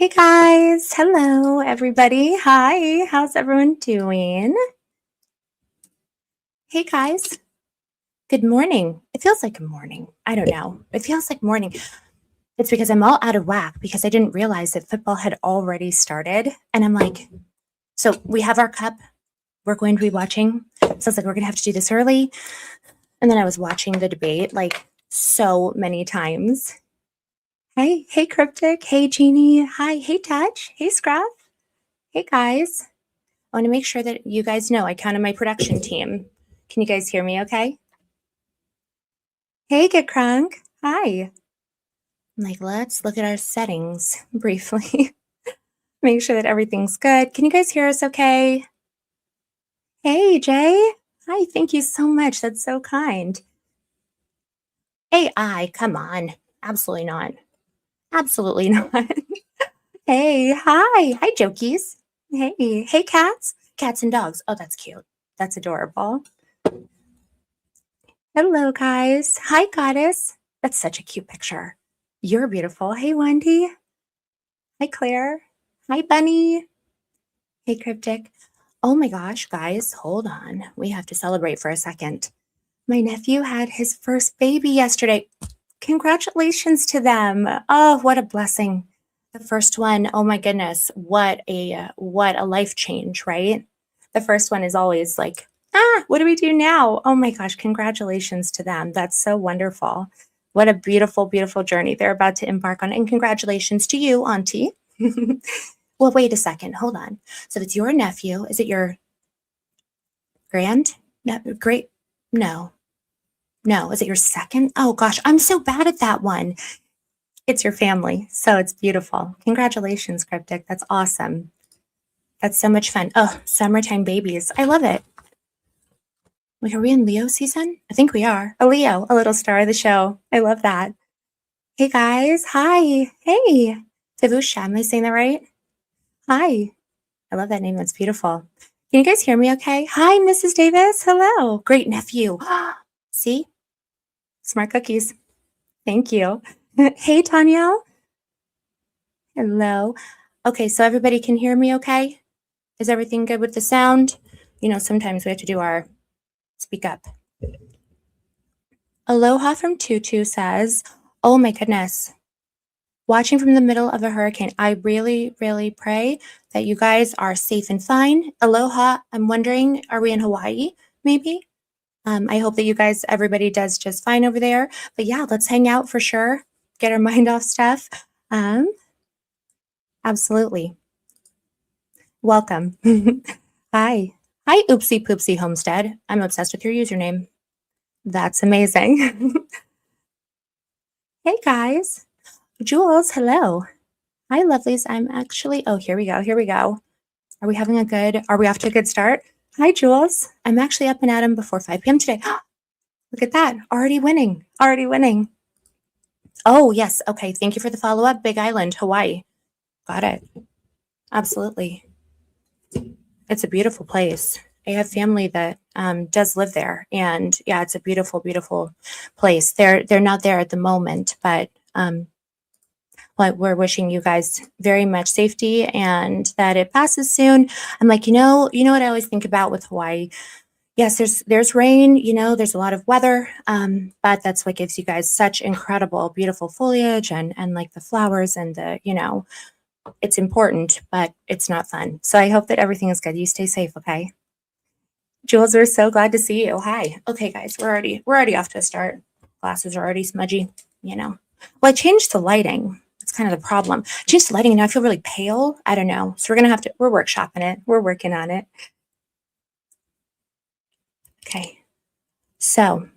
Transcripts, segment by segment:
Hey guys, hello everybody. Hi, how's everyone doing? Hey guys, good morning. It feels like a morning. I don't know. It feels like morning. It's because I'm all out of whack because I didn't realize that football had already started. And I'm like, so we have our cup. We're going to be watching. So it's like, we're going to have to do this early. And then I was watching the debate like so many times. Hey Cryptic. Hey Jeannie. Hi. Hey Touch. Hey Scruff. Hey guys. I want to make sure that you guys know I counted my production team. Can you guys hear me okay? Hey, Get Crunk. Hi. I'm like, let's look at our settings briefly. Make sure that everything's good. Can you guys hear us okay? Hey, Jay. Hi, thank you so much. That's so kind. AI, come on. Absolutely not. Absolutely not. Hey, hi. Hi, Jokies. Hey, cats. Cats and dogs. Oh, that's cute. That's adorable. Hello, guys. Hi, Goddess. That's such a cute picture. You're beautiful. Hey, Wendy. Hi, Claire. Hi, Bunny. Hey, Cryptic. Oh my gosh, guys, hold on. We have to celebrate for a second. My nephew had his first baby yesterday. Congratulations to them. Oh, what a blessing. The first one, oh my goodness, what a life change, right? The first one is always like, what do we do now? Oh my gosh, congratulations to them. That's so wonderful. What a beautiful, beautiful journey they're about to embark on. And congratulations to you, Auntie. Well, wait a second. Hold on. So it's your nephew. Is it your great? No. Is it your second? Oh gosh, I'm so bad at that one. It's your family. So it's beautiful. Congratulations, Cryptic. That's awesome. That's so much fun. Oh, summertime babies. I love it. Wait, are we in Leo season? I think we are. A Leo, a little star of the show. I love that. Hey guys. Hi. Hey. Tavusha, am I saying that right? Hi. I love that name. That's beautiful. Can you guys hear me okay? Hi, Mrs. Davis. Hello. Great nephew. See? Smart cookies. Thank you. Hey, Tanya. Hello. Okay, so everybody can hear me okay? Is everything good with the sound? You know, sometimes we have to do our speak up. Aloha from Tutu says, oh my goodness. Watching from the middle of a hurricane. I really, really pray that you guys are safe and fine. Aloha. I'm wondering, are we in Hawaii? Maybe. I hope that you guys, everybody does just fine over there. But yeah, let's hang out for sure. Get our mind off stuff. Absolutely. Welcome. Hi. Hi, Oopsie Poopsie Homestead. I'm obsessed with your username. That's amazing. Hey, guys. Jules, hello. Hi, lovelies. I'm actually, oh, here we go. Are we off to a good start? Hi, Jules. I'm actually up and at 'em before 5 p.m. today. Look at that. Already winning. Oh, yes. Okay. Thank you for the follow-up. Big Island, Hawaii. Got it. Absolutely. It's a beautiful place. I have family that does live there, and yeah, it's a beautiful, beautiful place. They're not there at the moment, but we're wishing you guys very much safety and that it passes soon. I'm like, you know what I always think about with Hawaii. Yes, there's rain, there's a lot of weather, but that's what gives you guys such incredible, beautiful foliage and like the flowers and the, it's important, but it's not fun. So I hope that everything is good. You stay safe, okay? Jules, we're so glad to see you. Hi. Okay, guys, we're already off to a start. Glasses are already smudgy, Well, I changed the lighting. That's kind of the problem. Changed the lighting and now I feel really pale. I don't know. So we're workshopping it. We're working on it. Okay. So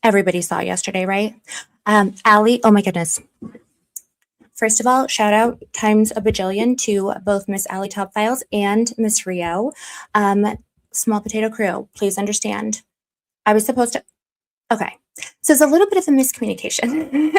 everybody saw yesterday, right? Allie, oh my goodness. First of all, shout out times a bajillion to both Miss Allie Top Files and Miss Rio. Small Potato Crew, please understand. I was supposed to, okay. So it's a little bit of a miscommunication.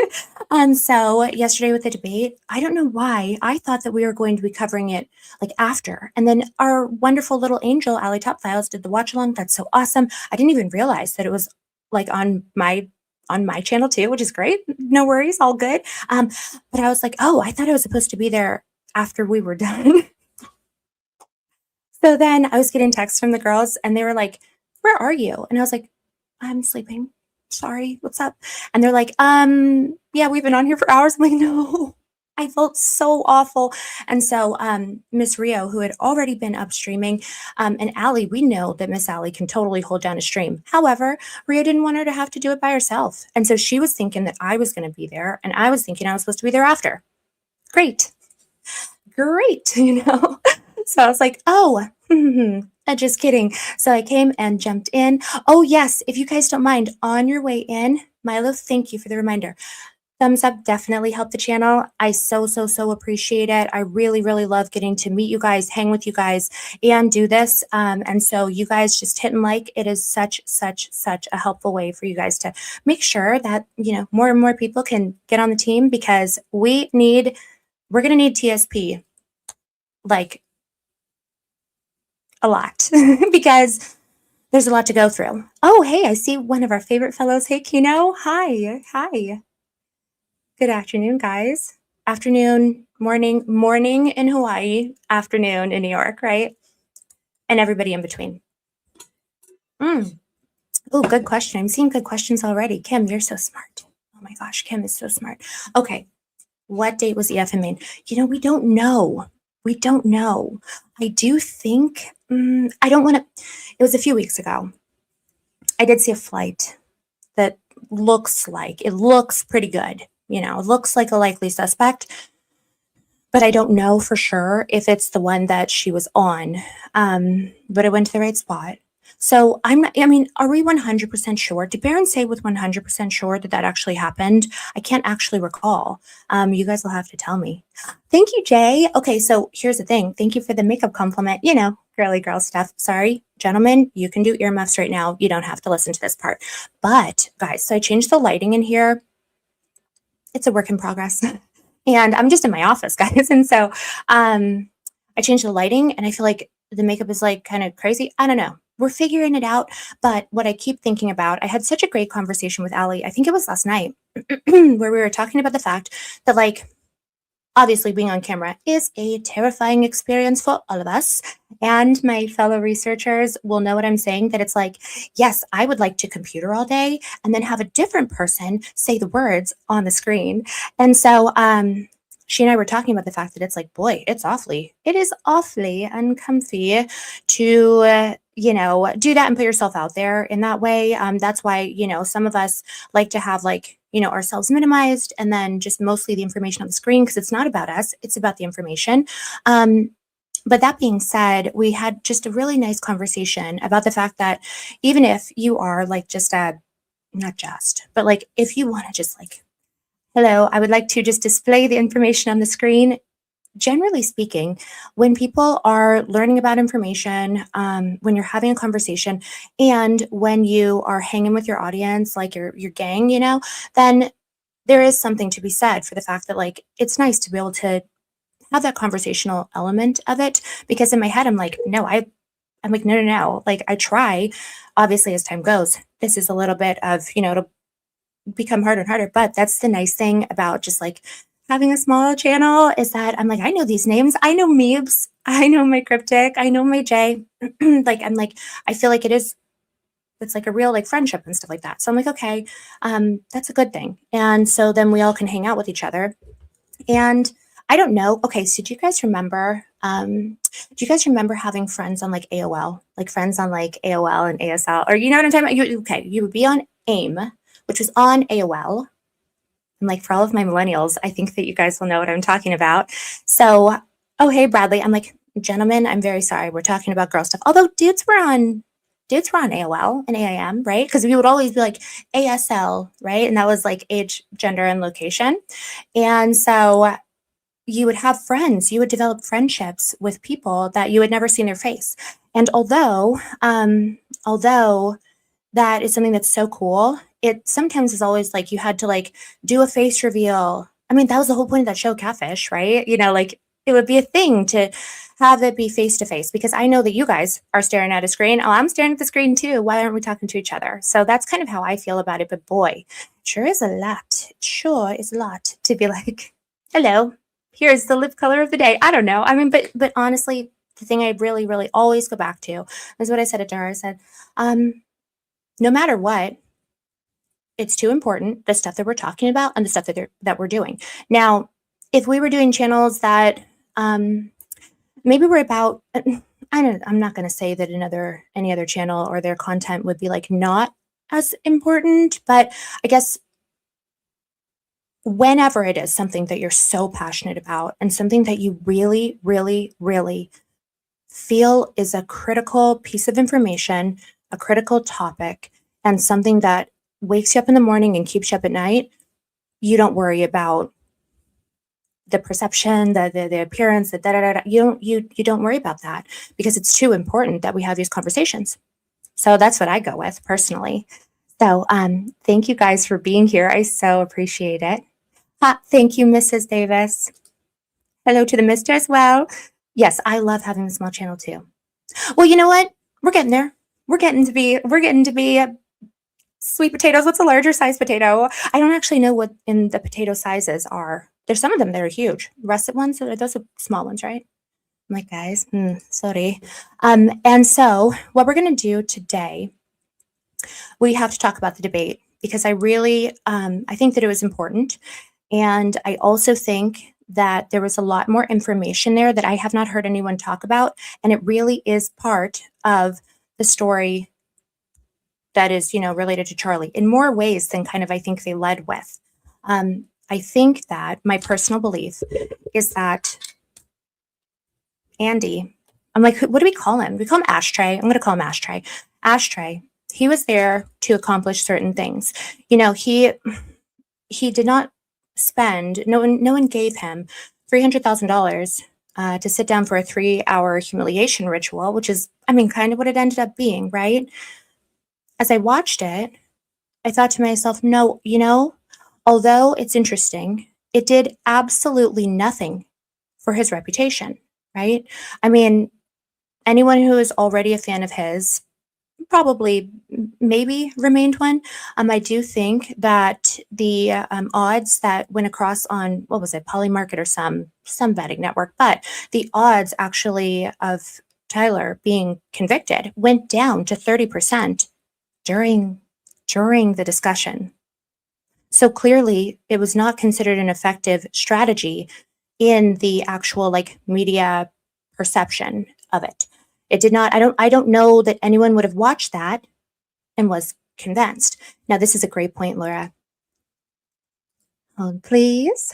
So yesterday with the debate, I don't know why, I thought that we were going to be covering it like after. And then our wonderful little angel, Allie Top Files, did the watch along. That's so awesome. I didn't even realize that it was like on my on my channel too, which is great. No worries, all good. But I was like, oh, I thought I was supposed to be there after we were done. So then I was getting texts from the girls and they were like, where are you? And I was like, I'm sleeping. Sorry, what's up? And they're like, yeah, we've been on here for hours. I'm like, no. I felt so awful. And so Miss Rio, who had already been up streaming, and Allie, we know that Miss Allie can totally hold down a stream. However, Rio didn't want her to have to do it by herself. And so she was thinking that I was going to be there, and I was thinking I was supposed to be there after. Great. You know? So I was like, oh, just kidding. So I came and jumped in. Oh, yes. If you guys don't mind, on your way in, Milo, thank you for the reminder. Thumbs up definitely helped the channel. I so appreciate it. I really love getting to meet you guys, hang with you guys, and do this. And so you guys just hitting like, it is such a helpful way for you guys to make sure that, you know, more and more people can get on the team, because we're going to need TSP like a lot because there's a lot to go through. Oh, hey, I see one of our favorite fellows. Hey, Kino. Hi. Good afternoon, guys. Afternoon, morning in Hawaii, afternoon in New York, right? And everybody in between. Oh, good question. I'm seeing good questions already. Kim, you're so smart. Oh my gosh, Kim is so smart. Okay. What date was EF in Maine? You know, we don't know. I do think, I don't want to, it was a few weeks ago. I did see a flight that looks pretty good. You know, it looks like a likely suspect, but I don't know for sure if it's the one that she was on. But I went to the right spot. So are we 100% sure? Did Baron say with 100% sure that actually happened? I can't actually recall. You guys will have to tell me. Thank you, Jay. Okay, so here's the thing. Thank you for the makeup compliment. You know, girly girl stuff. Sorry, gentlemen, you can do earmuffs right now. You don't have to listen to this part. But guys, so I changed the lighting in here. It's a work in progress. And I'm just in my office, guys. And so I changed the lighting and I feel like the makeup is like kind of crazy. I don't know. We're figuring it out. But what I keep thinking about, I had such a great conversation with Allie. I think it was last night where we were talking about the fact that, like, obviously being on camera is a terrifying experience for all of us. And my fellow researchers will know what I'm saying, that it's like, yes, I would like to computer all day and then have a different person say the words on the screen. And so she and I were talking about the fact that it's like, boy, it is awfully uncomfy to, do that and put yourself out there in that way. That's why, some of us like to have ourselves minimized and then just mostly the information on the screen, because it's not about us, it's about the information. But that being said, we had just a really nice conversation about the fact that even if you are like if you want to just like, hello, I would like to just display the information on the screen. Generally speaking, when people are learning about information, when you're having a conversation, and when you are hanging with your audience, like your gang, then there is something to be said for the fact that, like, it's nice to be able to have that conversational element of it. Because in my head, I'm like, no. Like, I try, obviously, as time goes, this is a little bit of, it'll become harder and harder. But that's the nice thing about just like having a small channel, is that I'm like, I know these names. I know Meebs. I know my Cryptic. I know my J. I feel like it's like a real like friendship and stuff like that. So I'm like, okay, that's a good thing. And so then we all can hang out with each other. And I don't know. Okay, so do you guys remember having friends on like AOL? Like friends on like AOL and ASL? Or you know what I'm talking about? You would be on AIM, which was on AOL. And like, for all of my millennials, I think that you guys will know what I'm talking about. So, oh, hey, Bradley. I'm like, gentlemen, I'm very sorry. We're talking about girl stuff. Although dudes were on AOL and AIM, right? Because we would always be like ASL, right? And that was like age, gender, and location. And so you would have friends, you would develop friendships with people that you had never seen their face. And although that is something that's so cool, it sometimes is always like you had to like do a face reveal. I mean, that was the whole point of that show, Catfish, right? Like it would be a thing to have it be face to face, because I know that you guys are staring at a screen. Oh, I'm staring at the screen too. Why aren't we talking to each other? So that's kind of how I feel about it. But boy, sure is a lot. It sure is a lot to be like, hello, here's the lip color of the day. I don't know. I mean, but honestly, the thing I really, really always go back to is what I said at dinner. I said, no matter what, it's too important, the stuff that we're talking about and the stuff that we're doing. Now, if we were doing channels that maybe we're about, I'm not going to say that any other channel or their content would be like not as important, but I guess whenever it is something that you're so passionate about and something that you really, really, really feel is a critical piece of information, a critical topic, and something that wakes you up in the morning and keeps you up at night, you don't worry about the perception, the appearance, the da-da-da-da. You don't worry about that because it's too important that we have these conversations. So that's what I go with personally. So thank you guys for being here. I so appreciate it. Thank you, Mrs. Davis. Hello to the Mr. as well. Yes, I love having a small channel too. Well, you know what? We're getting there. We're getting to be sweet potatoes. What's a larger size potato? I don't actually know what in the potato sizes are. There's some of them that are huge. Russet ones, those are small ones, right? I'm like, guys, sorry. And so what we're going to do today, we have to talk about the debate because I really, I think that it was important. And I also think that there was a lot more information there that I have not heard anyone talk about. And it really is part of the story that is, related to Charlie in more ways than kind of I think they led with. I think that my personal belief is that Andy, I'm like, what do we call him? We call him Ashtray. I'm going to call him Ashtray. Ashtray, he was there to accomplish certain things. He did not spend, no one gave him $300,000 to sit down for a 3-hour humiliation ritual, which is, kind of what it ended up being, right? As I watched it, I thought to myself, no, although it's interesting, it did absolutely nothing for his reputation, right? Anyone who is already a fan of his probably maybe remained one. I do think that the odds that went across on, what was it, Polymarket or some betting network, but the odds actually of Tyler being convicted went down to 30% during the discussion. So clearly it was not considered an effective strategy in the actual media perception of it. It did not, I don't know that anyone would have watched that and was convinced. Now, this is a great point, Laura. Hold, please.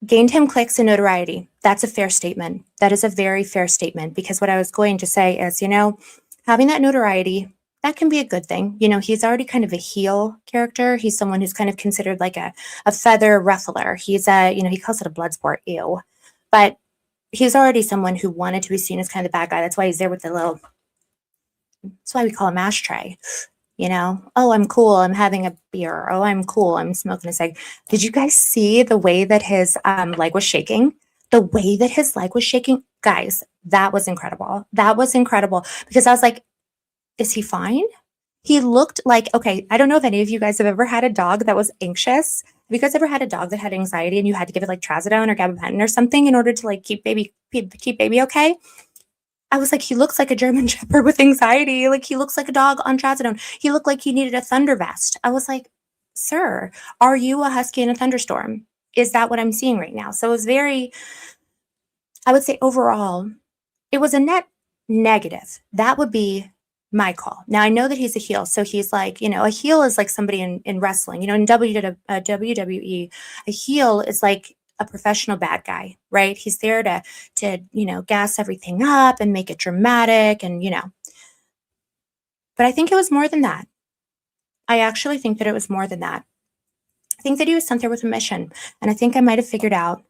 Gained him clicks and notoriety. That's a fair statement. That is a very fair statement because what I was going to say is, having that notoriety, that can be a good thing. He's already kind of a heel character. He's someone who's kind of considered like a feather ruffler. He's he calls it a blood sport, ew. But he's already someone who wanted to be seen as kind of the bad guy. That's why he's there with the little, that's why we call him Ashtray. Oh, I'm cool, I'm having a beer. Oh, I'm cool, I'm smoking a cig. Did you guys see the way that his leg was shaking? The way that his leg was shaking? Guys, that was incredible. That was incredible because I was like, is he fine? He looked like, okay, I don't know if any of you guys have ever had a dog that was anxious. Have you guys ever had a dog that had anxiety and you had to give it trazodone or gabapentin or something in order to keep baby okay? I was like, he looks like a German Shepherd with anxiety. He looks like a dog on trazodone. He looked like he needed a thunder vest. I was like, sir, are you a husky in a thunderstorm? Is that what I'm seeing right now? So it was very, I would say overall, it was a net negative. That would be my call. Now, I know that he's a heel. So he's a heel is like somebody in wrestling. In WWE, a heel is like a professional bad guy, right? He's there to gas everything up and make it dramatic and, But I think it was more than that. I actually think that it was more than that. I think that he was sent there with a mission. And I think I might have figured out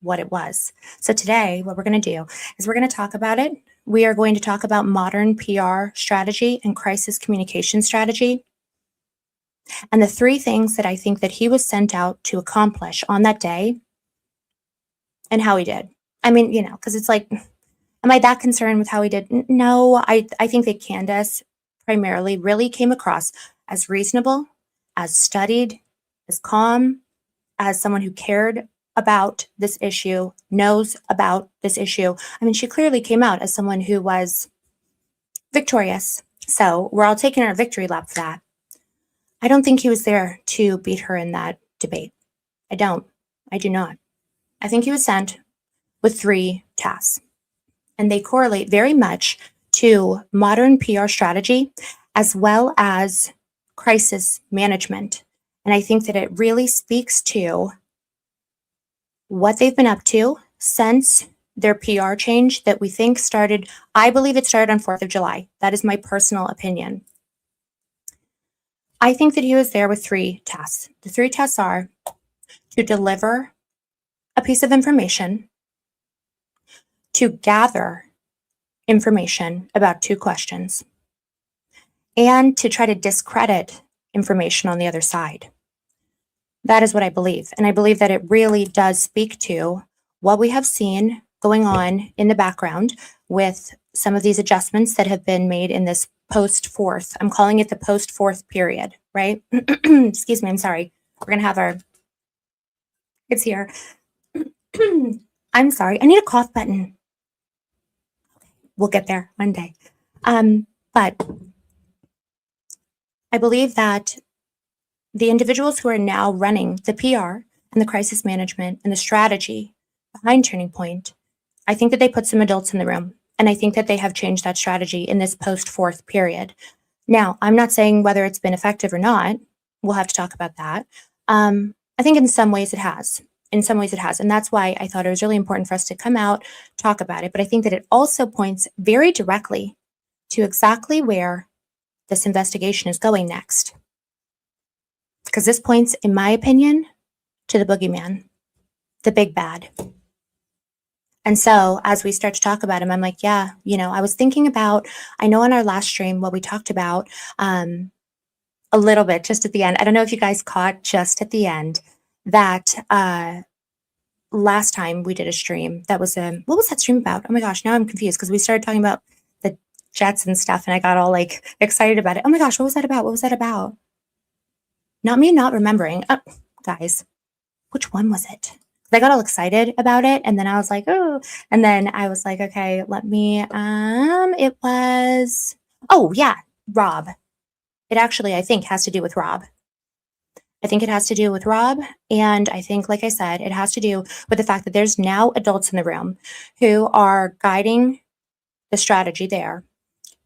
what it was. So today, what we're going to do is we're going to talk about it. We are going to talk about modern PR strategy and crisis communication strategy. And the 3 things that I think that he was sent out to accomplish on that day and how he did. Because it's like, am I that concerned with how he did? No, I think that Candace primarily really came across as reasonable, as studied, as calm, as someone who cared about this issue, knows about this issue. I mean, she clearly came out as someone who was victorious. So we're all taking our victory lap for that. I don't think he was there to beat her in that debate. I do not. I think he was sent with 3 tasks, and they correlate very much to modern PR strategy as well as crisis management. And I think that it really speaks to what they've been up to since their PR change that we think started, I believe it started on 4th of July. That is my personal opinion. I think that he was there with 3 tasks. The 3 tasks are to deliver a piece of information, to gather information about 2 questions, and to try to discredit information on the other side. That is what I believe. And I believe that it really does speak to what we have seen going on in the background with some of these adjustments that have been made in this post-4th. I'm calling it the post-4th period, right? Excuse me, I'm sorry. We're going to have our kids here. I'm sorry. I need a cough button. We'll get there one day. But I believe that the individuals who are now running the PR and the crisis management and the strategy behind Turning Point, I think that they put some adults in the room. And I think that they have changed that strategy in this post-4th period. Now, I'm not saying whether it's been effective or not. We'll have to talk about that. I think in some ways it has. In some ways it has. And that's why I thought it was really important for us to come out, talk about it. But I think that it also points very directly to exactly where this investigation is going next. Because this points, in my opinion, to the boogeyman, the big bad. And so as we start to talk about him, I'm like, yeah, I was thinking about, I know on our last stream what we talked about a little bit just at the end. I don't know if you guys caught just at the end that last time we did a stream that was, what was that stream about? Oh my gosh, now I'm confused because we started talking about the jets and stuff and I got all like excited about it. Oh my gosh, what was that about? What was that about? Not me not remembering. Oh, guys, which one was it? I got all excited about it and then I was like, oh, and then I was like, okay, let me, it was, oh yeah, Rob. It actually, I think, has to do with Rob. I think it has to do with Rob. And I think, like I said, it has to do with the fact that there's now adults in the room who are guiding the strategy there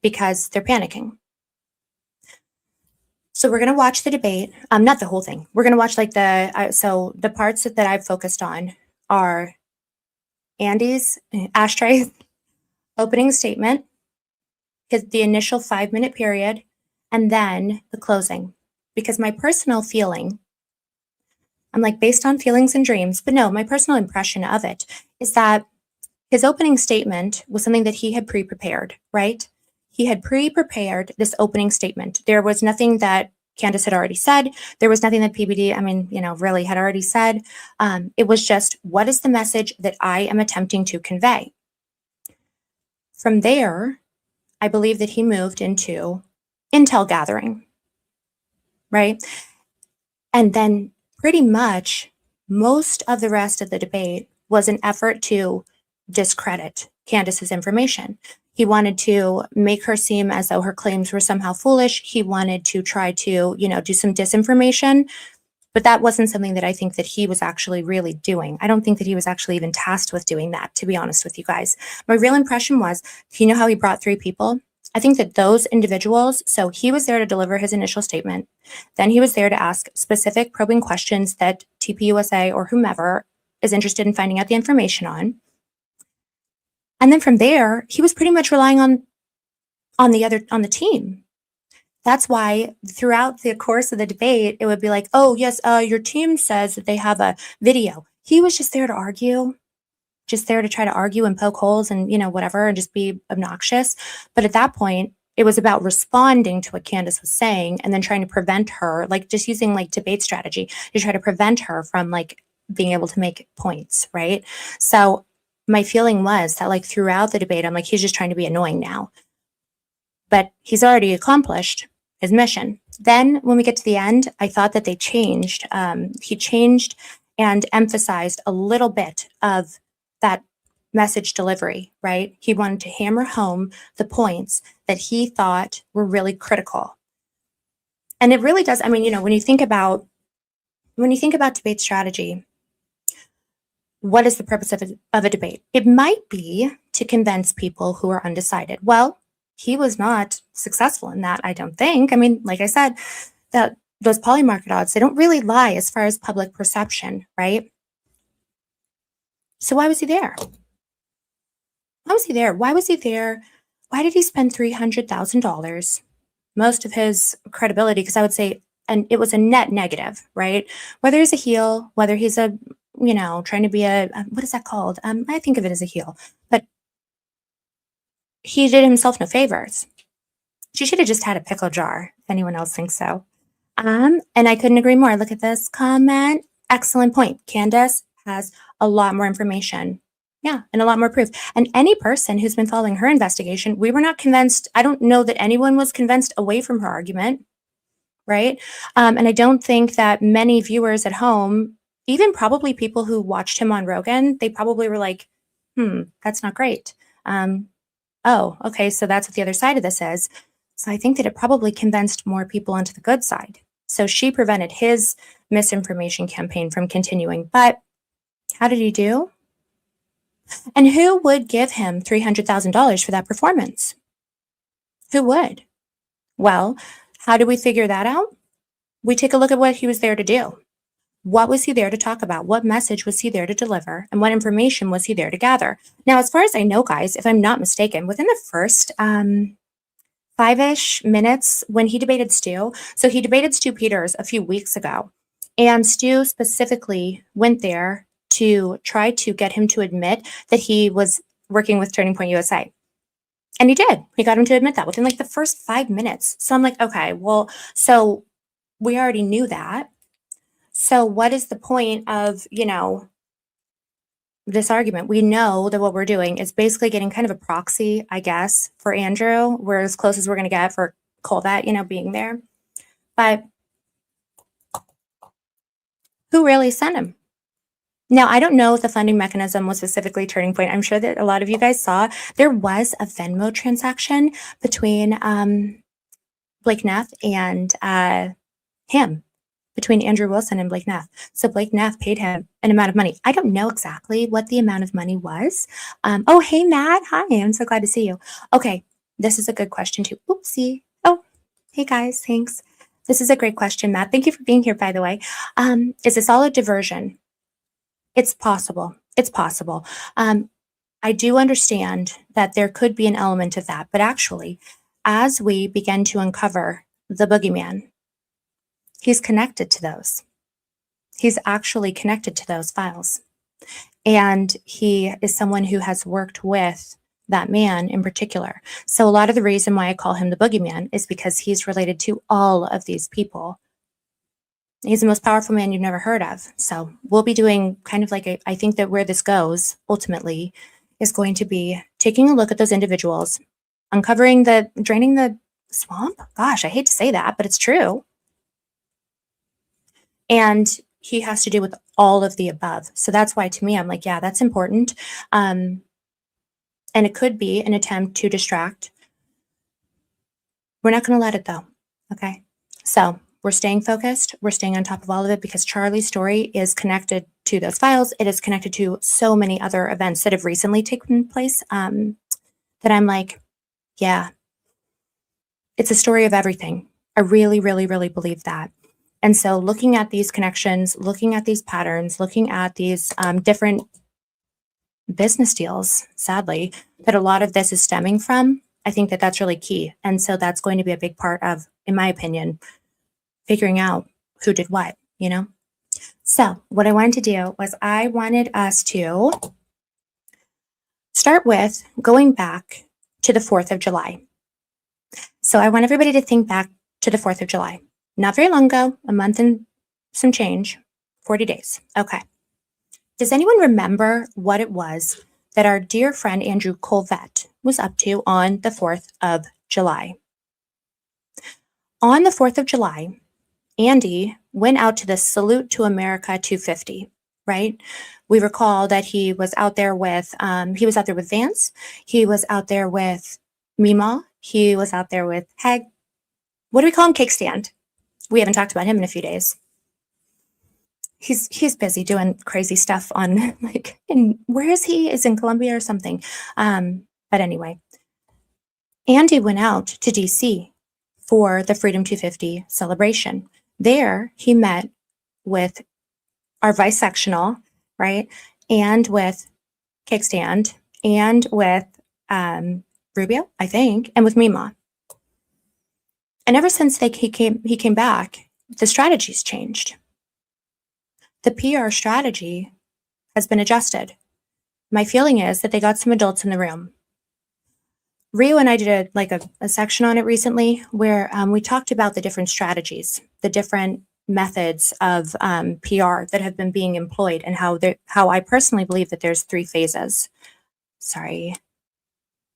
because they're panicking. So we're going to watch the debate, not the whole thing. We're going to watch like so the parts that I've focused on are Andy's ashtray opening statement, the initial 5-minute period, and then the closing. Because my personal feeling, I'm like based on feelings and dreams, but no, my personal impression of it is that his opening statement was something that he had pre-prepared, right? He had pre-prepared this opening statement. There was nothing that Candace had already said. There was nothing that PBD, really had already said. It was just, what is the message that I am attempting to convey? From there, I believe that he moved into intel gathering, right? And then pretty much most of the rest of the debate was an effort to discredit Candace's information. He wanted to make her seem as though her claims were somehow foolish. He wanted to try to, do some disinformation, but that wasn't something that I think that he was actually really doing. I don't think that he was actually even tasked with doing that, to be honest with you guys. My real impression was, how he brought 3 people? I think that those individuals, so he was there to deliver his initial statement. Then he was there to ask specific probing questions that TPUSA or whomever is interested in finding out the information on. And then from there, he was pretty much relying on the team. That's why throughout the course of the debate, it would be like, oh, yes, your team says that they have a video. He was just there to argue, just there to try to argue and poke holes and, whatever, and just be obnoxious. But at that point, it was about responding to what Candace was saying and then trying to prevent her, like just using like debate strategy to try to prevent her from like being able to make points, right? So my feeling was that like throughout the debate, I'm like, he's just trying to be annoying now. But he's already accomplished his mission. Then when we get to the end, I thought that they changed. He changed and emphasized a little bit of that message delivery, right? He wanted to hammer home the points that he thought were really critical. And it really does. I mean, when you think about debate strategy, what is the purpose of a debate? It might be to convince people who are undecided. Well, he was not successful in that, I don't think. I mean, like I said, that those poly market odds, they don't really lie as far as public perception, right? So why was he there? Why was he there? Why was he there? Why did he spend $300,000? Most of his credibility, because I would say, and it was a net negative, right? Whether he's a heel, whether he's trying to be what is that called? I think of it as a heel, but he did himself no favors. She should have just had a pickle jar, if anyone else thinks so. And I couldn't agree more. Look at this comment. Excellent point. Candace has a lot more information. Yeah, and a lot more proof. And any person who's been following her investigation, we were not convinced. I don't know that anyone was convinced away from her argument, right? And I don't think that many viewers at home, even probably people who watched him on Rogan, they probably were like, that's not great. Oh, okay, so that's what the other side of this is. So I think that it probably convinced more people onto the good side. So she prevented his misinformation campaign from continuing. But how did he do? And who would give him $300,000 for that performance? Who would? Well, how do we figure that out? We take a look at what he was there to do. What was he there to talk about? What message was he there to deliver? And what information was he there to gather? Now, as far as I know, guys, if I'm not mistaken, within the first 5-ish minutes when he debated Stu, so he debated Stu Peters a few weeks ago, and Stu specifically went there to try to get him to admit that he was working with Turning Point USA. And he did. He got him to admit that within like the first 5 minutes. So I'm like, okay, well, so we already knew that. So what is the point of, this argument? We know that what we're doing is basically getting kind of a proxy, I guess, for Andrew. We're as close as we're going to get for Colvette, being there. But who really sent him? Now, I don't know if the funding mechanism was specifically Turning Point. I'm sure that a lot of you guys saw there was a Venmo transaction between Blake Neff and him, between Andrew Wilson and Blake Neff. So Blake Neff paid him an amount of money. I don't know exactly what the amount of money was. Oh, hey, Matt. Hi, I'm so glad to see you. Okay, this is a good question too. Oopsie. Oh, hey, guys. Thanks. This is a great question, Matt. Thank you for being here, by the way. Is this all a diversion? It's possible. It's possible. I do understand that there could be an element of that, but actually, as we begin to uncover the boogeyman, he's connected to those. He's actually connected to those files. And he is someone who has worked with that man in particular. So a lot of the reason why I call him the boogeyman is because he's related to all of these people. He's the most powerful man you've never heard of. So we'll be doing kind of like I think that where this goes ultimately is going to be taking a look at those individuals, draining the swamp. Gosh, I hate to say that, but it's true. And he has to do with all of the above. So that's why to me, I'm like, yeah, that's important. And it could be an attempt to distract. We're not going to let it though. Okay. So we're staying focused. We're staying on top of all of it because Charlie's story is connected to those files. It is connected to so many other events that have recently taken place that I'm like, yeah, it's a story of everything. I really, really, really believe that. And so looking at these connections, looking at these patterns, looking at these different business deals, sadly, that a lot of this is stemming from, I think that that's really key. And so that's going to be a big part of, in my opinion, figuring out who did what, So what I wanted to do was I wanted us to start with going back to the 4th of July. So I want everybody to think back to the 4th of July. Not very long ago, a month and some change, 40 days. Okay. Does anyone remember what it was that our dear friend Andrew Colvette was up to on the 4th of July? On the 4th of July, Andy went out to the Salute to America 250, right? We recall that he was out there with Vance. He was out there with Meemaw. He was out there with Hag. What do we call him? Cake Stand. We haven't talked about him in a few days. He's busy doing crazy stuff on where is he? Is in Colombia or something. But anyway, Andy went out to DC for the Freedom 250 celebration. There, he met with our vice sectional, right, and with Cake Stand, and with Rubio, I think, and with Mima. And ever since he came back, the strategy's changed. The PR strategy has been adjusted. My feeling is that they got some adults in the room. Rio and I did a section on it recently where we talked about the different strategies, the different methods of PR that have been being employed, and how I personally believe that there's 3 phases. Sorry.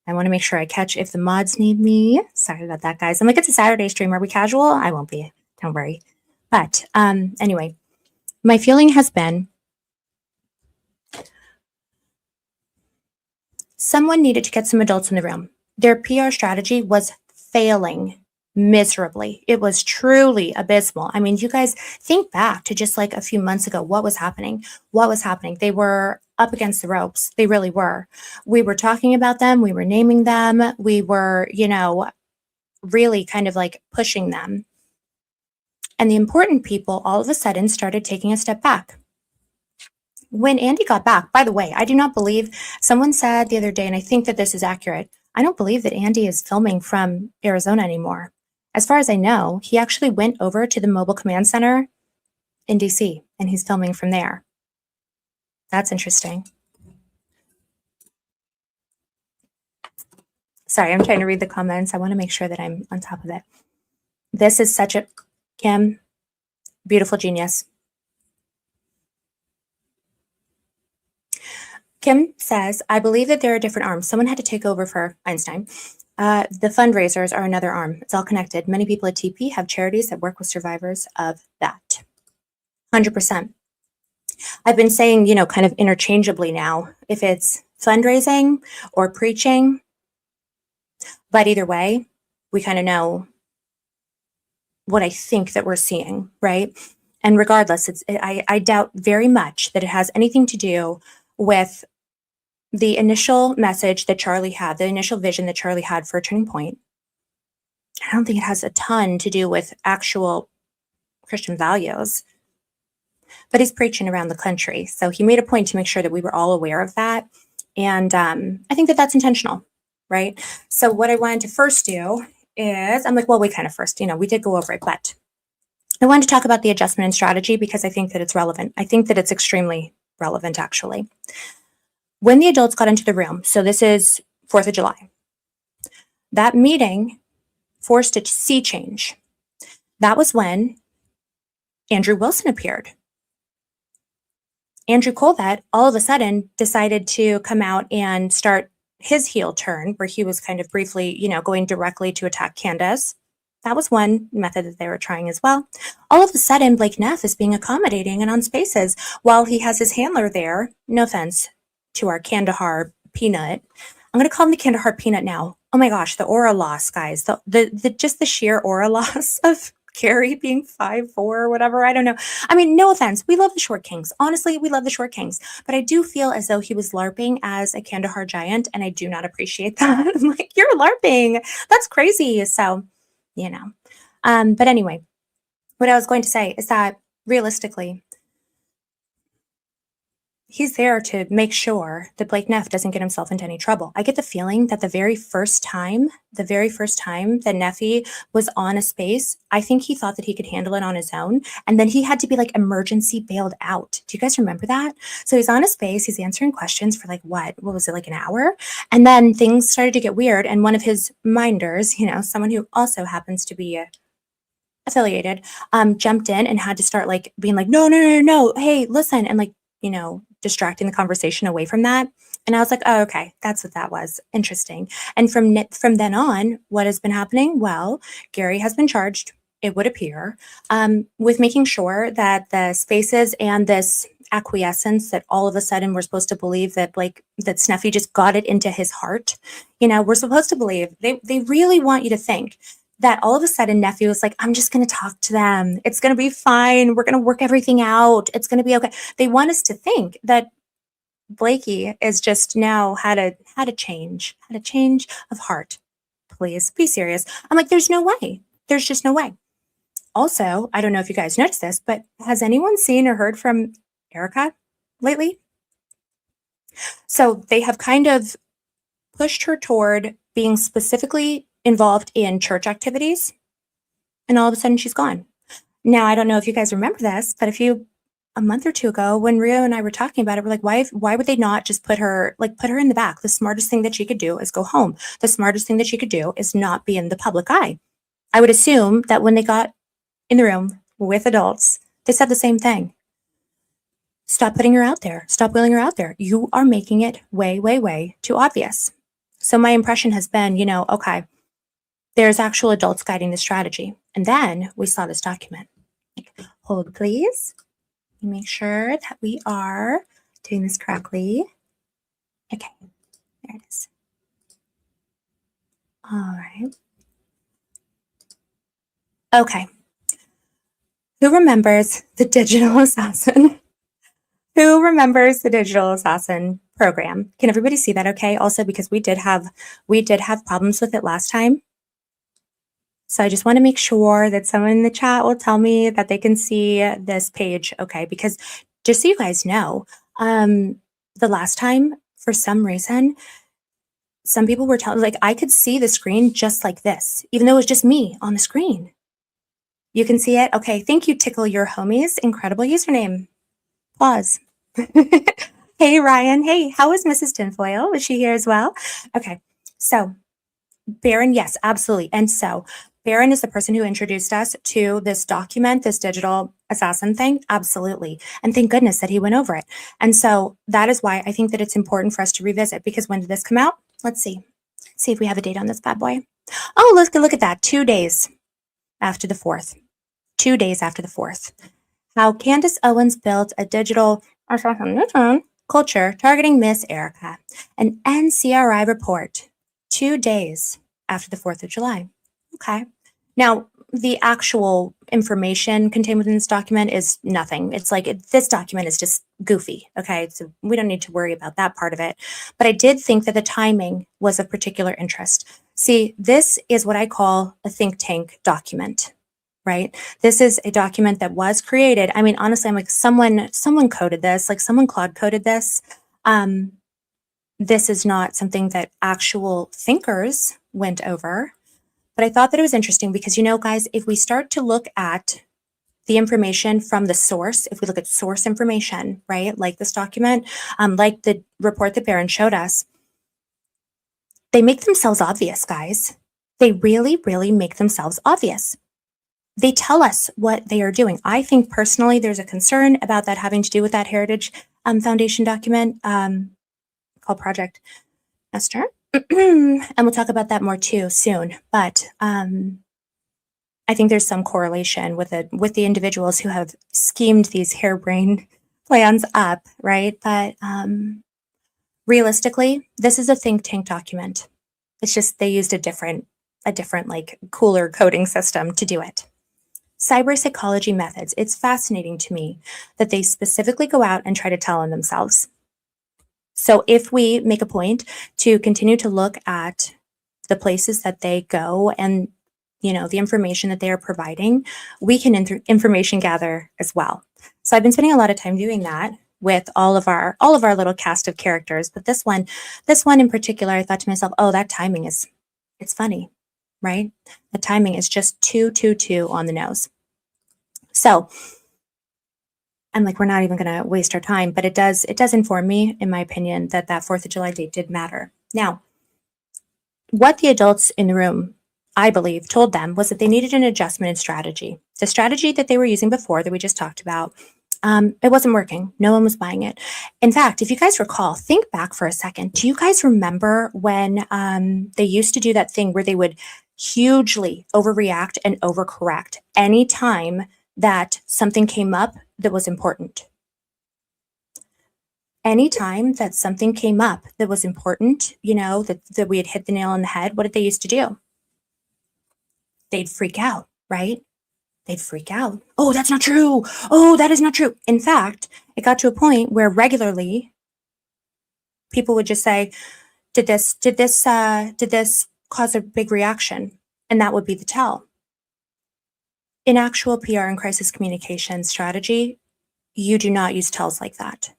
I want to make sure I catch if the mods need me. Sorry about that, guys. It's a Saturday stream. Are we casual? I won't be. Don't worry. But anyway, my feeling has been someone needed to get some adults in the room. Their PR strategy was failing miserably. It was truly abysmal. You guys think back to just a few months ago. What was happening? They were up against the ropes. They really were. We were talking about them. We were naming them. We were, really kind of pushing them. And the important people all of a sudden started taking a step back. When Andy got back, by the way, I do not believe, someone said the other day, and I think that this is accurate, I don't believe that Andy is filming from Arizona anymore. As far as I know, he actually went over to the Mobile Command Center in DC, and he's filming from there. That's interesting. Sorry, I'm trying to read the comments. I want to make sure that I'm on top of it. This is such a, Kim, beautiful genius. Kim says, I believe that there are different arms. Someone had to take over for Einstein. The fundraisers are another arm. It's all connected. Many people at TP have charities that work with survivors of that. 100%. I've been saying, kind of interchangeably now, if it's fundraising or preaching, but either way, we kind of know what I think that we're seeing, right? And regardless, I doubt very much that it has anything to do with the initial message that Charlie had, the initial vision that Charlie had for a turning point. I don't think it has a ton to do with actual Christian values, but he's preaching around the country. So he made a point to make sure that we were all aware of that. And I think that that's intentional, right? So what I wanted to first do is, we kind of first, we did go over it, but I wanted to talk about the adjustment in strategy because I think that it's relevant. I think that it's extremely relevant, actually. When the adults got into the room, so this is 4th of July, that meeting forced a sea change. That was when Andrew Wilson appeared. Andrew Colvett all of a sudden decided to come out and start his heel turn, where he was kind of briefly, going directly to attack Candace. That was one method that they were trying as well. All of a sudden, Blake Neff is being accommodating and on Spaces while he has his handler there. No offense to our Kandahar Peanut. I'm going to call him the Kandahar Peanut now. Oh my gosh, the aura loss, guys. Just the sheer aura loss of Carrie being 5'4" or whatever. I don't know. No offense. We love the short kings. Honestly, we love the short kings. But I do feel as though he was LARPing as a Kandahar giant, and I do not appreciate that. I'm like, you're LARPing. That's crazy. So, but anyway, what I was going to say is that realistically, he's there to make sure that Blake Neff doesn't get himself into any trouble. I get the feeling that the very first time that Neffy was on a space, I think he thought that he could handle it on his own. And then he had to be emergency bailed out. Do you guys remember that? So he's on a space, he's answering questions for what was it, an hour? And then things started to get weird. And one of his minders, someone who also happens to be affiliated, jumped in and had to start being no, hey, listen. And distracting the conversation away from that. And I was like, oh, okay, that's what that was. Interesting. And from then on, what has been happening? Well, Gary has been charged, it would appear, with making sure that the spaces and this acquiescence that all of a sudden we're supposed to believe that that Snuffy just got it into his heart. We're supposed to believe they really want you to think that all of a sudden Nephew was like, I'm just going to talk to them. It's going to be fine. We're going to work everything out. It's going to be okay. They want us to think that Blakey is just now had a change of heart. Please be serious. I'm like, there's no way. There's just no way. Also, I don't know if you guys noticed this, but has anyone seen or heard from Erica lately? So they have kind of pushed her toward being specifically involved in church activities, and all of a sudden she's gone. Now, I don't know if you guys remember this, but a month or two ago when Rio and I were talking about it, we're like, why would they not just put her in the back? The smartest thing that she could do is go home. The smartest thing that she could do is not be in the public eye. I would assume that when they got in the room with adults, they said the same thing. Stop putting her out there. Stop wheeling her out there. You are making it way, way, way too obvious. So my impression has been, okay, there's actual adults guiding the strategy. And then we saw this document. Hold, please. Make sure that we are doing this correctly. Okay, there it is. All right. Okay. Who remembers the Digital Assassin? Who remembers the Digital Assassin program? Can everybody see that okay? Also, because we did have problems with it last time. So I just want to make sure that someone in the chat will tell me that they can see this page, okay? Because just so you guys know, the last time, for some reason, some people were telling, I could see the screen just like this, even though it was just me on the screen. You can see it? Okay, thank you, Tickle Your Homies. Incredible username. Pause. Hey, Ryan. Hey, how is Mrs. Tinfoil? Was she here as well? Okay, so Baron, yes, absolutely. And so Baron is the person who introduced us to this document, this digital assassin thing. Absolutely. And thank goodness that he went over it. And so that is why I think that it's important for us to revisit, because when did this come out? Let's see. See if we have a date on this bad boy. Oh, look at that. 2 days after the 4th. 2 days after the 4th. How Candace Owens built a digital culture targeting Miss Erica. An NCRI report. 2 days after the 4th of July. Okay. Now, the actual information contained within this document is nothing. It's this document is just goofy. Okay. So we don't need to worry about that part of it. But I did think that the timing was of particular interest. See, this is what I call a think tank document, right? This is a document that was created. I mean, honestly, I'm like, someone coded this, someone Claude coded this. This is not something that actual thinkers went over. But I thought that it was interesting because, guys, if we start to look at the information from the source, if we look at source information, right, like this document, like the report that Baron showed us, they make themselves obvious, guys. They really, really make themselves obvious. They tell us what they are doing. I think personally there's a concern about that having to do with that Heritage Foundation document called Project Esther. And we'll talk about that more too soon. But I think there's some correlation with the individuals who have schemed these harebrained plans up, right? But realistically, this is a think tank document. It's just they used a different cooler coding system to do it. Cyber psychology methods. It's fascinating to me that they specifically go out and try to tell on themselves. So if we make a point to continue to look at the places that they go and, the information that they are providing, we can information gather as well. So I've been spending a lot of time doing that with all of our little cast of characters. But this one in particular, I thought to myself, oh, that timing it's funny, right? The timing is just too on the nose. So I'm like, we're not even going to waste our time, but it does inform me, in my opinion, that 4th of July date did matter. Now, what the adults in the room, I believe, told them was that they needed an adjustment in strategy. The strategy that they were using before that we just talked about It wasn't working. No one was buying it. In fact, if you guys recall, think back for a second. Do you guys remember when they used to do that thing where they would hugely overreact and overcorrect anytime that something came up that was important? Anytime that something came up that was important, that we had hit the nail on the head, what did they used to do? They'd freak out, right? They'd freak out. Oh, that's not true. Oh, that is not true. In fact, it got to a point where regularly people would just say, did this cause a big reaction? And that would be the tell. In actual PR and crisis communication strategy, you do not use tells like that.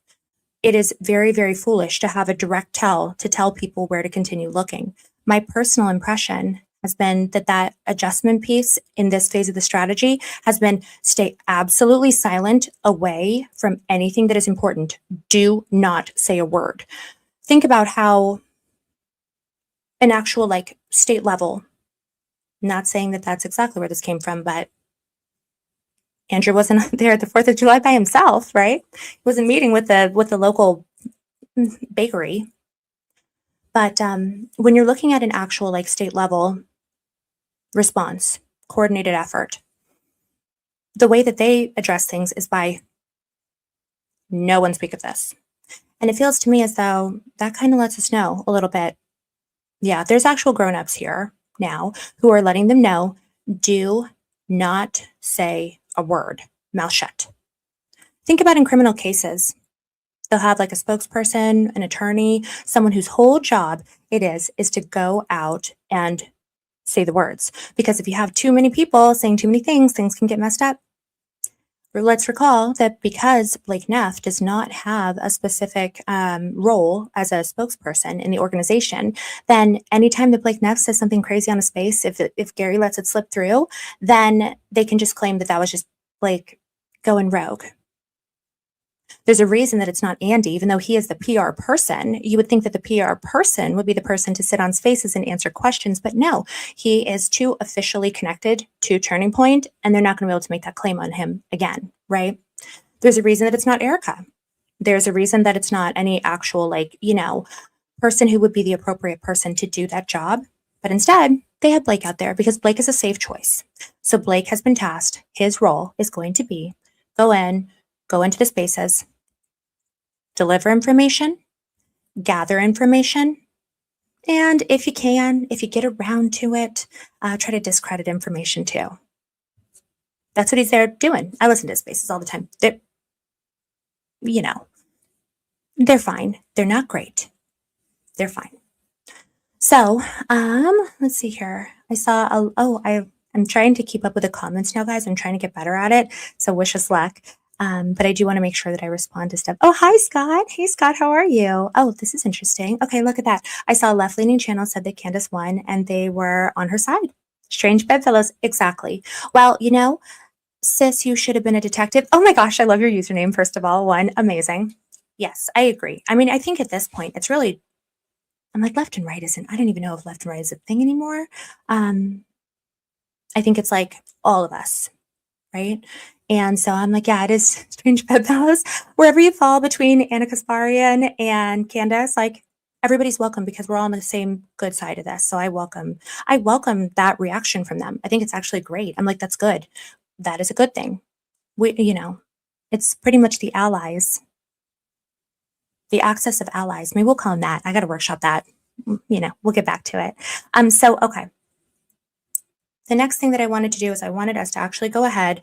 It is very, very foolish to have a direct tell to tell people where to continue looking. My personal impression has been that adjustment piece in this phase of the strategy has been stay absolutely silent away from anything that is important. Do not say a word. Think about how an actual state level, not saying that that's exactly where this came from, but Andrew wasn't there at the 4th of July by himself, right? He wasn't meeting with the local bakery. But when you're looking at an actual state level response, coordinated effort, the way that they address things is by no one speak of this. And it feels to me as though that kind of lets us know a little bit. Yeah, there's actual grown-ups here now who are letting them know, do not say a word, mouth shut. Think about in criminal cases. They'll have a spokesperson, an attorney, someone whose whole job it is to go out and say the words. Because if you have too many people saying too many things can get messed up. Let's recall that because Blake Neff does not have a specific role as a spokesperson in the organization, then anytime that Blake Neff says something crazy on a space, if Gary lets it slip through, then they can just claim that was just Blake going rogue. There's a reason that it's not Andy, even though he is the PR person. You would think that the PR person would be the person to sit on spaces and answer questions, but no, he is too officially connected to Turning Point, and they're not going to be able to make that claim on him again, right? There's a reason that it's not Erica. There's a reason that it's not any actual, person who would be the appropriate person to do that job. But instead, they had Blake out there because Blake is a safe choice. So Blake has been tasked. His role is going to be go into the spaces, deliver information, gather information, and if you get around to it, try to discredit information too. That's what he's there doing. I listen to his spaces all the time. They're fine. They're not great. They're fine. So, let's see here. I saw, I'm trying to keep up with the comments now, guys. I'm trying to get better at it. So wish us luck. But I do want to make sure that I respond to stuff. Oh, hi, Scott. Hey, Scott, how are you? Oh, this is interesting. Okay, look at that. I saw a left-leaning channel said that Candace won and they were on her side. Strange bedfellows. Exactly. Well, sis, you should have been a detective. Oh my gosh, I love your username, first of all. One, amazing. Yes, I agree. I mean, I think at this point, it's really, I'm left and right I don't even know if left and right is a thing anymore. I think it's all of us, right? And so I'm yeah, it is strange bedfellows. Wherever you fall between Anna Kasparian and Candace, everybody's welcome because we're all on the same good side of this. So I welcome that reaction from them. I think it's actually great. I'm that's good. That is a good thing. It's pretty much the allies, the access of allies. Maybe we'll call them that. I got to workshop that. We'll get back to it. So, okay. The next thing that I wanted to do is I wanted us to actually go ahead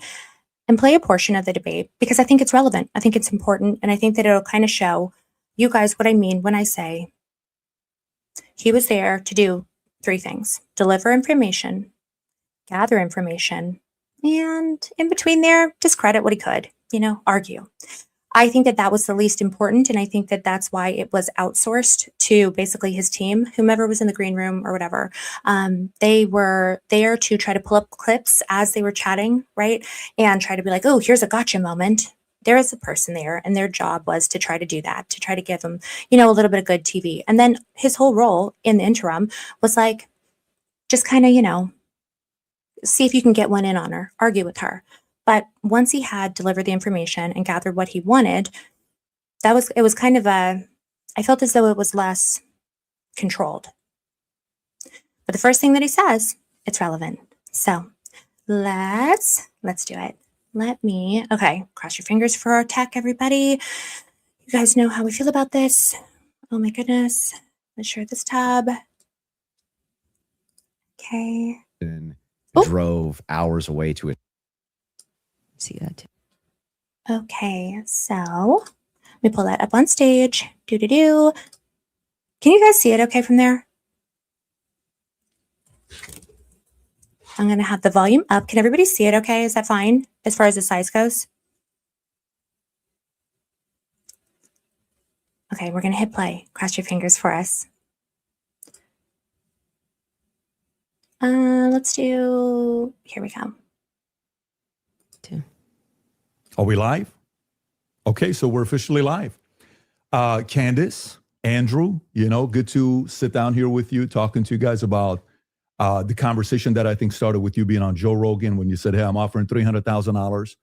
and play a portion of the debate because I think it's relevant. I think it's important. And I think that it'll kind of show you guys what I mean when I say he was there to do 3 things: deliver information, gather information, and in between there, discredit what he could, argue. I think that was the least important. And I think that that's why it was outsourced to basically his team, whomever was in the green room or whatever. They were there to try to pull up clips as they were chatting, right? And try to be oh, here's a gotcha moment. There is a person there. And their job was to try to do that, to try to give him, a little bit of good TV. And then his whole role in the interim was just kind of, see if you can get one in on her, argue with her. But once he had delivered the information and gathered what he wanted, it was kind of I felt as though it was less controlled. But the first thing that he says, it's relevant. So let's do it. Okay, cross your fingers for our tech, everybody. You guys know how we feel about this. Oh my goodness. Let's share this tab. Okay. And drove hours away to it. See that too. Okay, so let me pull that up on stage. Can you guys see it okay from there? I'm going to have the volume up. Can everybody see it okay? Is that fine as far as the size goes? Okay, we're going to hit play. Cross your fingers for us. Let's do, here we go. Are we live? Okay, so we're officially live. Candace, Andrew, good to sit down here with you, talking to you guys about the conversation that I think started with you being on Joe Rogan when you said, hey, I'm offering $300,000.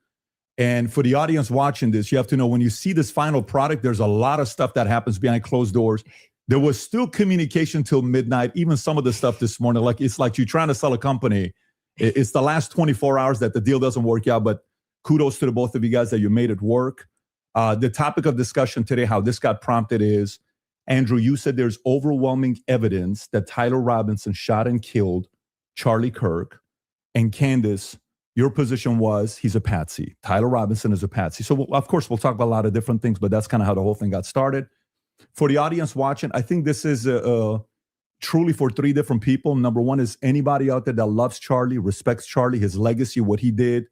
And for the audience watching this, you have to know when you see this final product, there's a lot of stuff that happens behind closed doors. There was still communication till midnight, even some of the stuff this morning. Like it's like you're trying to sell a company. It's the last 24 hours that the deal doesn't work out, but kudos to the both of you guys that you made it work. The topic of discussion today, how this got prompted is, Andrew, you said there's overwhelming evidence that Tyler Robinson shot and killed Charlie Kirk. And Candace, your position was he's a patsy. Tyler Robinson is a patsy. So, of course, we'll talk about a lot of different things, but that's kind of how the whole thing got started. For the audience watching, I think this is truly for three different people. Number one is anybody out there that loves Charlie, respects Charlie, his legacy, what he did.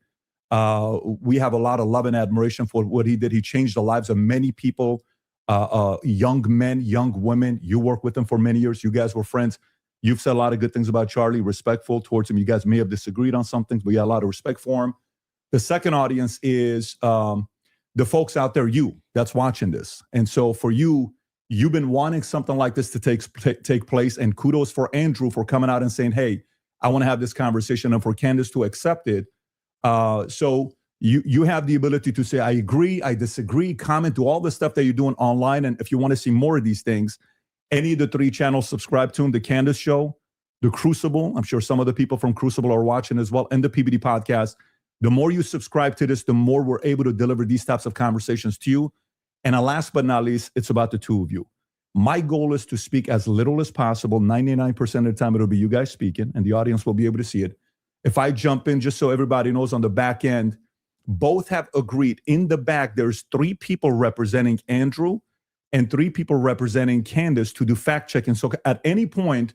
We have a lot of love and admiration for what he did. He changed the lives of many people, young men, young women. You worked with him for many years. You guys were friends. You've said a lot of good things about Charlie, respectful towards him. You guys may have disagreed on some things, but you had a lot of respect for him. The second audience is the folks out there, you that's watching this. And so for you, you've been wanting something like this to take place. And kudos for Andrew for coming out and saying, hey, I want to have this conversation, and for Candace to accept it. So you have the ability to say, I agree, I disagree, comment, do all the stuff that you're doing online. And if you want to see more of these things, any of the three channels, subscribe to them, the Candace Show, the Crucible. I'm sure some of the people from Crucible are watching as well, and the PBD podcast. The more you subscribe to this, the more we're able to deliver these types of conversations to you. And last but not least, it's about the two of you. My goal is to speak as little as possible. 99% of the time, it'll be you guys speaking, and the audience will be able to see it. If I jump in, just so everybody knows, on the back end, both have agreed. In the back, there's three people representing Andrew and three people representing Candace to do fact checking. So at any point,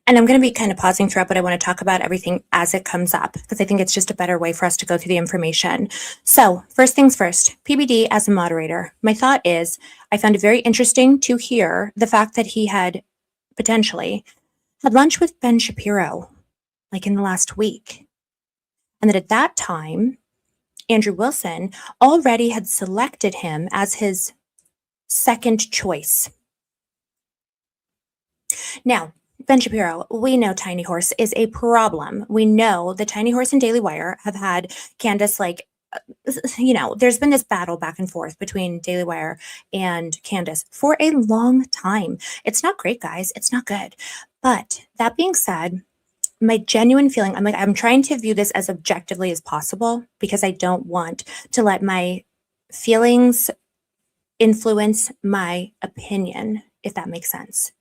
and I'm going to be kind of pausing throughout, but I want to talk about everything as it comes up, because I think it's just a better way for us to go through the information. So first things first, PBD as a moderator. My thought is, I found it very interesting to hear the fact that he had potentially had lunch with Ben Shapiro, like in the last week. And that at that time, Andrew Wilson already had selected him as his second choice. Now, Ben Shapiro, we know Tiny Horse is a problem. We know the Tiny Horse and Daily Wire have had Candace, there's been this battle back and forth between Daily Wire and Candace for a long time. It's not great, guys. It's not good. But that being said, my genuine feeling, I'm trying to view this as objectively as possible, because I don't want to let my feelings influence my opinion, if that makes sense.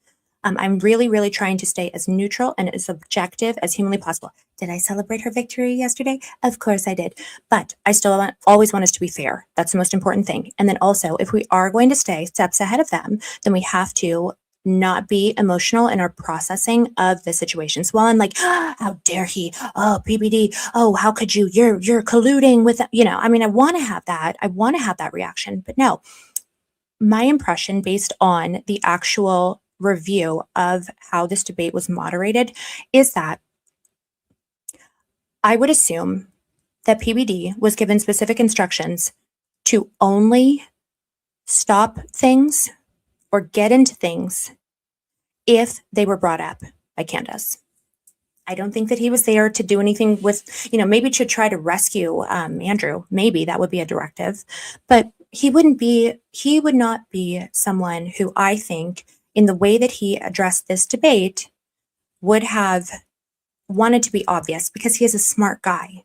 I'm really, really trying to stay as neutral and as objective as humanly possible. Did I celebrate her victory yesterday? Of course I did. But I still always want us to be fair. That's the most important thing. And then also, if we are going to stay steps ahead of them, then we have to not be emotional in our processing of the situations. Well, I'm like, how dare he? Oh, PBD. Oh, how could you? You're colluding with, I want to have that. I want to have that reaction. But no, my impression based on the actual review of how this debate was moderated is that I would assume that PBD was given specific instructions to only stop things or get into things if they were brought up by by Candace. I don't think that he was there to do anything with, maybe to try to rescue Andrew. Maybe that would be a directive, but he would not be someone who I think, in the way that he addressed this debate, would have wanted to be obvious, because he is a smart guy.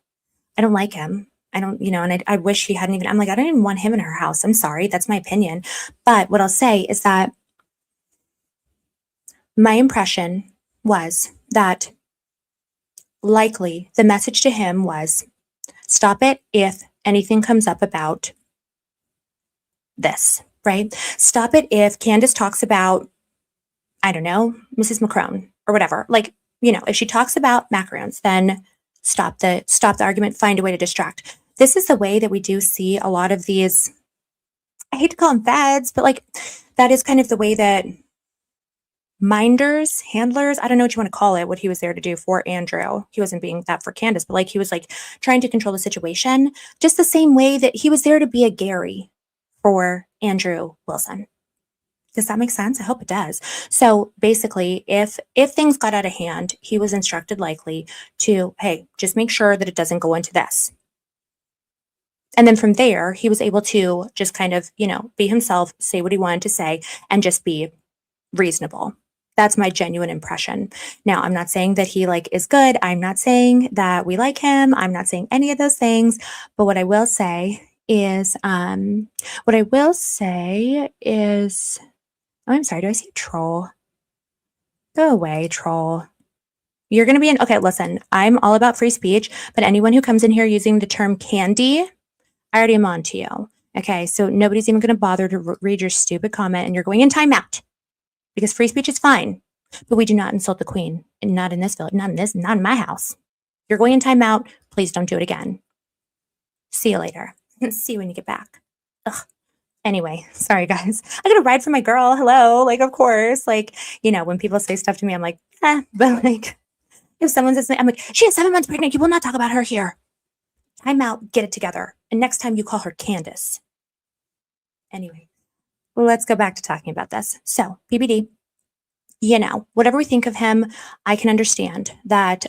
I don't like him. I don't, and I wish he hadn't even, I'm like, I don't even want him in her house. I'm sorry. That's my opinion. But what I'll say is that my impression was that likely the message to him was, stop it if anything comes up about this, right? Stop it if Candace talks about, I don't know, Mrs. McCrone or whatever. Like, if she talks about macaroons, then stop the argument, find a way to distract. This is the way that we do see a lot of these, I hate to call them fads, but like, that is kind of the way that minders, handlers, I don't know what you want to call it, what he was there to do for Andrew. He wasn't being that for Candace, but like, he was like trying to control the situation, just the same way that he was there to be a Gary for Andrew Wilson. Does that make sense? I hope it does. So basically, if things got out of hand, he was instructed likely to, hey, just make sure that it doesn't go into this. And then from there, he was able to just kind of, be himself, say what he wanted to say, and just be reasonable. That's my genuine impression. Now, I'm not saying that he is good. I'm not saying that we like him. I'm not saying any of those things. But what I will say is, oh, I'm sorry. Do I see a troll? Go away, troll. You're going to be okay, listen, I'm all about free speech, but anyone who comes in here using the term candy, I already am on to you. Okay, so nobody's even going to bother to read your stupid comment, and you're going in timeout because free speech is fine, but we do not insult the queen, and not in this village, not in my house. You're going in timeout. Please don't do it again. See you later. See you when you get back. Ugh. Anyway, sorry guys. I got a ride for my girl. Hello. Of course, when people say stuff to me, I'm like, but if someone says, I'm like, she is 7 months pregnant. You will not talk about her here. Time out, get it together. And next time you call her Candace. Anyway, let's go back to talking about this. So PBD, whatever we think of him, I can understand that,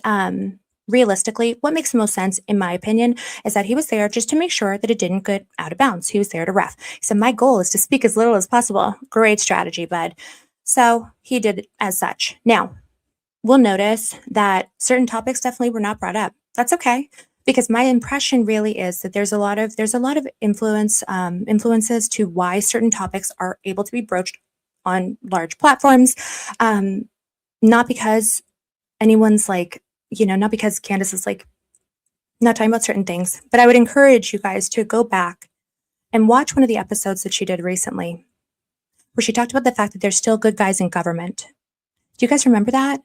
realistically, what makes the most sense, in my opinion, is that he was there just to make sure that it didn't get out of bounds. He was there to ref. He said, my goal is to speak as little as possible. Great strategy, bud. So he did as such. Now, we'll notice that certain topics definitely were not brought up. That's okay, because my impression really is that there's a lot of influences to why certain topics are able to be broached on large platforms, not because anyone's not because Candace is not talking about certain things, but I would encourage you guys to go back and watch one of the episodes that she did recently, where she talked about the fact that there's still good guys in government. Do you guys remember that?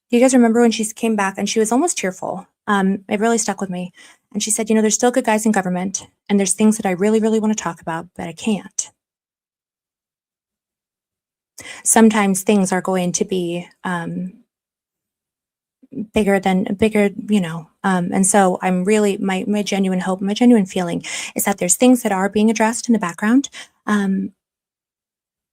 Do you guys remember when she came back and she was almost tearful? It really stuck with me. And she said, there's still good guys in government, and there's things that I really, really want to talk about, but I can't. Sometimes things are going to be bigger, and so I'm really, my genuine hope, my genuine feeling is that there's things that are being addressed in the background,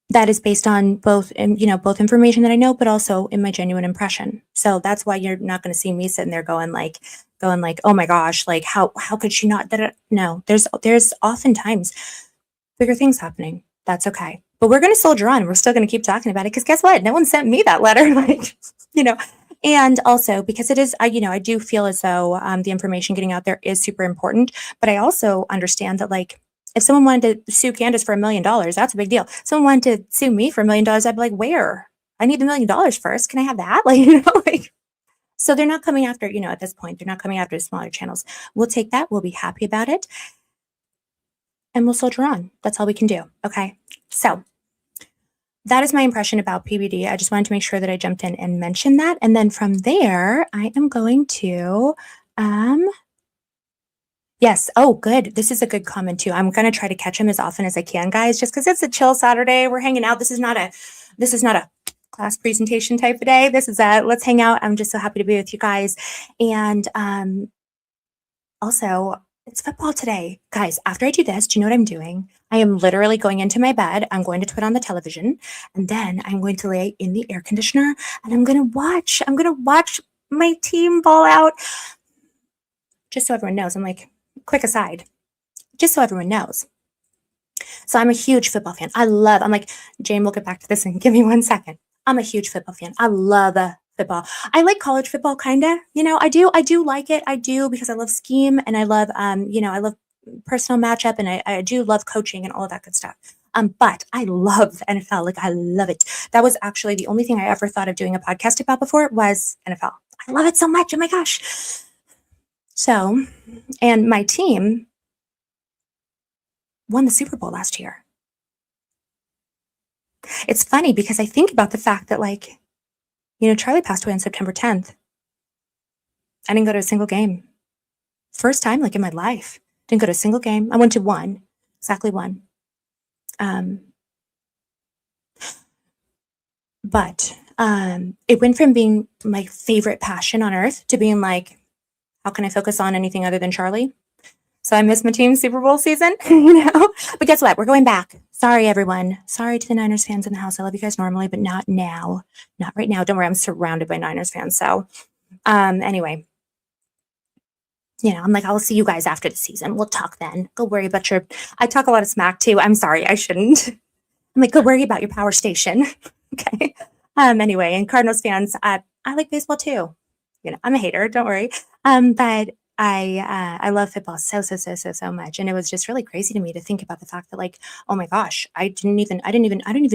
that is based on both information that I know, but also in my genuine impression. So that's why you're not going to see me sitting there going like, oh my gosh, how could she not? No, there's oftentimes bigger things happening. That's okay. But we're going to soldier on. We're still going to keep talking about it, because guess what? No one sent me that letter. And also because it is, I do feel as though the information getting out there is super important. But I also understand that if someone wanted to sue Candace for $1 million, that's a big deal. If someone wanted to sue me for $1 million, I'd be like, where? I need $1 million first. Can I have that? So they're not coming after, at this point, they're not coming after the smaller channels. We'll take that. We'll be happy about it. And we'll soldier on. That's all we can do. Okay. So that is my impression about PBD. I just wanted to make sure that I jumped in and mentioned that. And then from there, I am going to, yes. Oh, good. This is a good comment too. I'm going to try to catch him as often as I can, guys, just because it's a chill Saturday. We're hanging out. This is not a class presentation type of day. This is let's hang out. I'm just so happy to be with you guys. And also, It's football today. Guys, after I do this, do you know what I'm doing? I am literally going into my bed. I'm going to put on the television, and then I'm going to lay in the air conditioner, and I'm going to watch my team ball out. Just so everyone knows, I'm like, quick aside, just so everyone knows. So I'm a huge football fan. I'm like, Jane, we'll get back to this and give me 1 second. I'm a huge football fan. I love football. I like college football, kind of, I do like it. I do, because I love scheme, and I love, I love personal matchup, and I do love coaching and all of that good stuff. But I love the NFL. Like, I love it. That was actually the only thing I ever thought of doing a podcast about before was NFL. I love it so much. Oh my gosh. So, and my team won the Super Bowl last year. It's funny because I think about the fact that, like, Charlie passed away on September 10th. I didn't go to a single game. First time, like, in my life. Didn't go to a single game. I went to one. Exactly one. But it went from being my favorite passion on earth to being like, how can I focus on anything other than Charlie? So I missed my team's Super Bowl season, But guess what? We're going back. Sorry, everyone. Sorry to the Niners fans in the house. I love you guys normally, but not now. Not right now. Don't worry. I'm surrounded by Niners fans. So anyway, I'm like, I'll see you guys after the season. We'll talk then. Go worry about I talk a lot of smack too. I'm sorry. I shouldn't. I'm like, go worry about your power station. Okay. Anyway, and Cardinals fans, I like baseball too. I'm a hater. Don't worry. But I love football so much, and it was just really crazy to me to think about the fact that, like, oh my gosh, I didn't even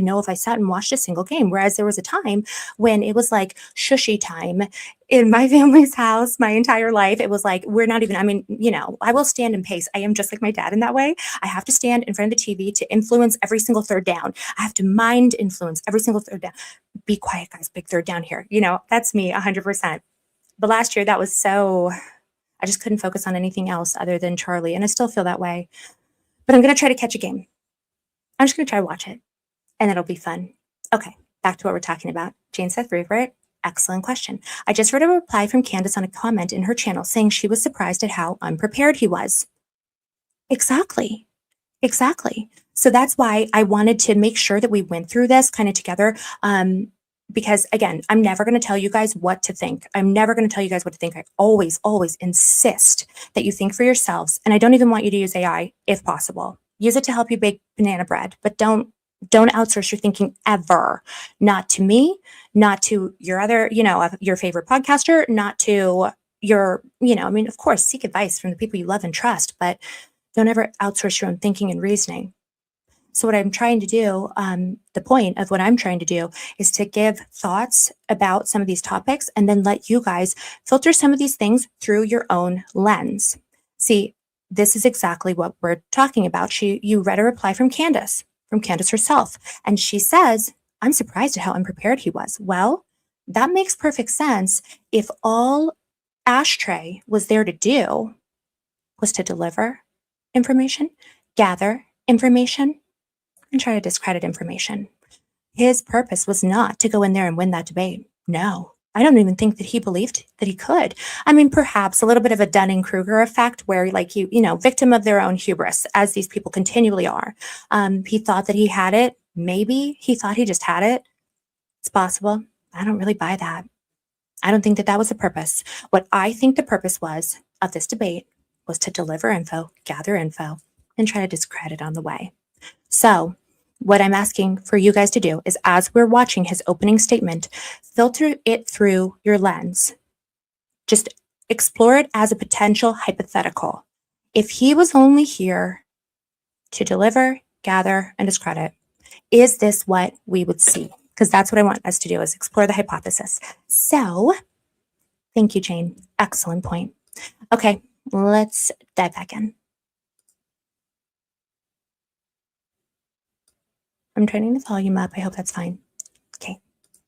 know if I sat and watched a single game. Whereas there was a time when it was like shushy time in my family's house. My entire life, it was like, we're not even. I mean, I will stand and pace. I am just like my dad in that way. I have to stand in front of the TV to influence every single third down. I have to mind influence every single third down. Be quiet, guys. Big third down here. That's me 100%. But last year, that was so. I just couldn't focus on anything else other than Charlie. And I still feel that way. But I'm going to try to catch a game. I'm just going to try to watch it. And it'll be fun. Okay, back to what we're talking about. Jane Seth Revert, excellent question. I just read a reply from Candace on a comment in her channel saying she was surprised at how unprepared he was. Exactly. So that's why I wanted to make sure that we went through this kind of together. Because again, I'm never going to tell you guys what to think. I always insist that you think for yourselves. And I don't even want you to use AI if possible. Use it to help you bake banana bread, but don't outsource your thinking ever. Not to me, not to your other, your favorite podcaster, not to your, of course, seek advice from the people you love and trust, but don't ever outsource your own thinking and reasoning. So what I'm trying to do, the point of what I'm trying to do is to give thoughts about some of these topics and then let you guys filter some of these things through your own lens. See, this is exactly what we're talking about. You read a reply from Candace herself, and she says, I'm surprised at how unprepared he was. Well, that makes perfect sense if all Ashtray was there to do was to deliver information, gather information, and try to discredit information. His purpose was not to go in there and win that debate. No, I don't even think that he believed that he could. I mean, perhaps a little bit of a Dunning-Kruger effect where, like, victim of their own hubris, as these people continually are. He thought that he had it. Maybe he thought he just had it. It's possible. I don't really buy that. I don't think that was the purpose. What I think the purpose was of this debate was to deliver info, gather info, and try to discredit on the way. So what I'm asking for you guys to do is, as we're watching his opening statement, filter it through your lens. Just explore it as a potential hypothetical. If he was only here to deliver, gather, and discredit, is this what we would see? Because that's what I want us to do, is explore the hypothesis. So thank you, Jane. Excellent point. Okay, let's dive back in. I'm turning the volume up. I hope that's fine. Okay.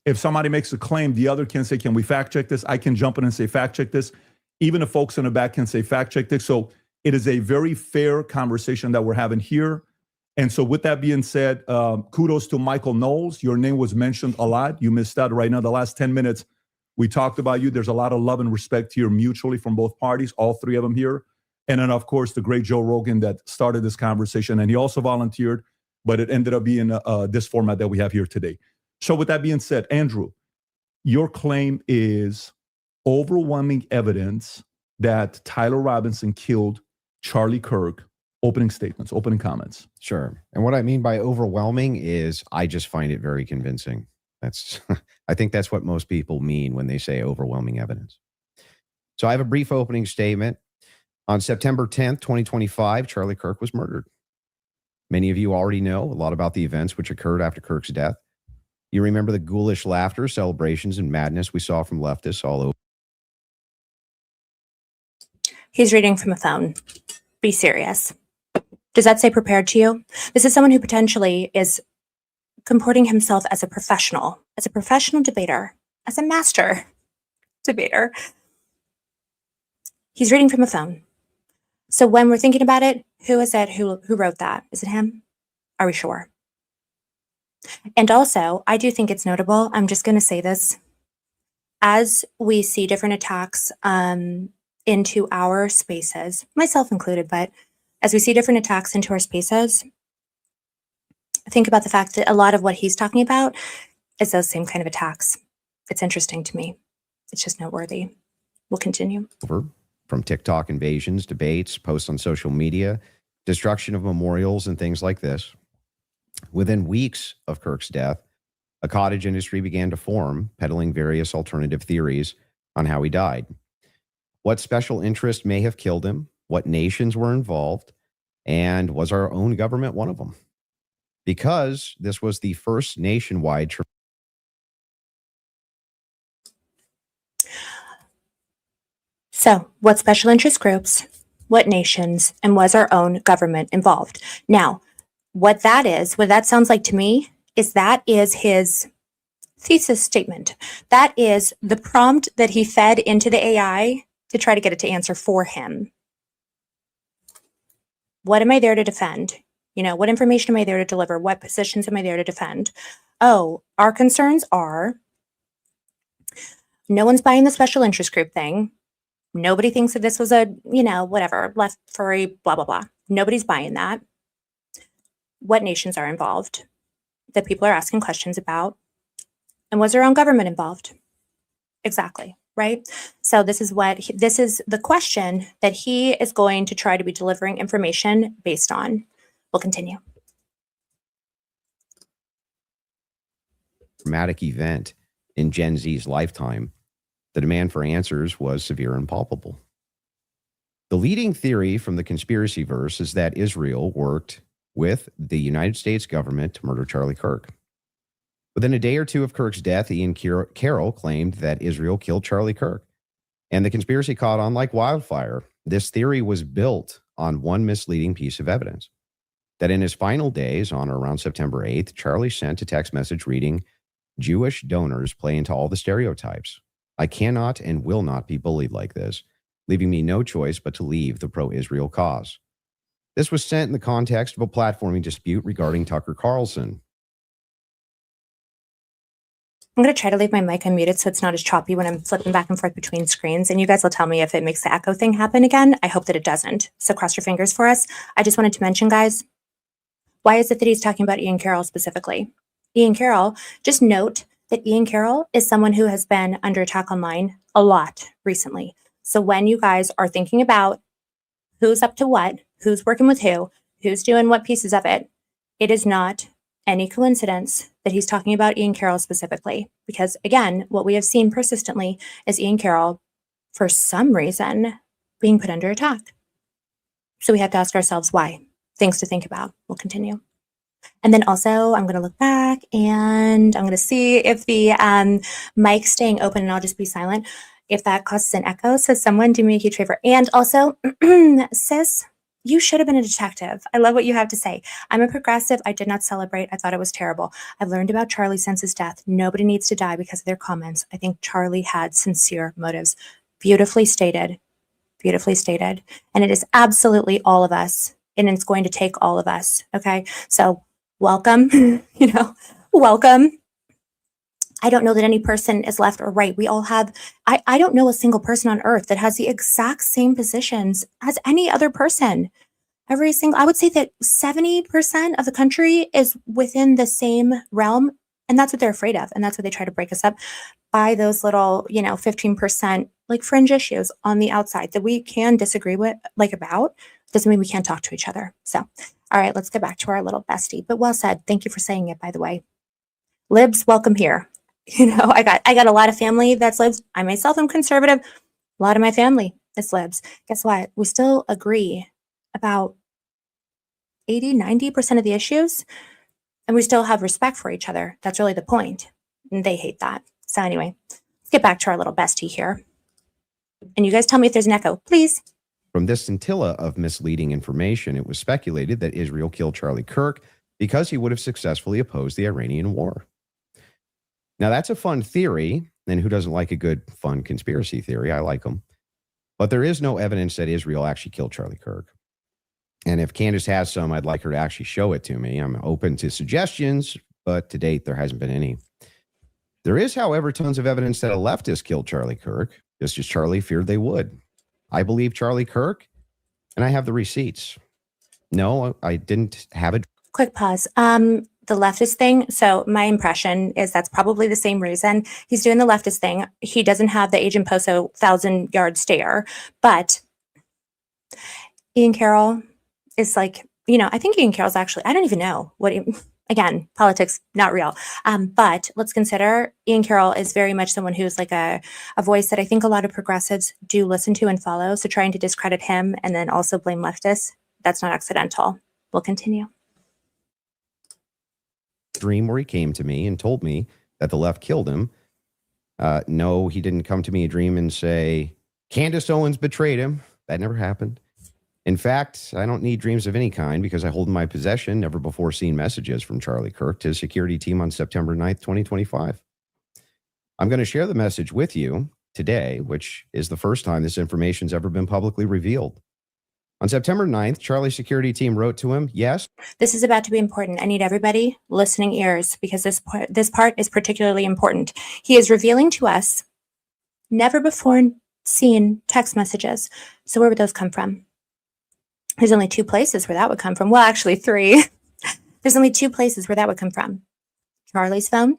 If somebody makes a claim, the other can say, can we fact check this? I can jump in and say, fact check this. Even the folks in the back can say, fact check this. So it is a very fair conversation that we're having here. And so with that being said, kudos to Michael Knowles. Your name was mentioned a lot. You missed out right now. The last 10 minutes, we talked about you. There's a lot of love and respect here mutually from both parties, all three of them here. And then, of course, the great Joe Rogan that started this conversation. And he also volunteered, but it ended up being this format that we have here today. So with that being said, Andrew, your claim is overwhelming evidence that Tyler Robinson killed Charlie Kirk. Opening statements, opening comments. Sure. And what I mean by overwhelming is I just find it very convincing. That's I think that's what most people mean when they say overwhelming evidence. So I have a brief opening statement. On September 10th, 2025, Charlie Kirk was murdered. Many of you already know a lot about the events which occurred after Kirk's death. You remember the ghoulish laughter, celebrations, and madness we saw from leftists all over. He's reading from a phone. Be serious. Does that say prepared to you? This is someone who potentially is comporting himself as a professional debater, as a master debater. He's reading from a phone. So when we're thinking about it, who is it? Who wrote that? Is it him? Are we sure? And also, I do think it's notable. I'm just going to say this. As we see different attacks into our spaces, myself included, but as we see different attacks into our spaces, think about the fact that a lot of what he's talking about is those same kind of attacks. It's interesting to me. It's just noteworthy. We'll continue. From TikTok invasions, debates, posts on social media, destruction of memorials, and things like this. Within weeks of Kirk's death, a cottage industry began to form, peddling various alternative theories on how he died. What special interest may have killed him, what nations were involved, and was our own government one of them? Because this was the first nationwide. So, what special interest groups, what nations, and was our own government involved? Now, what that sounds like to me is that is his thesis statement. That is the prompt that he fed into the AI to try to get it to answer for him. What am I there to defend? What information am I there to deliver? What positions am I there to defend? Oh, our concerns are no one's buying the special interest group thing. Nobody thinks that this was a, whatever, left furry, blah, blah, blah. Nobody's buying that. What nations are involved that people are asking questions about? And was our own government involved? Exactly. Right? So this is the question that he is going to try to be delivering information based on. We'll continue. Dramatic event in Gen Z's lifetime, the demand for answers was severe and palpable. The leading theory from the conspiracy verse is that Israel worked with the United States government to murder Charlie Kirk. Within a day or two of Kirk's death, Ian Carroll claimed that Israel killed Charlie Kirk, and the conspiracy caught on like wildfire. This theory was built on one misleading piece of evidence, that in his final days, on or around September 8th, Charlie sent a text message reading, "Jewish donors play into all the stereotypes. I cannot and will not be bullied like this, leaving me no choice but to leave the pro-Israel cause." This was sent in the context of a platforming dispute regarding Tucker Carlson. I'm going to try to leave my mic unmuted so it's not as choppy when I'm flipping back and forth between screens. And you guys will tell me if it makes the echo thing happen again. I hope that it doesn't. So cross your fingers for us. I just wanted to mention, guys, why is it that he's talking about Ian Carroll specifically? Ian Carroll, just note that Ian Carroll is someone who has been under attack online a lot recently. So when you guys are thinking about who's up to what, who's working with who's doing what pieces of it, it is not any coincidence that he's talking about Ian Carroll specifically. Because again, what we have seen persistently is Ian Carroll, for some reason, being put under attack. So we have to ask ourselves why. Things to think about. We'll continue. And then also, I'm going to look back and I'm going to see if the mic's staying open, and I'll just be silent if that causes an echo. So someone do me a huge favor. And also, sis, you should have been a detective. I love what you have to say. I'm a progressive. I did not celebrate. I thought it was terrible. I've learned about Charlie since his death. Nobody needs to die because of their comments. I think Charlie had sincere motives. Beautifully stated. Beautifully stated. And it is absolutely all of us. And it's going to take all of us. Okay. So welcome, welcome. I don't know that any person is left or right. We all have, I don't know a single person on earth that has the exact same positions as any other person. I would say that 70% of the country is within the same realm. And that's what they're afraid of. And that's what they try to break us up by those little, 15% like fringe issues on the outside that we can disagree with, about. Doesn't mean we can't talk to each other. So, all right, let's get back to our little bestie. But well said. Thank you for saying it, by the way. Libs, welcome here. I got a lot of family that's libs. I myself am conservative. A lot of my family is libs. Guess what? We still agree about 80-90% of the issues, and we still have respect for each other. That's really the point. And they hate that. So anyway, let's get back to our little bestie here. And you guys tell me if there's an echo, please. From this scintilla of misleading information, it was speculated that Israel killed Charlie Kirk because he would have successfully opposed the Iranian war. Now, that's a fun theory, and who doesn't like a good, fun conspiracy theory? I like them. But there is no evidence that Israel actually killed Charlie Kirk. And if Candace has some, I'd like her to actually show it to me. I'm open to suggestions, but to date, there hasn't been any. There is, however, tons of evidence that a leftist killed Charlie Kirk, just as Charlie feared they would. I believe Charlie Kirk, and I have the receipts. No, I didn't have it. Quick pause. The leftist thing. So my impression is that's probably the same reason he's doing the leftist thing. He doesn't have the Agent Poso 1,000-yard stare, but Ian Carroll is like, I think Ian Carroll's actually, I don't even know what again, politics, not real. But let's consider Ian Carroll is very much someone who's like a voice that I think a lot of progressives do listen to and follow. So trying to discredit him and then also blame leftists, that's not accidental. We'll continue. Dream where he came to me and told me that the left killed him. No, he didn't come to me a dream and say, Candace Owens betrayed him. That never happened. In fact, I don't need dreams of any kind because I hold in my possession never before seen messages from Charlie Kirk to his security team on September 9th, 2025. I'm going to share the message with you today, which is the first time this information's ever been publicly revealed. On September 9th, Charlie's security team wrote to him, yes. This is about to be important. I need everybody listening ears because this part is particularly important. He is revealing to us never before seen text messages. So where would those come from? There's only two places where that would come from. Well, actually three. There's only two places where that would come from. Charlie's phone,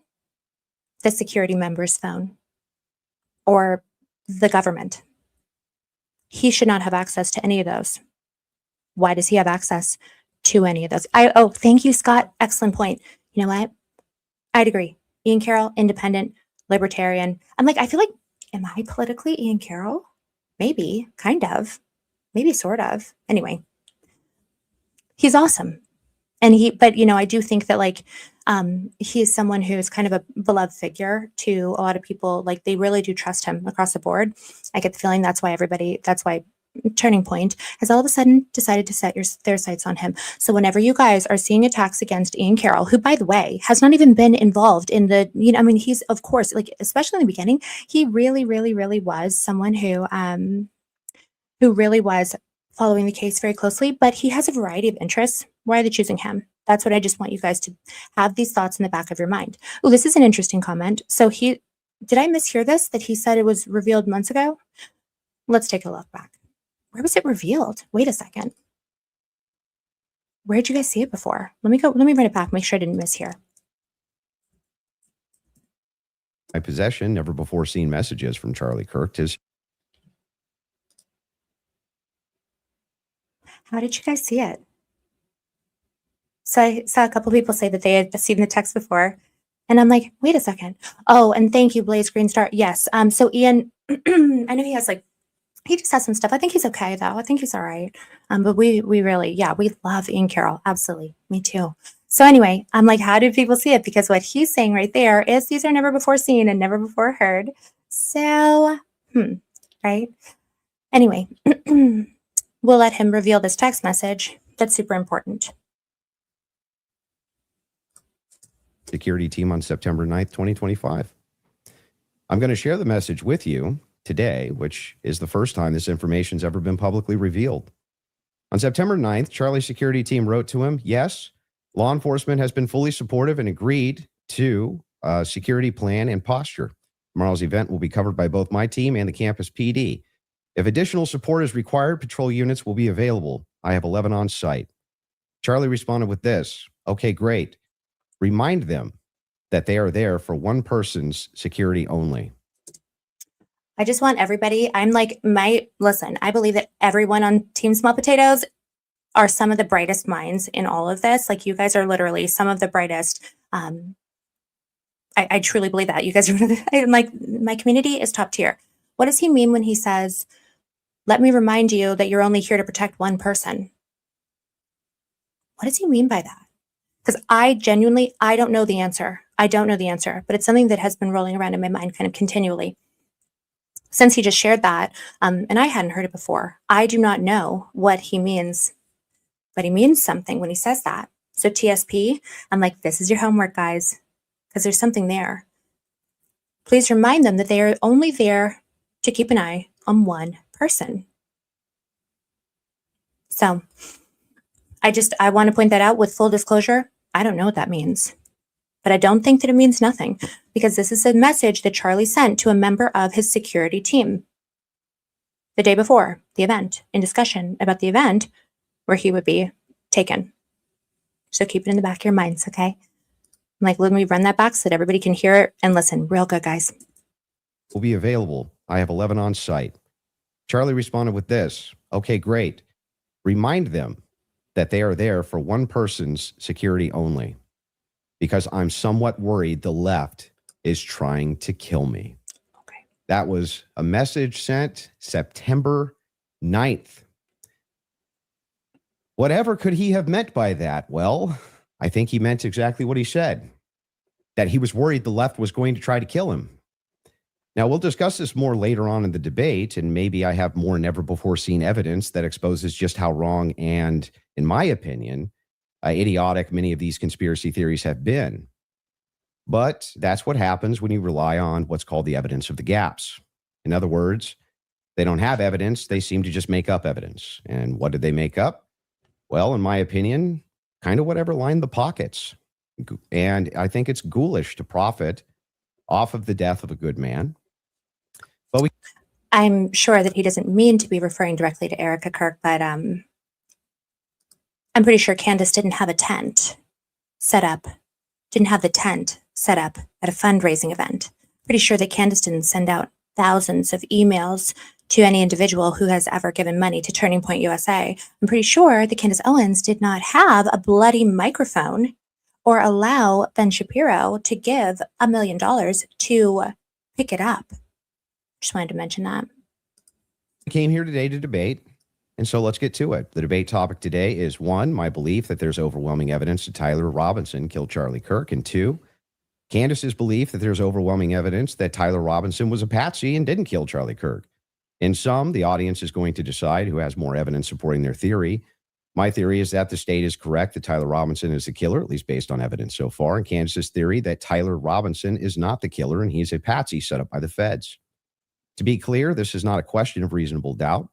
the security member's phone, or the government. He should not have access to any of those. Why does he have access to any of those? Thank you, Scott. Excellent point. You know what? I'd agree. Ian Carroll, independent, libertarian. I feel like, am I politically Ian Carroll? Maybe, kind of, maybe sort of. Anyway, he's awesome. And I do think that he's someone who's kind of a beloved figure to a lot of people. Like they really do trust him across the board. I get the feeling that's why Turning Point has all of a sudden decided to set their sights on him. So whenever you guys are seeing attacks against Ian Carroll, who, by the way, has not even been involved in the, he's, of course, especially in the beginning, he really, really, really was someone who really was following the case very closely, but he has a variety of interests. Why are they choosing him? That's what I just want you guys to have these thoughts in the back of your mind. Oh, this is an interesting comment. So did I mishear this, that he said it was revealed months ago? Let's take a look back. Where was it revealed? Wait a second. Where did you guys see it before? Let me run it back, make sure I didn't mishear. My possession, never before seen messages from Charlie Kirk. How did you guys see it? So I saw a couple people say that they had seen the text before. And I'm like, wait a second. Oh, and thank you, Blaze Green Star. Yes. So Ian, I know he just has some stuff. I think he's okay, though. I think he's all right. But we really, we love Ian Carroll. Absolutely. Me too. So anyway, I'm like, how do people see it? Because what he's saying right there is these are never before seen and never before heard. So, right? Anyway, we'll let him reveal this text message. That's super important. Security team on September 9th, 2025. I'm going to share the message with you today, which is the first time this information's ever been publicly revealed. On September 9th, Charlie's security team wrote to him, yes, law enforcement has been fully supportive and agreed to security plan and posture. Tomorrow's event will be covered by both my team and the campus PD. If additional support is required, patrol units will be available. I have 11 on site. Charlie responded with this. Okay, great. Remind them that they are there for one person's security only. I just want everybody, listen, I believe that everyone on Team Small Potatoes are some of the brightest minds in all of this. Like, you guys are literally some of the brightest. I truly believe that. You guys are like, my community is top tier. What does he mean when he says, let me remind you that you're only here to protect one person? What does he mean by that? Because I don't know the answer. I don't know the answer, but it's something that has been rolling around in my mind kind of continually since he just shared that. And I hadn't heard it before. I do not know what he means, but he means something when he says that. So TSP, I'm like, this is your homework, guys, because there's something there. Please remind them that they are only there to keep an eye on one person. So I want to point that out with full disclosure. I don't know what that means, but I don't think that it means nothing, because this is a message that Charlie sent to a member of his security team the day before the event, in discussion about the event where he would be taken. So keep it in the back of your minds, okay? I'm like, let me run that back so that everybody can hear it and listen real good, guys. Will be available. I have 11 on site. Charlie responded with this. Okay, great. Remind them that they are there for one person's security only, because I'm somewhat worried the left is trying to kill me. Okay. That was a message sent September 9th. Whatever could he have meant by that? Well, I think he meant exactly what he said, that he was worried the left was going to try to kill him. Now, we'll discuss this more later on in the debate, and maybe I have more never-before-seen evidence that exposes just how wrong and, in my opinion, idiotic many of these conspiracy theories have been. But that's what happens when you rely on what's called the evidence of the gaps. In other words, they don't have evidence, they seem to just make up evidence. And what did they make up? Well, in my opinion, kind of whatever lined the pockets. And I think it's ghoulish to profit off of the death of a good man. But I'm sure that he doesn't mean to be referring directly to Erica Kirk, but I'm pretty sure Candace didn't have a tent set up, didn't have the tent set up at a fundraising event. Pretty sure that Candace didn't send out thousands of emails to any individual who has ever given money to Turning Point USA. I'm pretty sure that Candace Owens did not have a bloody microphone or allow Ben Shapiro to give $1 million to pick it up. Just wanted to mention that. I came here today to debate, and so let's get to it. The debate topic today is 1, my belief that there's overwhelming evidence that Tyler Robinson killed Charlie Kirk, and 2, Candace's belief that there's overwhelming evidence that Tyler Robinson was a patsy and didn't kill Charlie Kirk. In sum, the audience is going to decide who has more evidence supporting their theory. My theory is that the state is correct that Tyler Robinson is the killer, at least based on evidence so far, and Candace's theory that Tyler Robinson is not the killer and he's a patsy set up by the feds. To be clear, this is not a question of reasonable doubt.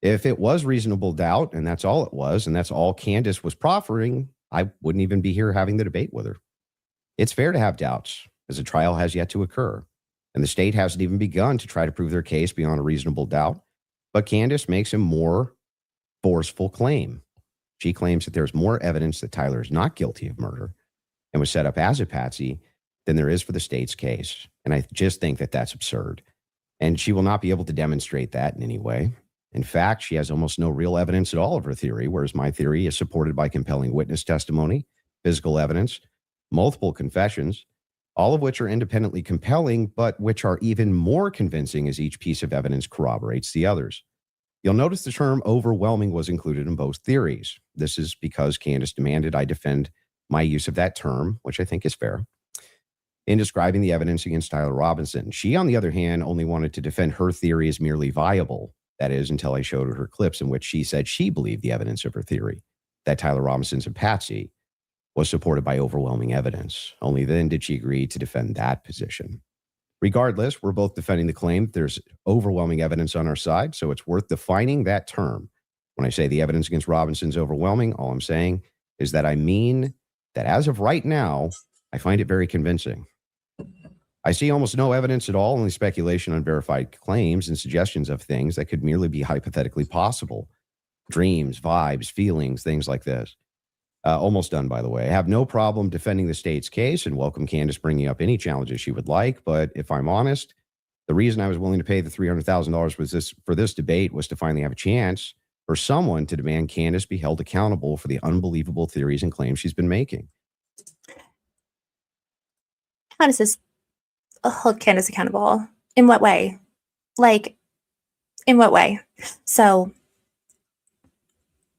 If it was reasonable doubt, and that's all it was, and that's all Candace was proffering, I wouldn't even be here having the debate with her. It's fair to have doubts, as a trial has yet to occur, and the state hasn't even begun to try to prove their case beyond a reasonable doubt. But Candace makes a more forceful claim. She claims that there's more evidence that Tyler is not guilty of murder and was set up as a patsy than there is for the state's case. And I just think that that's absurd. And she will not be able to demonstrate that in any way. In fact, she has almost no real evidence at all of her theory, whereas my theory is supported by compelling witness testimony, physical evidence, multiple confessions, all of which are independently compelling, but which are even more convincing as each piece of evidence corroborates the others. You'll notice the term overwhelming was included in both theories. This is because Candace demanded I defend my use of that term, which I think is fair, in describing the evidence against Tyler Robinson. She, on the other hand, only wanted to defend her theory as merely viable. That is, until I showed her clips in which she said she believed the evidence of her theory, that Tyler Robinson's a patsy, was supported by overwhelming evidence. Only then did she agree to defend that position. Regardless, we're both defending the claim that there's overwhelming evidence on our side, so it's worth defining that term. When I say the evidence against Robinson's overwhelming, all I'm saying is that I mean that as of right now, I find it very convincing. I see almost no evidence at all, only speculation, unverified claims, and suggestions of things that could merely be hypothetically possible. Dreams, vibes, feelings, things like this. Almost done, by the way. I have no problem defending the state's case and welcome Candace bringing up any challenges she would like. But if I'm honest, the reason I was willing to pay the $300,000 for this debate was to finally have a chance for someone to demand Candace be held accountable for the unbelievable theories and claims she's been making. How does this hold Candace accountable? In what way? Like, in what way? So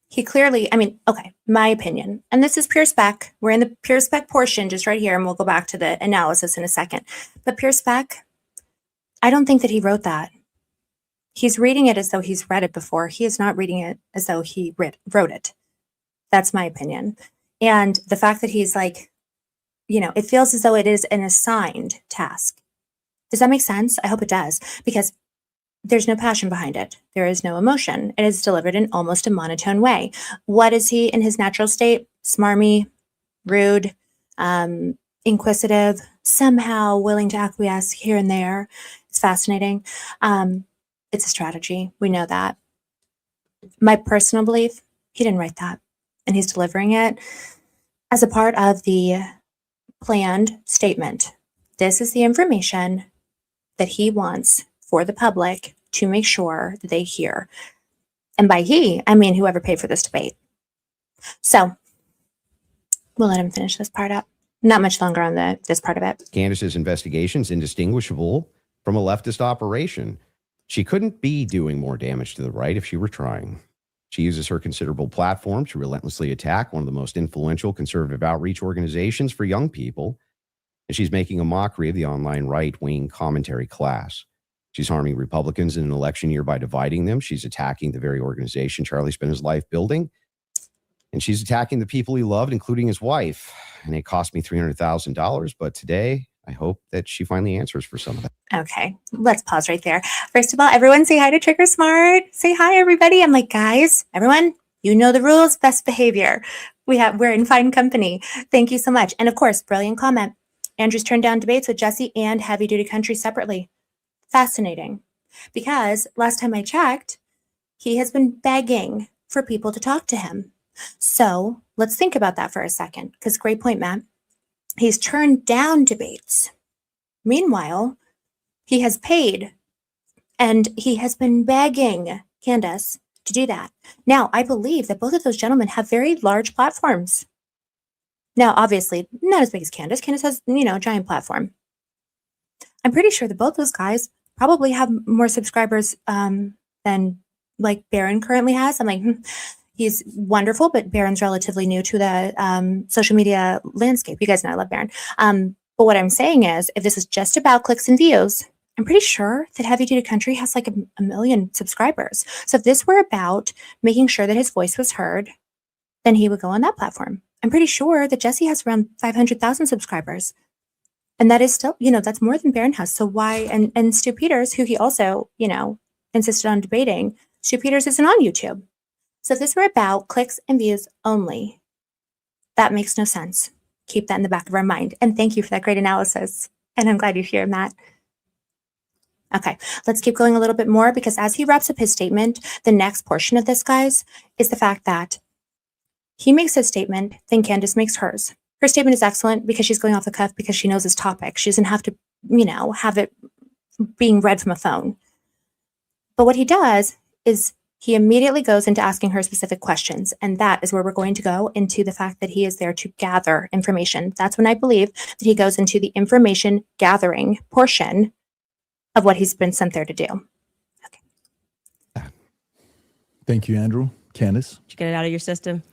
he clearly, I mean, okay, my opinion, and this is pure spec. We're in the pure spec portion just right here, and we'll go back to the analysis in a second. But pure spec, I don't think that he wrote that. He's reading it as though he's read it before. He is not reading it as though he wrote it. That's my opinion. And the fact that he's like, you know, it feels as though it is an assigned task. Does that make sense? I hope it does, because there's no passion behind it. There is no emotion. It is delivered in almost a monotone way. What is he in his natural state? Smarmy, rude, inquisitive, somehow willing to acquiesce here and there. It's fascinating. It's a strategy. We know that. My personal belief, he didn't write that. And he's delivering it as a part of the planned statement. This is the information that he wants for the public to make sure that they hear. And by he, I mean whoever paid for this debate. So we'll let him finish this part up. Not much longer on this part of it. Candace's investigation is indistinguishable from a leftist operation. She couldn't be doing more damage to the right if she were trying. She uses her considerable platform to relentlessly attack one of the most influential conservative outreach organizations for young people. And she's making a mockery of the online right-wing commentary class. She's harming Republicans in an election year by dividing them. She's attacking the very organization Charlie spent his life building. And she's attacking the people he loved, including his wife. And it cost me $300,000. But today, I hope that she finally answers for some of that. Okay, let's pause right there. First of all, everyone say hi to Trigger Smart. Say hi, everybody. I'm like, guys, everyone, you know the rules, best behavior. We're in fine company. Thank you so much. And of course, brilliant comment. Andrew's turned down debates with Jesse and Heavy Duty Country separately. Fascinating. Because last time I checked, he has been begging for people to talk to him. So let's think about that for a second, because great point, Matt. He's turned down debates. Meanwhile, he has paid and he has been begging Candace to do that. Now, I believe that both of those gentlemen have very large platforms. Now, obviously, not as big as Candace. Candace has, a giant platform. I'm pretty sure that both those guys probably have more subscribers than like Baron currently has. I'm like, he's wonderful, but Baron's relatively new to the social media landscape. You guys know I love Baron. But what I'm saying is, if this is just about clicks and views, I'm pretty sure that Heavy Duty Country has like a million subscribers. So if this were about making sure that his voice was heard, then he would go on that platform. I'm pretty sure that Jesse has around 500,000 subscribers. And that is still, that's more than Baron has. So why, and Stu Peters, who he also, insisted on debating, Stu Peters isn't on YouTube. So if this were about clicks and views only, that makes no sense. Keep that in the back of our mind. And thank you for that great analysis. And I'm glad you're here, Matt. Okay, let's keep going a little bit more, because as he wraps up his statement, the next portion of this, guys, is the fact that he makes his statement, then Candace makes hers. Her statement is excellent because she's going off the cuff because she knows his topic. She doesn't have to, have it being read from a phone. But what he does is he immediately goes into asking her specific questions. And that is where we're going to go into the fact that he is there to gather information. That's when I believe that he goes into the information gathering portion of what he's been sent there to do. Okay. Thank you, Andrew. Candace? Did you get it out of your system?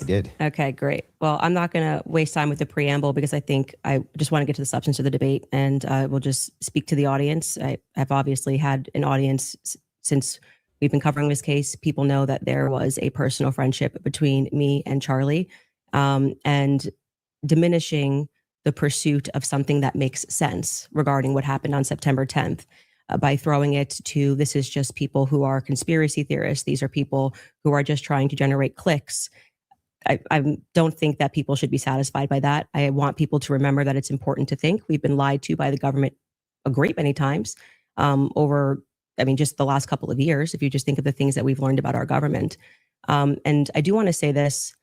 I did. Okay, great. Well, I'm not going to waste time with the preamble because I think I just want to get to the substance of the debate, and we'll just speak to the audience. I've obviously had an audience since we've been covering this case. People know that there was a personal friendship between me and Charlie, and diminishing the pursuit of something that makes sense regarding what happened on September 10th by throwing it to, this is just people who are conspiracy theorists. These are people who are just trying to generate clicks. I don't think that people should be satisfied by that. I want people to remember that it's important to think. We've been lied to by the government a great many times over, just the last couple of years, if you just think of the things that we've learned about our government. And I do want to say this,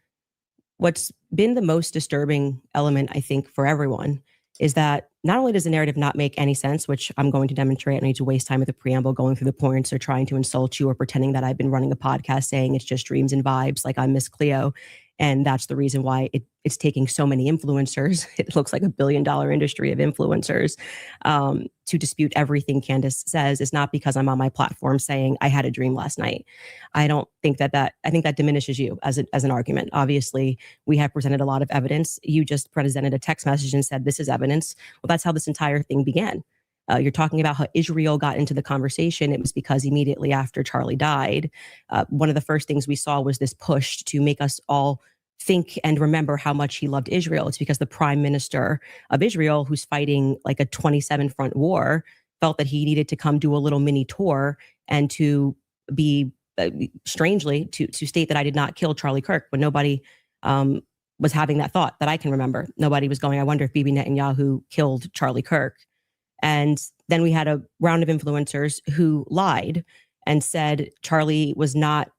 what's been the most disturbing element, I think, for everyone is that not only does the narrative not make any sense, which I'm going to demonstrate, I don't need to waste time with the preamble going through the points or trying to insult you or pretending that I've been running a podcast saying it's just dreams and vibes like I'm Miss Cleo. And that's the reason why it's taking so many influencers. It looks like $1 billion industry of influencers to dispute everything Candace says. Is not because I'm on my platform saying I had a dream last night. I don't think I think that diminishes you as an argument. Obviously, we have presented a lot of evidence. You just presented a text message and said, this is evidence. Well, that's how this entire thing began. You're talking about how Israel got into the conversation. It was because immediately after Charlie died, one of the first things we saw was this push to make us all think and remember how much he loved Israel. It's because the prime minister of Israel, who's fighting like a 27 front war, felt that he needed to come do a little mini tour and to be, strangely, to state that I did not kill Charlie Kirk when nobody was having that thought that I can remember. Nobody was going, I wonder if Bibi Netanyahu killed Charlie Kirk. And then we had a round of influencers who lied and said Charlie was not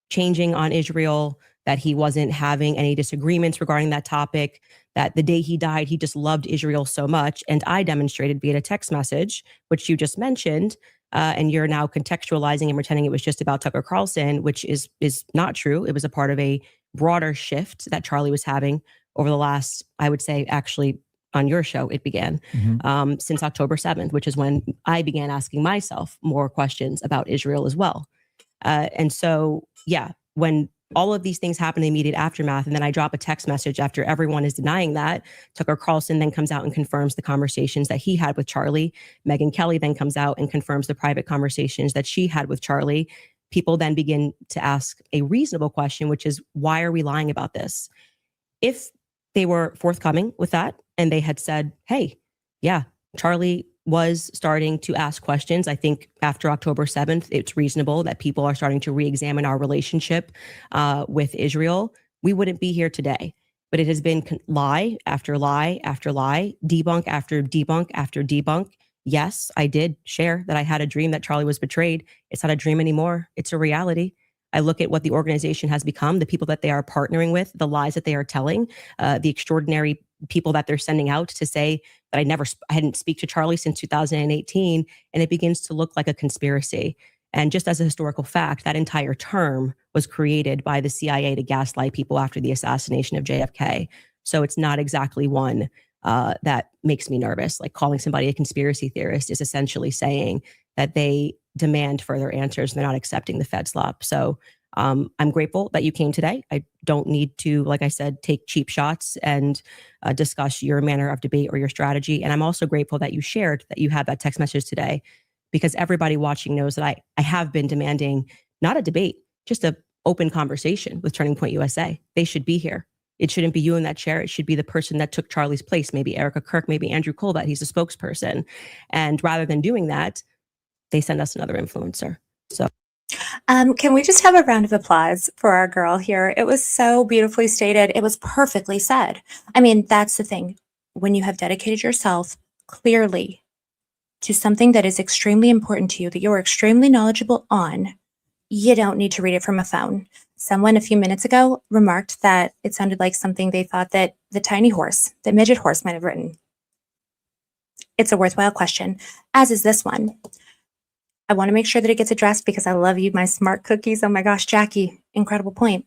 changing on Israel, that he wasn't having any disagreements regarding that topic, that the day he died, he just loved Israel so much. And I demonstrated via a text message, which you just mentioned, and you're now contextualizing and pretending it was just about Tucker Carlson, which is not true. It was a part of a broader shift that Charlie was having over the last, I would say, actually, on your show, it began since October 7th, which is when I began asking myself more questions about Israel as well. And so, yeah, when all of these things happen in the immediate aftermath, and then I drop a text message after everyone is denying that, Tucker Carlson then comes out and confirms the conversations that he had with Charlie. Megyn Kelly then comes out and confirms the private conversations that she had with Charlie. People then begin to ask a reasonable question, which is, why are we lying about this? If they were forthcoming with that, and they had said, hey, yeah, Charlie was starting to ask questions. I think after October 7th, it's reasonable that people are starting to re-examine our relationship with Israel. We wouldn't be here today. But it has been lie after lie after lie, debunk after debunk after debunk. Yes, I did share that I had a dream that Charlie was betrayed. It's not a dream anymore. It's a reality. I look at what the organization has become, the people that they are partnering with, the lies that they are telling, the extraordinary people that they're sending out to say that I hadn't speak to Charlie since 2018, and it begins to look like a conspiracy. And just as a historical fact, that entire term was created by the CIA to gaslight people after the assassination of JFK. So it's not exactly one that makes me nervous. Like calling somebody a conspiracy theorist is essentially saying that they demand further answers and they're not accepting the Fed slop. So I'm grateful that you came today. I don't need to, like I said, take cheap shots and discuss your manner of debate or your strategy. And I'm also grateful that you shared that you had that text message today, because everybody watching knows that I have been demanding not a debate, just an open conversation with Turning Point USA. They should be here. It shouldn't be you in that chair. It should be the person that took Charlie's place, maybe Erica Kirk, maybe Andrew Colbert. He's a spokesperson. And rather than doing that, they send us another influencer. So can we just have a round of applause for our girl here? It was so beautifully stated. It was perfectly said. I mean, that's the thing. When you have dedicated yourself clearly to something that is extremely important to you, that you're extremely knowledgeable on, you don't need to read it from a phone. Someone a few minutes ago remarked that it sounded like something they thought that the tiny horse, the midget horse, might have written. It's a worthwhile question, as is this one. I want to make sure that it gets addressed because I love you, my smart cookies. Oh my gosh, Jackie, incredible point.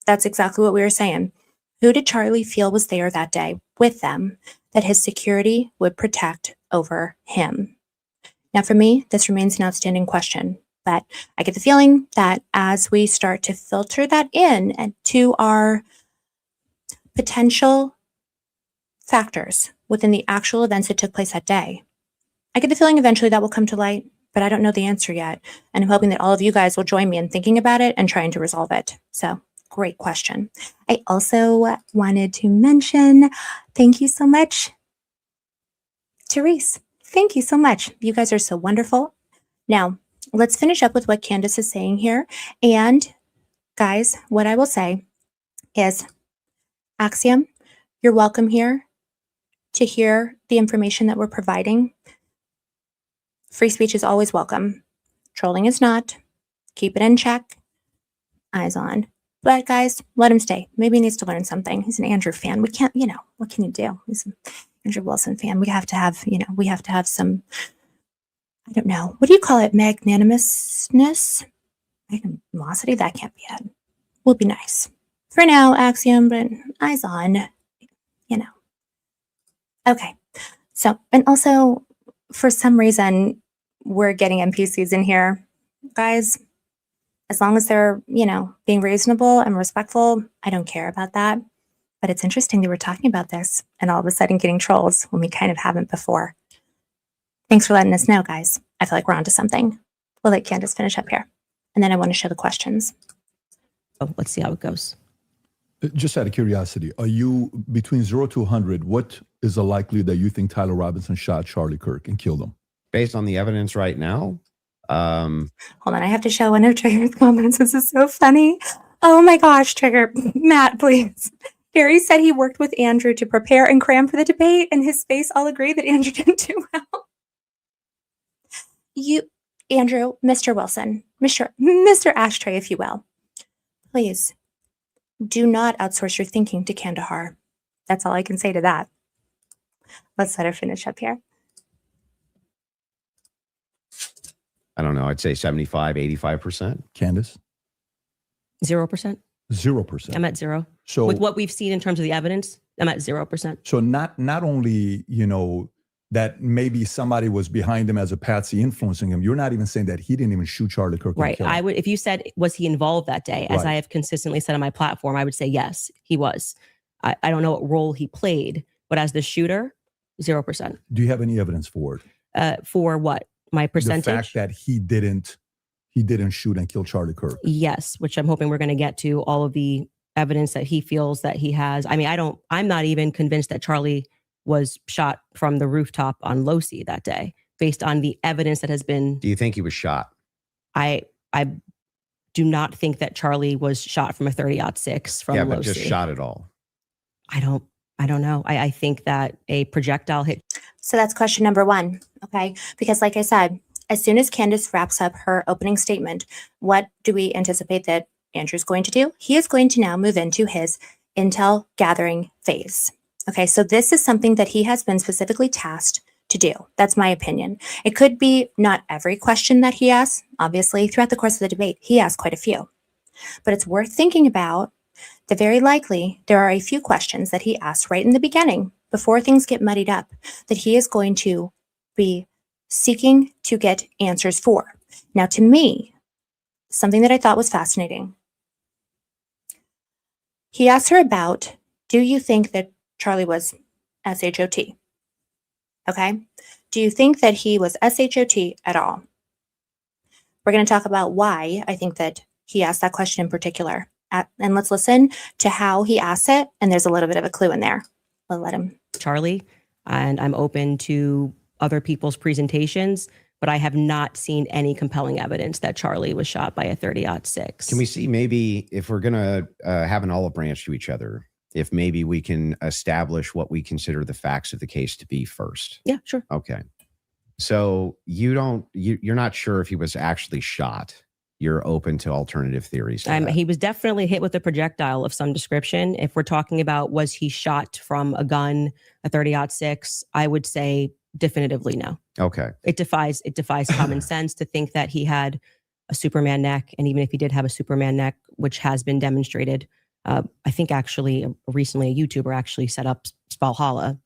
That's exactly what we were saying. Who did Charlie feel was there that day with them that his security would protect over him? Now, for me, this remains an outstanding question, but I get the feeling that as we start to filter that in and to our potential factors within the actual events that took place that day, I get the feeling eventually that will come to light. But I don't know the answer yet. And I'm hoping that all of you guys will join me in thinking about it and trying to resolve it. So, great question. I also wanted to mention, thank you so much, Therese. Thank you so much. You guys are so wonderful. Now, let's finish up with what Candace is saying here. And guys, what I will say is Axiom, you're welcome here to hear the information that we're providing. Free speech is always welcome. Trolling is not. Keep it in check. Eyes on. But guys, let him stay. Maybe he needs to learn something. He's an Andrew fan. We can't, what can you do? He's an Andrew Wilson fan. We have to have some, I don't know. What do you call it? Magnanimousness? Magnanimosity? That can't be it. We'll be nice. For now, Axiom, but eyes on, Okay. So, and also, for some reason, we're getting NPCs in here. Guys, as long as they're, being reasonable and respectful, I don't care about that. But it's interesting that we're talking about this and all of a sudden getting trolls when we kind of haven't before. Thanks for letting us know, guys. I feel like we're onto something. We'll let Candace finish up here. And then I want to show the questions. Oh, let's see how it goes. Just out of curiosity, are you between 0 to 100? What is the likelihood that you think Tyler Robinson shot Charlie Kirk and killed him? Based on the evidence right now, hold on, I have to show one of Trigger's comments. This is so funny. Oh my gosh, Trigger. Matt, please. Gary said he worked with Andrew to prepare and cram for the debate, and his space all agree that Andrew didn't do well. Andrew, Mr. Wilson, Mr. Ashtray, if you will, please do not outsource your thinking to Kandahar. That's all I can say to that. Let's let her finish up here. I don't know. I'd say 75, 85%. Candace? 0%. 0%. I'm at 0. So with what we've seen in terms of the evidence, I'm at 0%. So not only, that maybe somebody was behind him as a patsy influencing him. You're not even saying that he didn't even shoot Charlie Kirk. Right. I would, if you said, was he involved that day? As I have consistently said on my platform, I would say, yes, he was. I don't know what role he played, but as the shooter, 0%. Do you have any evidence for it? For what? My percentage? The fact that he didn't shoot and kill Charlie Kirk. Yes, which I'm hoping we're going to get to all of the evidence that he feels that he has. I mean, I'm not even convinced that Charlie was shot from the rooftop on Losi that day, based on the evidence that has been. Do you think he was shot? I do not think that Charlie was shot from a 30-06 from Losi. But just shot at all. I don't know. I think that a projectile hit. So that's question number 1. Okay. Because like I said, as soon as Candace wraps up her opening statement, what do we anticipate that Andrew's going to do? He is going to now move into his intel gathering phase. Okay, so this is something that he has been specifically tasked to do. That's my opinion. It could be not every question that he asks. Obviously, throughout the course of the debate, he asked quite a few. But it's worth thinking about that very likely there are a few questions that he asked right in the beginning, before things get muddied up, that he is going to be seeking to get answers for. Now, to me, something that I thought was fascinating, he asked her about, do you think that Charlie was SHOT? Okay. Do you think that he was SHOT at all? We're going to talk about why I think that he asked that question in particular. And let's listen to how he asked it. And there's a little bit of a clue in there. We'll let him. Charlie, and I'm open to other people's presentations, but I have not seen any compelling evidence that Charlie was shot by a 30-06. Can we see maybe if we're going to have an olive branch to each other, if maybe we can establish what we consider the facts of the case to be first? Yeah, sure. Okay. So you're not sure if he was actually shot. You're open to alternative theories. He was definitely hit with a projectile of some description. If we're talking about, was he shot from a gun, a 30-06, I would say definitively no. Okay. It defies common sense to think that he had a Superman neck. And even if he did have a Superman neck, which has been demonstrated, I think actually recently a YouTuber actually set up Valhalla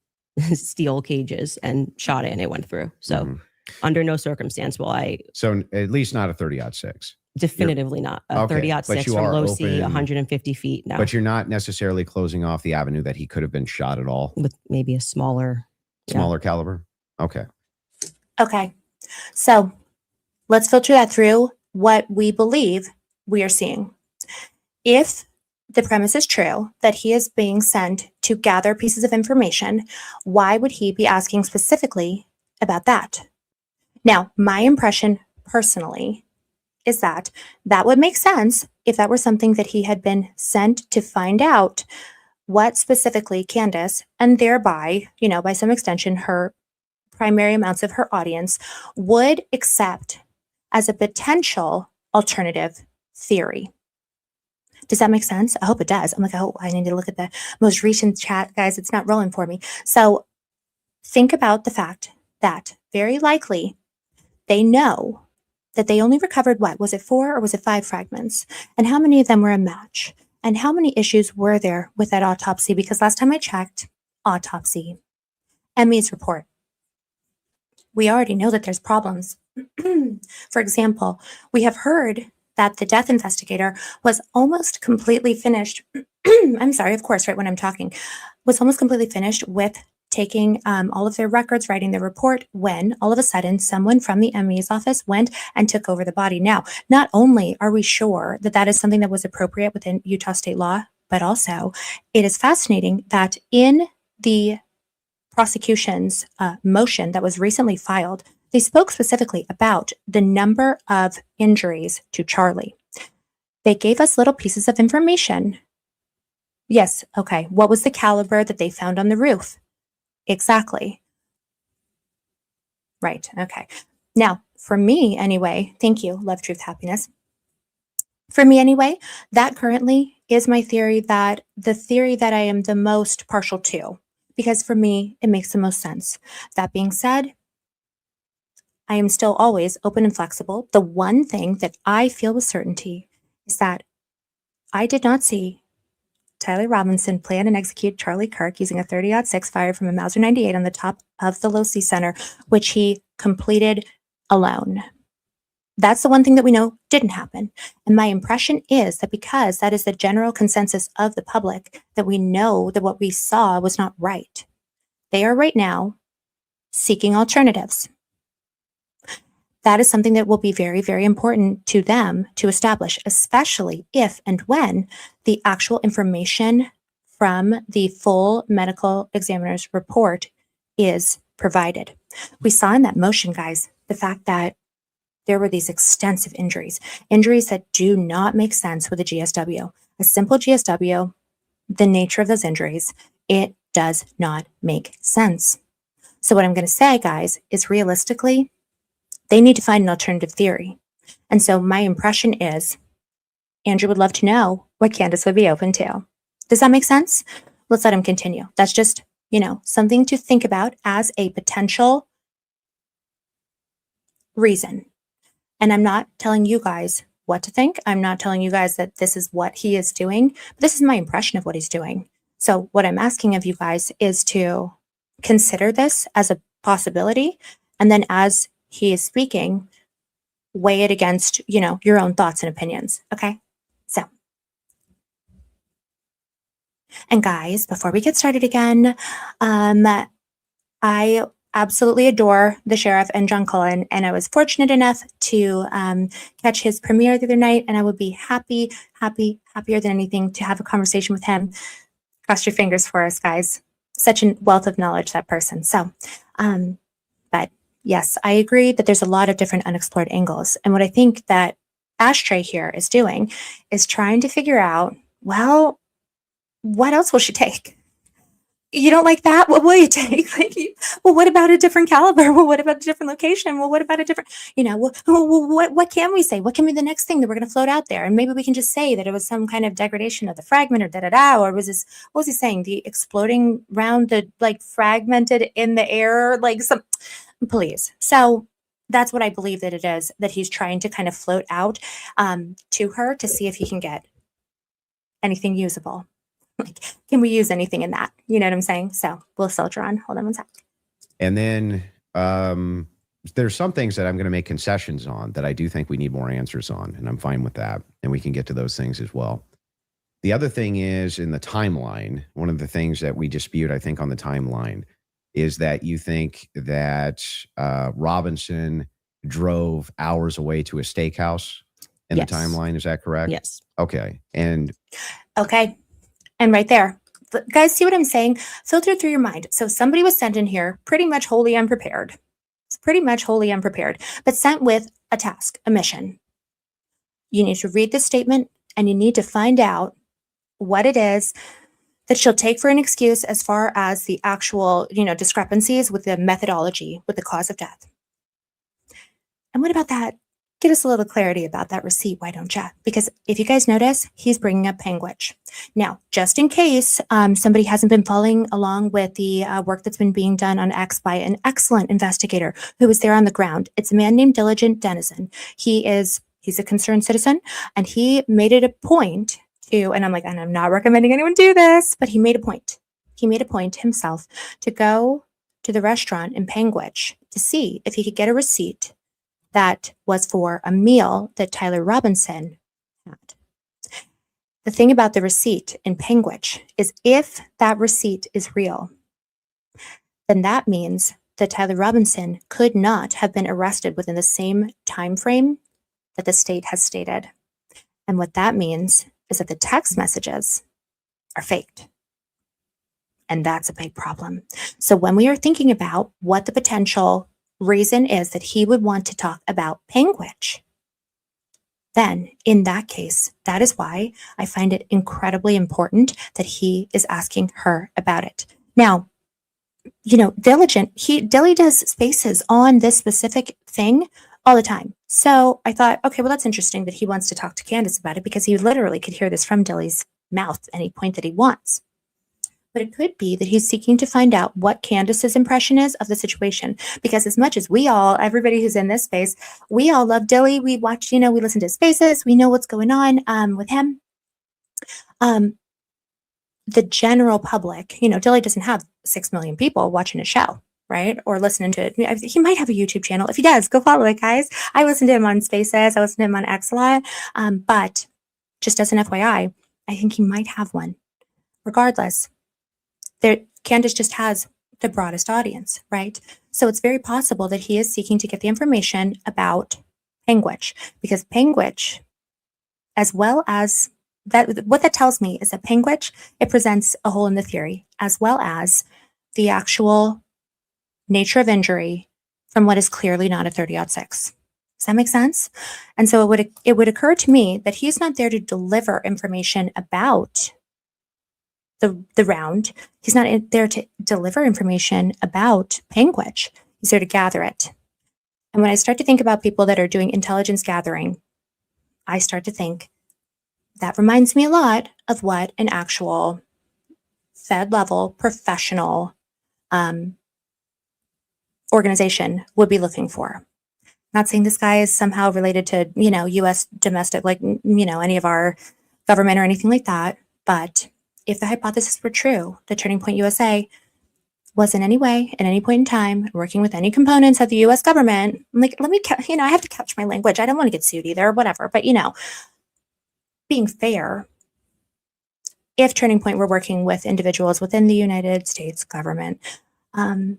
steel cages and shot it and it went through. So under no circumstance will I. So at least not a 30-06. Definitively not. A 30-06 from Losi, 150 feet. No. But you're not necessarily closing off the avenue that he could have been shot at all? With maybe a smaller caliber? Okay. Okay. So let's filter that through what we believe we are seeing. If the premise is true that he is being sent to gather pieces of information, why would he be asking specifically about that? Now, my impression personally is that that would make sense if that were something that he had been sent to find out what specifically Candace, and thereby, by some extension, her primary amounts of her audience, would accept as a potential alternative theory. Does that make sense? I hope it does. I'm like, oh, I need to look at the most recent chat, guys. It's not rolling for me. So think about the fact that very likely they know that they only recovered, what was it, 4 or was it 5 fragments? And how many of them were a match? And how many issues were there with that autopsy? Because last time I checked, autopsy, Emmy's report, we already know that there's problems. For example, we have heard that the death investigator was almost completely finished. I'm sorry, of course, right when I'm talking, was almost completely finished with taking all of their records, writing their report, when all of a sudden someone from the ME's office went and took over the body. Now, not only are we sure that that is something that was appropriate within Utah state law, but also it is fascinating that in the prosecution's motion that was recently filed, they spoke specifically about the number of injuries to Charlie. They gave us little pieces of information. Yes, okay. What was the caliber that they found on the roof? Exactly. Right, okay. Now, for me anyway, thank you, love, truth, happiness. For me anyway, that currently is my theory, that the theory that I am the most partial to, because for me, it makes the most sense. That being said, I am still always open and flexible. The one thing that I feel with certainty is that I did not see Tyler Robinson plan and execute Charlie Kirk using a 30-06 fired from a Mauser 98 on the top of the Low-C Center, which he completed alone. That's the one thing that we know didn't happen. And my impression is that because that is the general consensus of the public, that we know that what we saw was not right. They are right now seeking alternatives. That is something that will be very, very important to them to establish, especially if and when the actual information from the full medical examiner's report is provided. We saw in that motion, guys, the fact that there were these extensive injuries that do not make sense with a GSW. A simple GSW, the nature of those injuries, it does not make sense. So what I'm going to say, guys, is realistically, they need to find an alternative theory. And so my impression is Andrew would love to know what Candace would be open to. Does that make sense? Let's let him continue. That's just, something to think about as a potential reason. And I'm not telling you guys what to think. I'm not telling you guys that this is what he is doing. But this is my impression of what he's doing. So what I'm asking of you guys is to consider this as a possibility. And then as he is speaking, weigh it against, your own thoughts and opinions. Okay. So, and guys, before we get started again, I absolutely adore the sheriff and John Cullen, and I was fortunate enough to catch his premiere the other night, and I would be happier than anything to have a conversation with him. Cross your fingers for us, guys. Such a wealth of knowledge, that person. So, but yes, I agree that there's a lot of different unexplored angles. And what I think that Ashtray here is doing is trying to figure out, well, what else will she take? You don't like that? What will you take? Well, what about a different caliber? Well, what about a different location? Well, what about a different, what can we say? What can be the next thing that we're going to float out there? And maybe we can just say that it was some kind of degradation of the fragment or or was this, what was he saying? The exploding round, the fragmented in the air, please. So that's what I believe that it is, that he's trying to kind of float out to her to see if he can get anything usable. Can we use anything in that? You know what I'm saying? So we'll soldier on. Hold on one sec. And then there's some things that I'm going to make concessions on that I do think we need more answers on, and I'm fine with that. And we can get to those things as well. The other thing is in the timeline, one of the things that we dispute, I think, on the timeline is that you think that Robinson drove hours away to a steakhouse in the timeline. Is that correct? Yes. Okay. Okay. And right there, guys, see what I'm saying? Filter through your mind. So somebody was sent in here pretty much wholly unprepared. It's pretty much wholly unprepared, but sent with a task, a mission. You need to read this statement and you need to find out what it is that she'll take for an excuse as far as the actual, discrepancies with the methodology, with the cause of death. And what about that? Get us a little clarity about that receipt, why don't you? Because if you guys notice, he's bringing up Panguitch. Now, just in case somebody hasn't been following along with the work that's been being done on X by an excellent investigator who was there on the ground. It's a man named Diligent Denizen. He's a concerned citizen, and he made it a point to, and I'm not recommending anyone do this, but he made a point. He made a point himself to go to the restaurant in Panguitch to see if he could get a receipt that was for a meal that Tyler Robinson had. The thing about the receipt in Panguitch is if that receipt is real, then that means that Tyler Robinson could not have been arrested within the same time frame that the state has stated. And what that means is that the text messages are faked. And that's a big problem. So when we are thinking about what the potential reason is that he would want to talk about Panguitch, then in that case, that is why I find it incredibly important that he is asking her about it. Now, Dilly does spaces on this specific thing all the time. So I thought, okay, well, that's interesting that he wants to talk to Candace about it, because he literally could hear this from Dilly's mouth at any point that he wants. But it could be that he's seeking to find out what Candace's impression is of the situation. Because as much as everybody who's in this space, we all love Dilly. We watch, we listen to his spaces. We know what's going on with him. The general public, Dilly doesn't have 6 million people watching a show, right? Or listening to it. He might have a YouTube channel. If he does, go follow it, guys. I listen to him on Spaces. I listen to him on X a lot. But just as an FYI, I think he might have one. Regardless, Candace just has the broadest audience, right? So it's very possible that he is seeking to get the information about Panguitch, because Panguitch, as well as that, what that tells me is that Panguitch, it presents a hole in the theory, as well as the actual nature of injury from what is clearly not a 30-06. Does that make sense? And so it would occur to me that he's not there to deliver information about the round. He's not there to deliver information about Panguitch. He's there to gather it. And when I start to think about people that are doing intelligence gathering, I start to think that reminds me a lot of what an actual Fed level professional organization would be looking for. Not saying this guy is somehow related to, U.S. domestic, any of our government or anything like that. But if the hypothesis were true, the Turning Point USA was in any way, at any point in time, working with any components of the U.S. government, I have to catch my language. I don't want to get sued either, whatever. But, being fair, if Turning Point were working with individuals within the United States government, and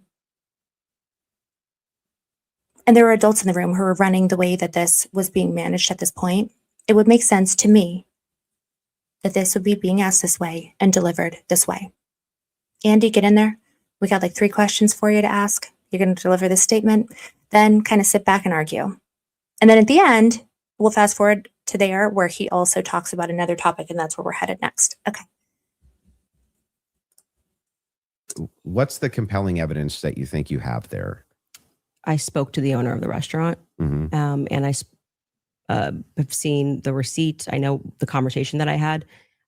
there were adults in the room who were running the way that this was being managed at this point, it would make sense to me that this would be being asked this way and delivered this way. Andy, get in there. We got 3 questions for you to ask. You're going to deliver this statement, then kind of sit back and argue. And then at the end, we'll fast forward to there where he also talks about another topic, and that's where we're headed next. Okay. What's the compelling evidence that you think you have there? I spoke to the owner of the restaurant, Mm-hmm. and I have seen the receipt. I know the conversation that I had,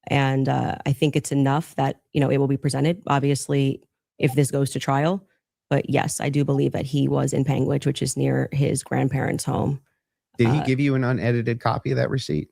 and I think it's enough that it will be presented. Obviously, if this goes to trial, but yes, I do believe that he was in Panguitch, which is near his grandparents' home. Did he give you an unedited copy of that receipt?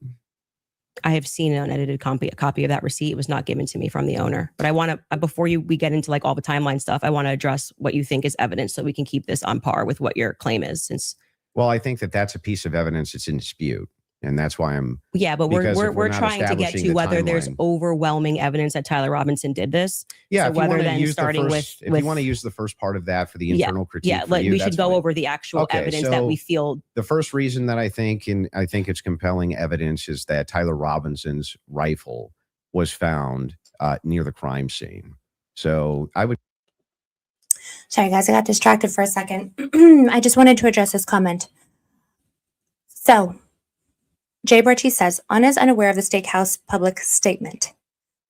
I have seen an unedited copy of that receipt. It was not given to me from the owner. But I want to, before we get into all the timeline stuff, I want to address what you think is evidence so we can keep this on par with what your claim is. Well, I think that that's a piece of evidence that's in dispute. And that's why I'm... Yeah, but we're trying to get to whether there's overwhelming evidence that Tyler Robinson did this. Yeah, so whether then starting if you want to use the first part of that for the internal critique, we should go over the actual evidence that we feel. The first reason that I think it's compelling evidence is that Tyler Robinson's rifle was found near the crime scene. So I would... Sorry, guys, I got distracted for a second. I just wanted to address this comment. So... Jay Barty says, Anna is unaware of the Steakhouse public statement.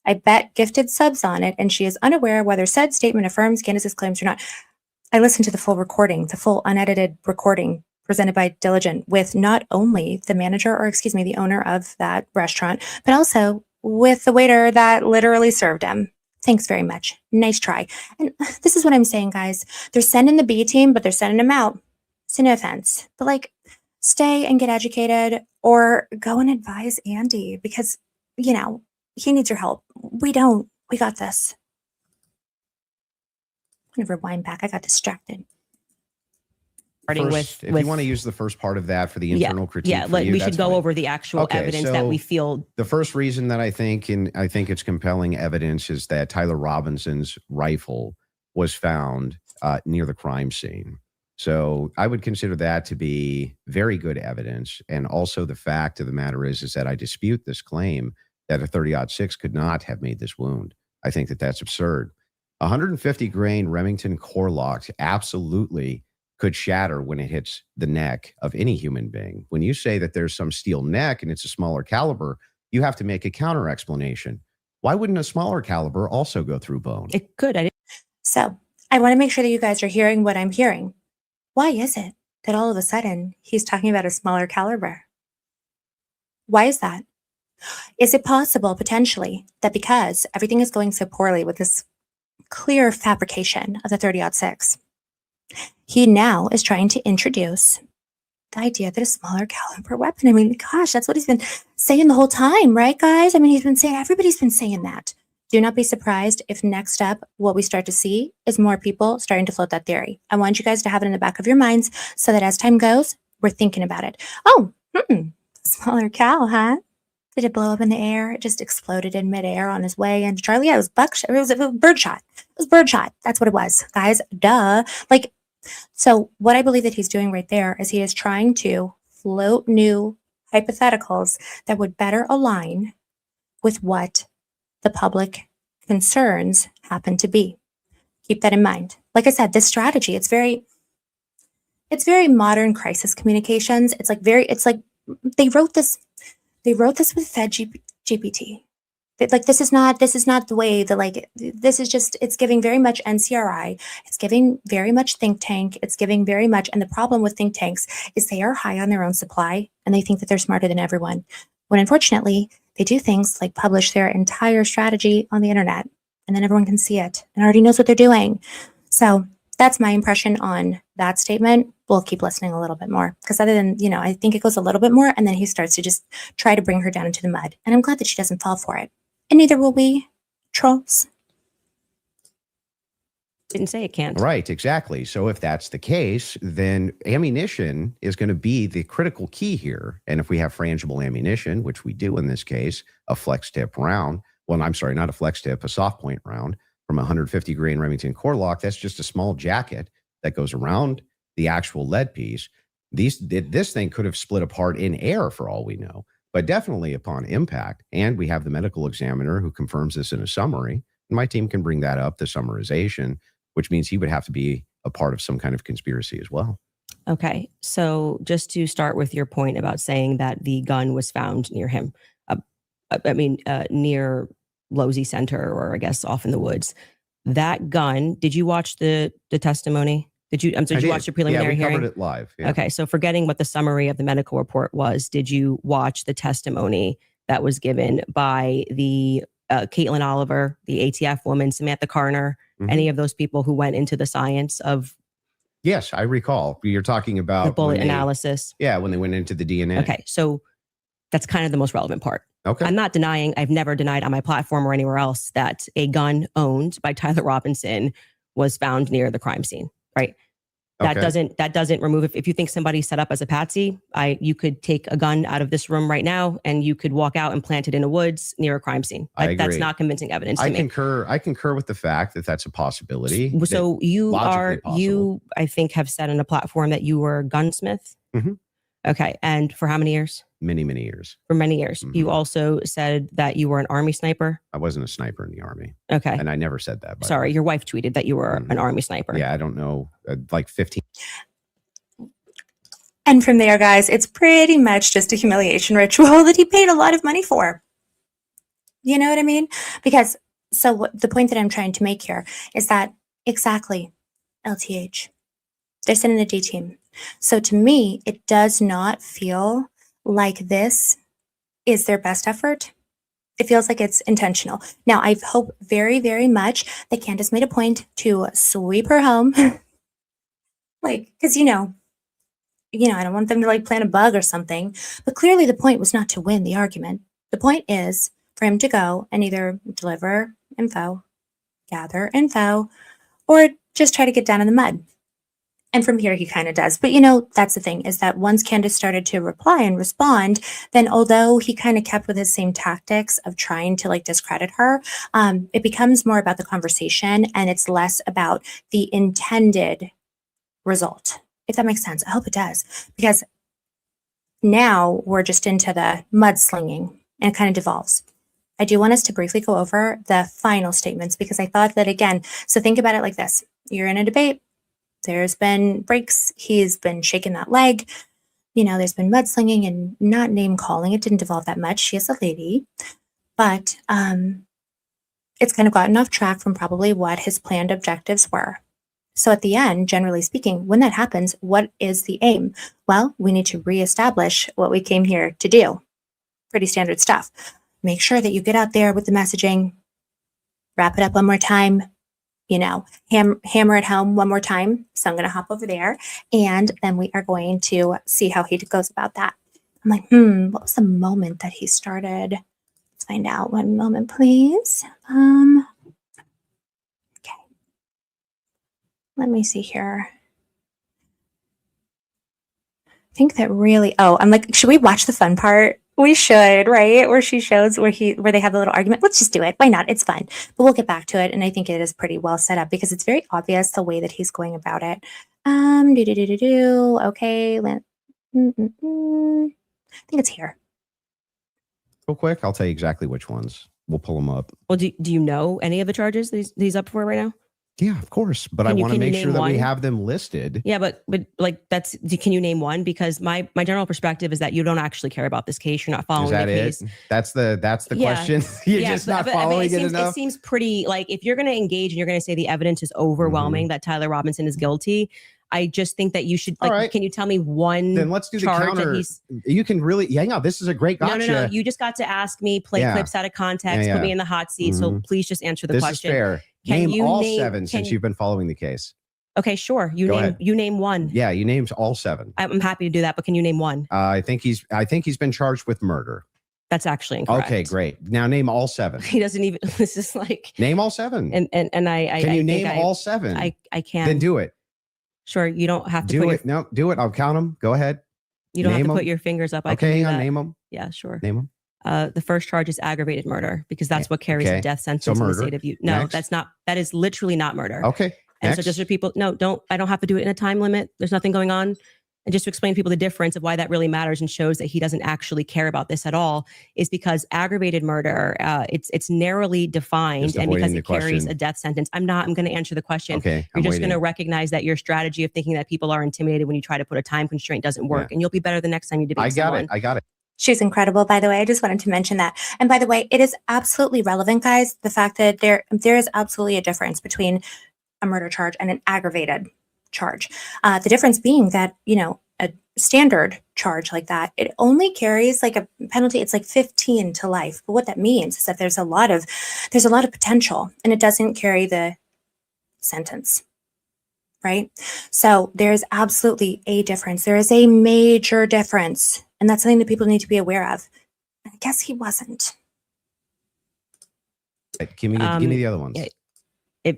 I bet gifted subs on it, and she is unaware whether said statement affirms Candace's claims or not. I listened to the full recording, the full unedited recording presented by Diligent with not only the manager, or excuse me, the owner of that restaurant, but also with the waiter that literally served him. Thanks very much. Nice try. And this is what I'm saying, guys. They're sending the B team, but they're sending them out. So no offense, but like, stay and get educated, or go and advise Andy, because, you know, he needs your help. We don't. We got this. I'm going to rewind back. I got distracted. Starting First, if you want to use the first part of that for the internal critique, we should go over the actual evidence that we feel. The first reason that I think it's compelling evidence is that Tyler Robinson's rifle was found near the crime scene. So I would consider that to be very good evidence. And also the fact of the matter is that I dispute this claim that a 30-06 could not have made this wound. I think that that's absurd. 150 grain Remington core lock absolutely could shatter when it hits the neck of any human being. When you say that there's some steel neck and it's a smaller caliber, you have to make a counter explanation. Why wouldn't a smaller caliber also go through bone? It could. So I want to make sure that you guys are hearing what I'm hearing. Why is it that all of a sudden he's talking about a smaller caliber? Why is that? Is it possible, potentially, that because everything is going so poorly with this clear fabrication of the 30-06, he now is trying to introduce the idea that a smaller caliber weapon? I mean, gosh, that's what he's been saying the whole time, right, guys? I mean, everybody's been saying that. Do not be surprised if next up, what we start to see is more people starting to float that theory. I want you guys to have it in the back of your minds so that as time goes, we're thinking about it. Oh, smaller cal, huh? Did it blow up in the air? It just exploded in midair on his way into Charlie. Yeah, it was buckshot. It was birdshot. It was birdshot. That's what it was, guys. Duh. Like, so what I believe that he's doing right there is he is trying to float new hypotheticals that would better align with what the public concerns happen to be. Keep that in mind. Like I said, this strategy, it's very modern crisis communications. It's like they wrote this with Fed GPT. Like, this is not the way that, like, this is just, it's giving very much NCRI. It's giving very much think tank. It's giving very much, and the problem with think tanks is they are high on their own supply and they think that they're smarter than everyone. When unfortunately, they do things like publish their entire strategy on the internet, and then everyone can see it and already knows what they're doing. So that's my impression on that statement. We'll keep listening a little bit more, because other than, I think it goes a little bit more, and then he starts to just try to bring her down into the mud. And I'm glad that she doesn't fall for it. And neither will we, trolls. Didn't say it can't. Right, exactly. So if that's the case, then ammunition is going to be the critical key here. And if we have frangible ammunition, which we do in this case, a flex tip round, well, I'm sorry, not a flex tip, a soft point round from 150 grain Remington core lock, that's just a small jacket that goes around the actual lead piece. This thing could have split apart in air for all we know, but definitely upon impact. And we have the medical examiner who confirms this in a summary. And my team can bring that up, the summarization, which means he would have to be a part of some kind of conspiracy as well. Okay. So just to start with your point about saying that the gun was found near him, near Losey Center, or I guess off in the woods. That gun, did you watch the testimony? Did you watch the preliminary hearing? Yeah, we covered it live. Yeah. Okay. So forgetting what the summary of the medical report was, did you watch the testimony that was given by the Caitlin Oliver, the ATF woman, Samantha Carner, any of those people who went into the science of? Yes, I recall. You're talking about the bullet analysis. Yeah, when they went into the DNA. Okay. So that's kind of the most relevant part. Okay. I'm not denying, I've never denied on my platform or anywhere else that a gun owned by Tyler Robinson was found near the crime scene, right? That doesn't remove, if you think somebody set up as a patsy, you could take a gun out of this room right now and you could walk out and plant it in the woods near a crime scene. That's not convincing evidence to me. I concur with the fact that that's a possibility. So I think, have said on a platform that you were a gunsmith. Mm-hmm. Okay. And for how many years? Many, many years. For many years. Mm-hmm. You also said that you were an Army sniper. I wasn't a sniper in the Army. Okay. And I never said that. Sorry, your wife tweeted that you were an Army sniper. Yeah, I don't know. Like 15. And from there, guys, it's pretty much just a humiliation ritual that he paid a lot of money for. You know what I mean? Because so what the point that I'm trying to make here is that exactly LTH. They're sending the D team. So to me, it does not feel like this is their best effort. It feels like it's intentional. Now, I hope very, very much that Candace made a point to sweep her home. Like, because, I don't want them to like plant a bug or something. But clearly the point was not to win the argument. The point is for him to go and either deliver info, gather info, or just try to get down in the mud. And from here, he kind of does. But, that's the thing, is that once Candace started to reply and respond, then although he kind of kept with his same tactics of trying to like discredit her, it becomes more about the conversation and it's less about the intended result, if that makes sense. I hope it does. Because now we're just into the mudslinging and it kind of devolves. I do want us to briefly go over the final statements because I thought that, again, so think about it like this. You're in a debate. There's been breaks. He's been shaking that leg. There's been mudslinging and not name calling. It didn't devolve that much. She is a lady. But it's kind of gotten off track from probably what his planned objectives were. So at the end, generally speaking, when that happens, what is the aim? Well, we need to reestablish what we came here to do. Pretty standard stuff. Make sure that you get out there with the messaging. Wrap it up one more time. Hammer it home one more time. So I'm going to hop over there and then we are going to see how he goes about that. I'm like, what was the moment that he started? Let's find out. One moment, please. Okay. Let me see here. I think that really, I'm like, should we watch the fun part? We should, right? Where she shows where they have a little argument. Let's just do it. Why not? It's fun. But we'll get back to it. And I think it is pretty well set up because it's very obvious the way that he's going about it. Okay. I think it's here. Real quick, I'll tell you exactly which ones. We'll pull them up. Well, do you know any of the charges that he's up for right now? Yeah, of course. But I want to make sure that we have them listed. Yeah, but like can you name one? Because my general perspective is that you don't actually care about this case. You're not following the case. That's the question. You're just not following it enough. It seems pretty like if you're going to engage and you're going to say the evidence is overwhelming that Tyler Robinson is guilty. I just think that you should can you tell me one? Then let's do the counter. You can really, this is a great gotcha. No. You just got to ask me, play clips out of context, put me in the hot seat. So please just answer the question. This is fair. Name all 7 since you've been following the case. Okay, sure. You name one. Yeah, you named all 7. I'm happy to do that, but can you name one? I think he's been charged with murder. That's actually incorrect. Okay, great. Now name all 7. He doesn't even. This is like name all 7. And I can you name all 7? I can. Then do it. Sure, you don't have to do it. No, do it. I'll count them. Go ahead. You don't have to put your fingers up. Okay, hang on. Name them. Yeah, sure. Name them. The first charge is aggravated murder because that's what carries a death sentence in the state of Utah. No, that's not. That is literally not murder. Okay. And so just for people, I don't have to do it in a time limit. There's nothing going on. And just to explain to people the difference of why that really matters and shows that he doesn't actually care about this at all is because aggravated murder, it's narrowly defined and because it carries a death sentence. I'm going to answer the question. Okay. You're just going to recognize that your strategy of thinking that people are intimidated when you try to put a time constraint doesn't work. And you'll be better the next time you debate someone. I got it. She's incredible, by the way. I just wanted to mention that. And by the way, it is absolutely relevant, guys, the fact that there is absolutely a difference between a murder charge and an aggravated charge. The difference being that, a standard charge like that, it only carries like a penalty. It's like 15 to life. But what that means is that there's a lot of potential and it doesn't carry the sentence. Right? So there's absolutely a difference. There is a major difference. And that's something that people need to be aware of. I guess he wasn't. Give me the other ones.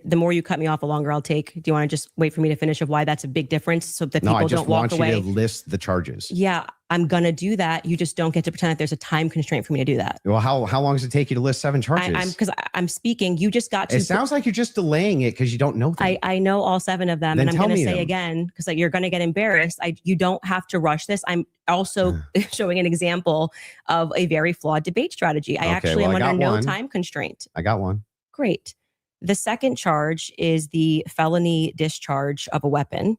The more you cut me off, the longer I'll take. Do you want to just wait for me to finish of why that's a big difference so that people don't walk away? No, I just want you to list the charges. Yeah, I'm going to do that. You just don't get to pretend that there's a time constraint for me to do that. Well, how long does it take you to list 7 charges? Because I'm speaking. You just got to. It sounds like you're just delaying it because you don't know them. I know all 7 of them. Then and I'm going to say them again, because you're going to get embarrassed. You don't have to rush this. I'm also showing an example of a very flawed debate strategy. I am under no time constraint. I got one. Great. The second charge is the felony discharge of a weapon.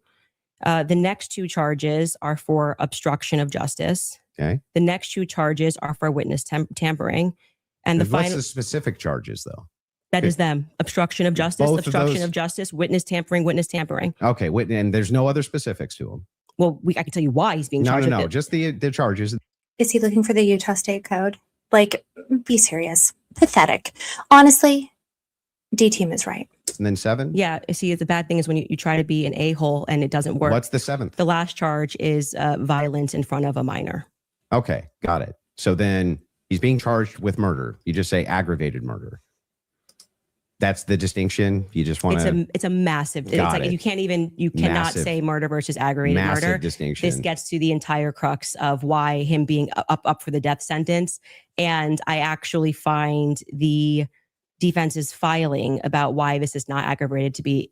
The next 2 charges are for obstruction of justice. Okay. The next 2 charges are for witness tampering. And the What's final the specific charges, though? that is them: obstruction of justice, Both of obstruction those- of justice, witness tampering, witness tampering. Okay, and there's no other specifics to them. Well, I can tell you why he's being No, charged. no, with no. it. Just the charges. Is he looking for the Utah State Code? Like, be serious. Pathetic. Honestly, D team is right. And then 7? Yeah, see, the bad thing is when you try to be an a-hole and it doesn't work. What's the 7th? The last charge is violence in front of a minor. Okay, got it. So then he's being charged with murder. You just say aggravated murder. That's the distinction. You just want to It's a massive. It's Got like it. you cannot Massive. say murder versus aggravated massive murder. distinction. This gets to the entire crux of why him being up for the death sentence. And I actually find the defense's filing about why this is not aggravated to be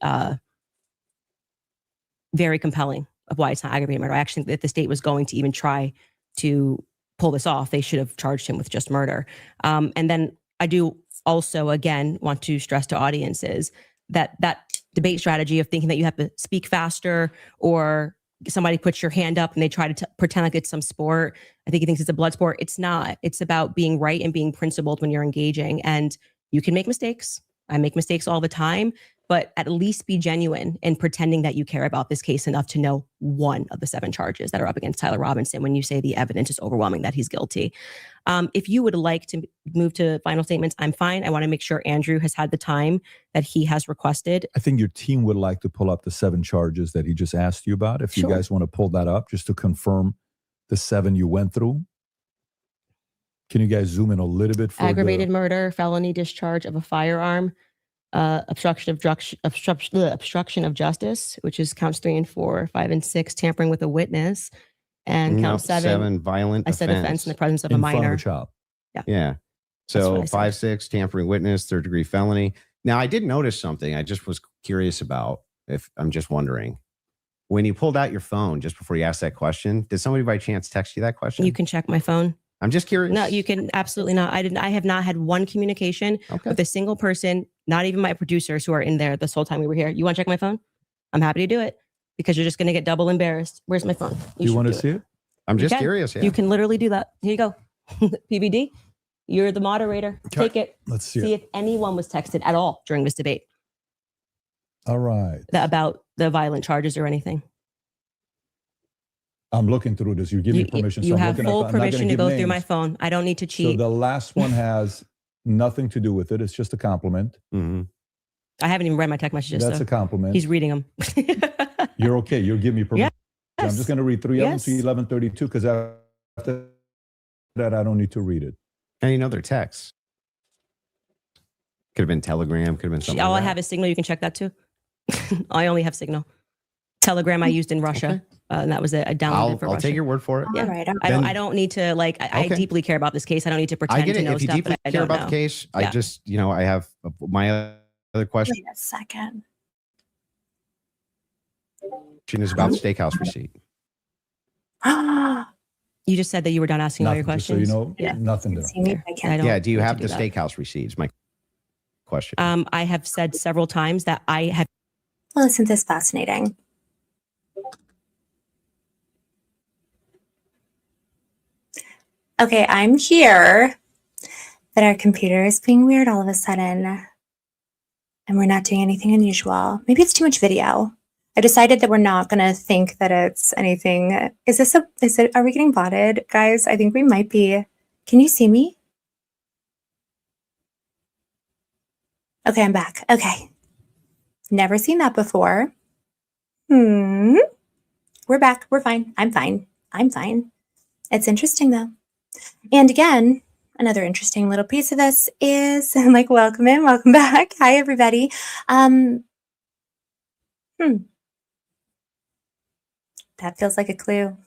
very compelling of why it's not aggravated murder. I actually think that if the state was going to even try to pull this off, they should have charged him with just murder. And then I do also, again, want to stress to audiences that debate strategy of thinking that you have to speak faster or somebody puts your hand up and they try to pretend like it's some sport. I think he thinks it's a blood sport. It's not. It's about being right and being principled when you're engaging. And you can make mistakes. I make mistakes all the time, but at least be genuine in pretending that you care about this case enough to know one of the 7 charges that are up against Tyler Robinson when you say the evidence is overwhelming that he's guilty. If you would like to move to final statements, I'm fine. I want to make sure Andrew has had the time that he has requested. I think your team would like to pull up the 7 charges that he just asked you about. If Sure. you guys want to pull that up just to confirm the 7 you went through. Can you guys zoom in a little bit for Aggravated murder, felony discharge of a firearm, obstruction of justice, which is counts 3 and 4, 5 and 6, tampering with a witness, and count 7. Violent I said offense in the presence of a in front minor. of a child? Yeah. what So I said. 5, 6, tampering witness, 3rd degree felony. Now, I did notice something I just was curious about. If I'm just wondering, when you pulled out your phone just before you asked that question, did somebody by chance text you that question? You can check my phone. I'm just curious. No, you can absolutely not. I have not had one communication Okay. with a single person, not even my producers who are in there this whole time we were here. You want to check my phone? I'm happy to do it because you're just going to get double embarrassed. Where's my phone? You should want to do see it? I'm just can. curious. Yeah. You can literally do that. Here you go. PBD, you're the moderator. Okay. Take it. Let's see See it. if anyone was texted at all during this debate All right. about the violent charges or anything. I'm looking through this. You give me permission. You I'm have looking full I'm not gonna permission to give go through names. my phone. I don't need to So cheat. the last one has nothing to do with it. It's just a compliment. Mhm. I haven't even read my text messages. That's So a compliment. he's reading them. You're okay. You're giving me permission. I'm just going to read 3 of them Yes. to 1132 because after that, I don't need to read it. Any other texts? Could have been Telegram. Could have been something. All like I that. have is Signal. You can check that too. I only have Signal. Telegram I used in Russia, and that was a downloaded for I'll Russia. take your word for it. Yeah. All right. I don't. Then- I don't need to like. I Okay. deeply care about this case. I don't need to pretend I get to it. know If you stuff deeply that I care don't about know. the case, I Yeah. just, I have my other question Wait a second. is about Steakhouse receipt. You just said that you were done asking all your Nothing, just so questions. you know, Yeah. nothing there. See me if I I can. don't Yeah. Do you need to have do the that. Steakhouse receipts? My question. I have said several times that I have. Well, isn't this fascinating? Okay, I'm here, but our computer is being weird all of a sudden, and we're not doing anything unusual. Maybe it's too much video. I decided that we're not going to think that it's anything. Are we getting botted? Guys, I think we might be. Can you see me? Okay, I'm back. Okay. Never seen that before. We're back. We're fine. I'm fine. I'm fine. It's interesting though. And again, another interesting little piece of this is like, welcome in, welcome back. Hi, everybody. That feels like a clue.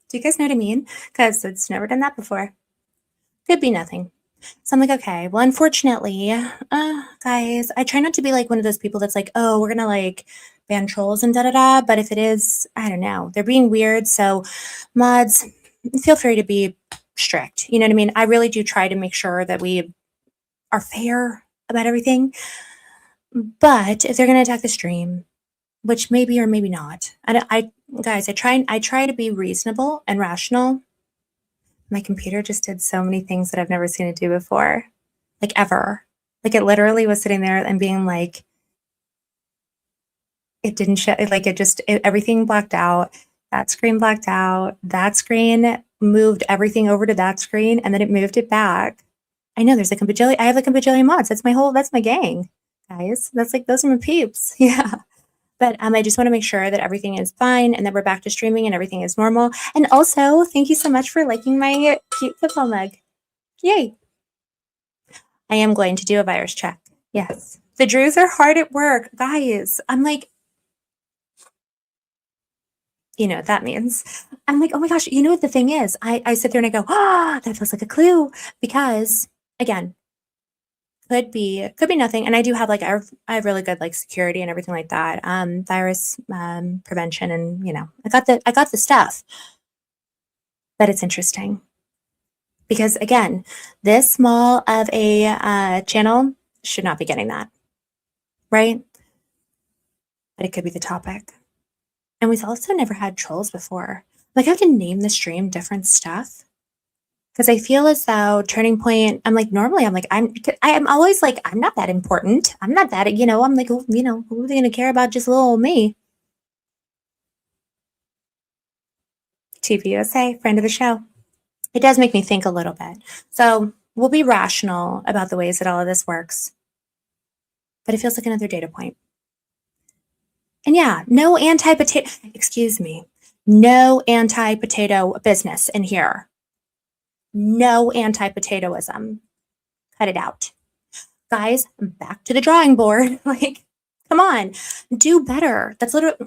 Do you guys know what I mean? Because it's never done that before. Could be nothing. So I'm like, okay, well, unfortunately, guys, I try not to be like one of those people that's like, oh, we're going to like ban trolls and da-da-da. But if it is, I don't know, they're being weird. So mods, feel free to be strict. You know what I mean? I really do try to make sure that we are fair about everything. But if they're going to attack the stream, which maybe or maybe not, I try to be reasonable and rational. My computer just did so many things that I've never seen it do before. like ever. Like it literally was sitting there and being like, it didn't show, like everything blacked out. That screen blacked out. That screen moved everything over to that screen, and then it moved it back. I know there's like a bajillion, I have like a bajillion mods. That's my gang, guys. That's like, those are my peeps. Yeah. But I just want to make sure that everything is fine and that we're back to streaming and everything is normal. And also, thank you so much for liking my cute football mug. Yay. I am going to do a virus check. Yes. The Drews are hard at work. Guys, I'm like, you know what that means. I'm like, oh my gosh, you know what the thing is? I sit there and I go, that feels like a clue. Because again, could be nothing. And I do have like, I have really good like security and everything like that. Virus prevention, and you know, I got the stuff. But it's interesting. Because again, this small of a channel should not be getting that. Right? But it could be the topic. And we've also never had trolls before. Like I have to name the stream different stuff. Because I feel as though Turning Point, I'm like, normally I'm like, I'm always like, I'm not that important. I'm not that, you know, I'm like, you know, who are they going to care about just little old me? TPUSA, friend of the show. It does make me think a little bit. So we'll be rational about the ways that all of this works. But it feels like another data point. And yeah, no anti-potato, excuse me, no anti-potato business in here. No anti-potatoism. Cut it out. Guys, back to the drawing board. Like, come on, do better. That's literally,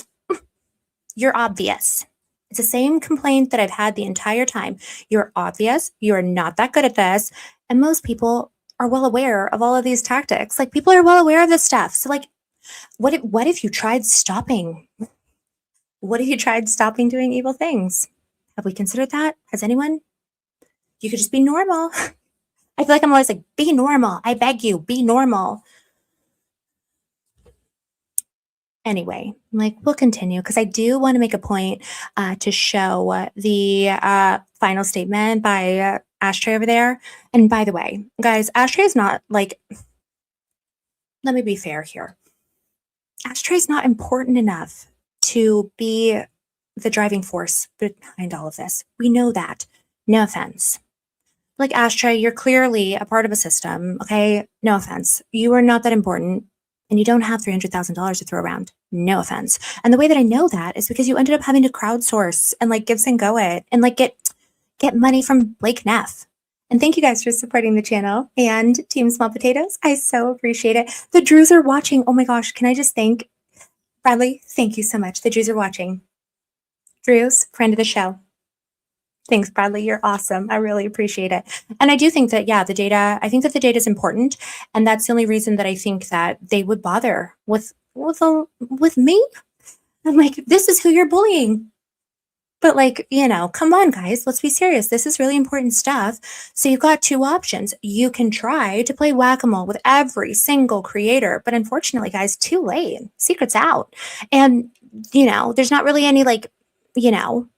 you're obvious. It's the same complaint that I've had the entire time. You're obvious. You're not that good at this. And most people are well aware of all of these tactics. Like, people are well aware of this stuff. So like, what if you tried stopping? What if you tried stopping doing evil things? Have we considered that? Has anyone? You could just be normal. I feel like I'm always like, be normal. I beg you, be normal. Anyway, like we'll continue because I do want to make a point to show the final statement by Ashtray over there. And by the way, guys, Ashtray is not like, let me be fair here. Ashtray is not important enough to be the driving force behind all of this. We know that. No offense. Like Ashtray, you're clearly a part of a system, okay? No offense. You are not that important, and you don't have $300,000 to throw around. No offense. And the way that I know that is because you ended up having to crowdsource and like give and go it and like get money from Blake Neff. And thank you guys for supporting the channel and Team Small Potatoes. I so appreciate it. The Drews are watching. Oh my gosh, can I just thank Bradley? Thank you so much. The Drews are watching. Drews, friend of the show. Thanks, Bradley. You're awesome. I really appreciate it. And I do think that, yeah, I think that the data is important. And that's the only reason that I think that they would bother with me. I'm like, this is who you're bullying. But like, you know, come on, guys, let's be serious. This is really important stuff. So you've got two options. You can try to play whack-a-mole with every single creator. But unfortunately, guys, too late. Secret's out. And, you know, there's not really any like, you know,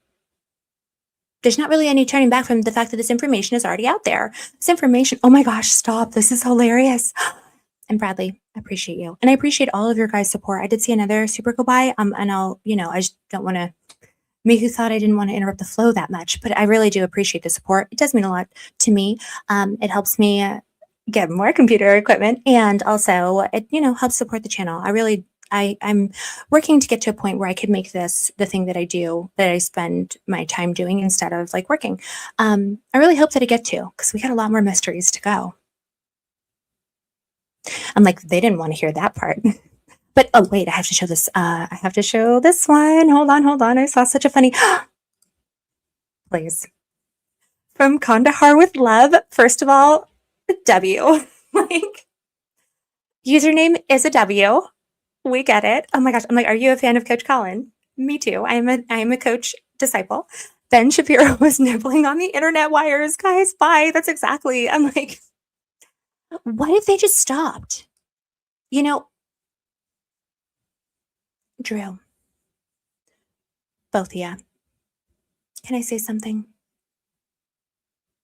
there's not really any turning back from the fact that this information is already out there. This information, oh my gosh, stop. This is hilarious. And Bradley, I appreciate you. And I appreciate all of your guys' support. I did see another super go by. And I'll, you know, I just don't want to, me who thought I didn't want to interrupt the flow that much, but I really do appreciate the support. It does mean a lot to me. It helps me get more computer equipment, and also it, you know, helps support the channel. I'm working to get to a point where I could make this the thing that I do, that I spend my time doing instead of like working. I really hope that I get to, because we got a lot more mysteries to go. I'm like, they didn't want to hear that part. But oh wait, I have to show this. I have to show this one. Hold on. I saw such a funny. Please. From Kandahar with love. First of all, W. Like, username is a W. We get it. Oh my gosh. I'm like, are you a fan of Coach Colin? Me too. I am a coach disciple. Ben Shapiro was nibbling on the internet wires. Guys, bye. That's exactly. I'm like, what if they just stopped? You know, Drew, both of you, can I say something?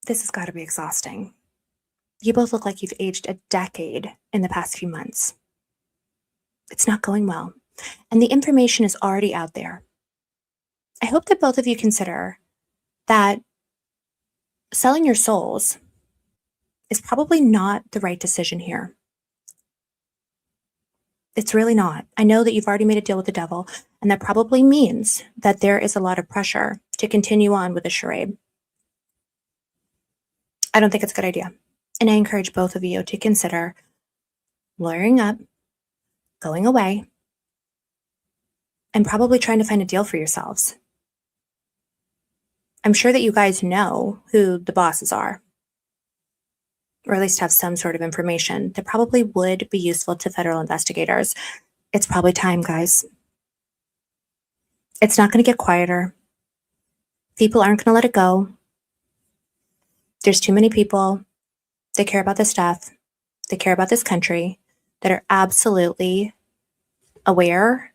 This has got to be exhausting. You both look like you've aged a decade in the past few months. It's not going well. And the information is already out there. I hope that both of you consider that selling your souls is probably not the right decision here. It's really not. I know that you've already made a deal with the devil, and that probably means that there is a lot of pressure to continue on with the charade. I don't think it's a good idea. And I encourage both of you to consider lawyering up, going away, and probably trying to find a deal for yourselves. I'm sure that you guys know who the bosses are, or at least have some sort of information that probably would be useful to federal investigators. It's probably time, guys. It's not going to get quieter. People aren't going to let it go. There's too many people that care about this stuff, that care about this country, that are absolutely aware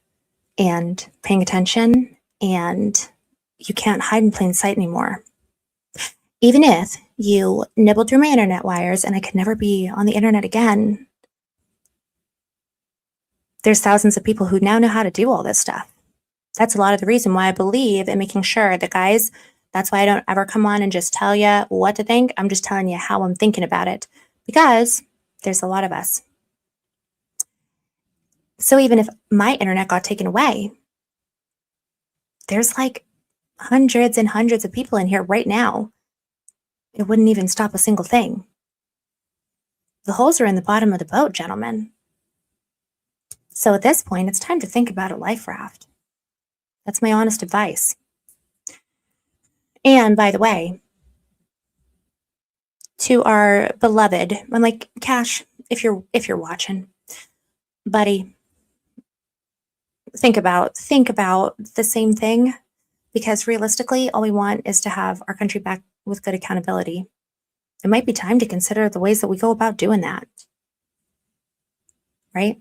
and paying attention, and you can't hide in plain sight anymore. Even if you nibbled through my internet wires and I could never be on the internet again, there's thousands of people who now know how to do all this stuff. That's a lot of the reason why I believe in making sure that, guys, that's why I don't ever come on and just tell you what to think. I'm just telling you how I'm thinking about it, because there's a lot of us. So even if my internet got taken away, there's like hundreds and hundreds of people in here right now. It wouldn't even stop a single thing. The holes are in the bottom of the boat, gentlemen. So at this point, it's time to think about a life raft. That's my honest advice. And by the way, to our beloved, I'm like, Cash, if you're watching, buddy, think about the same thing, because realistically, all we want is to have our country back with good accountability. It might be time to consider the ways that we go about doing that. Right?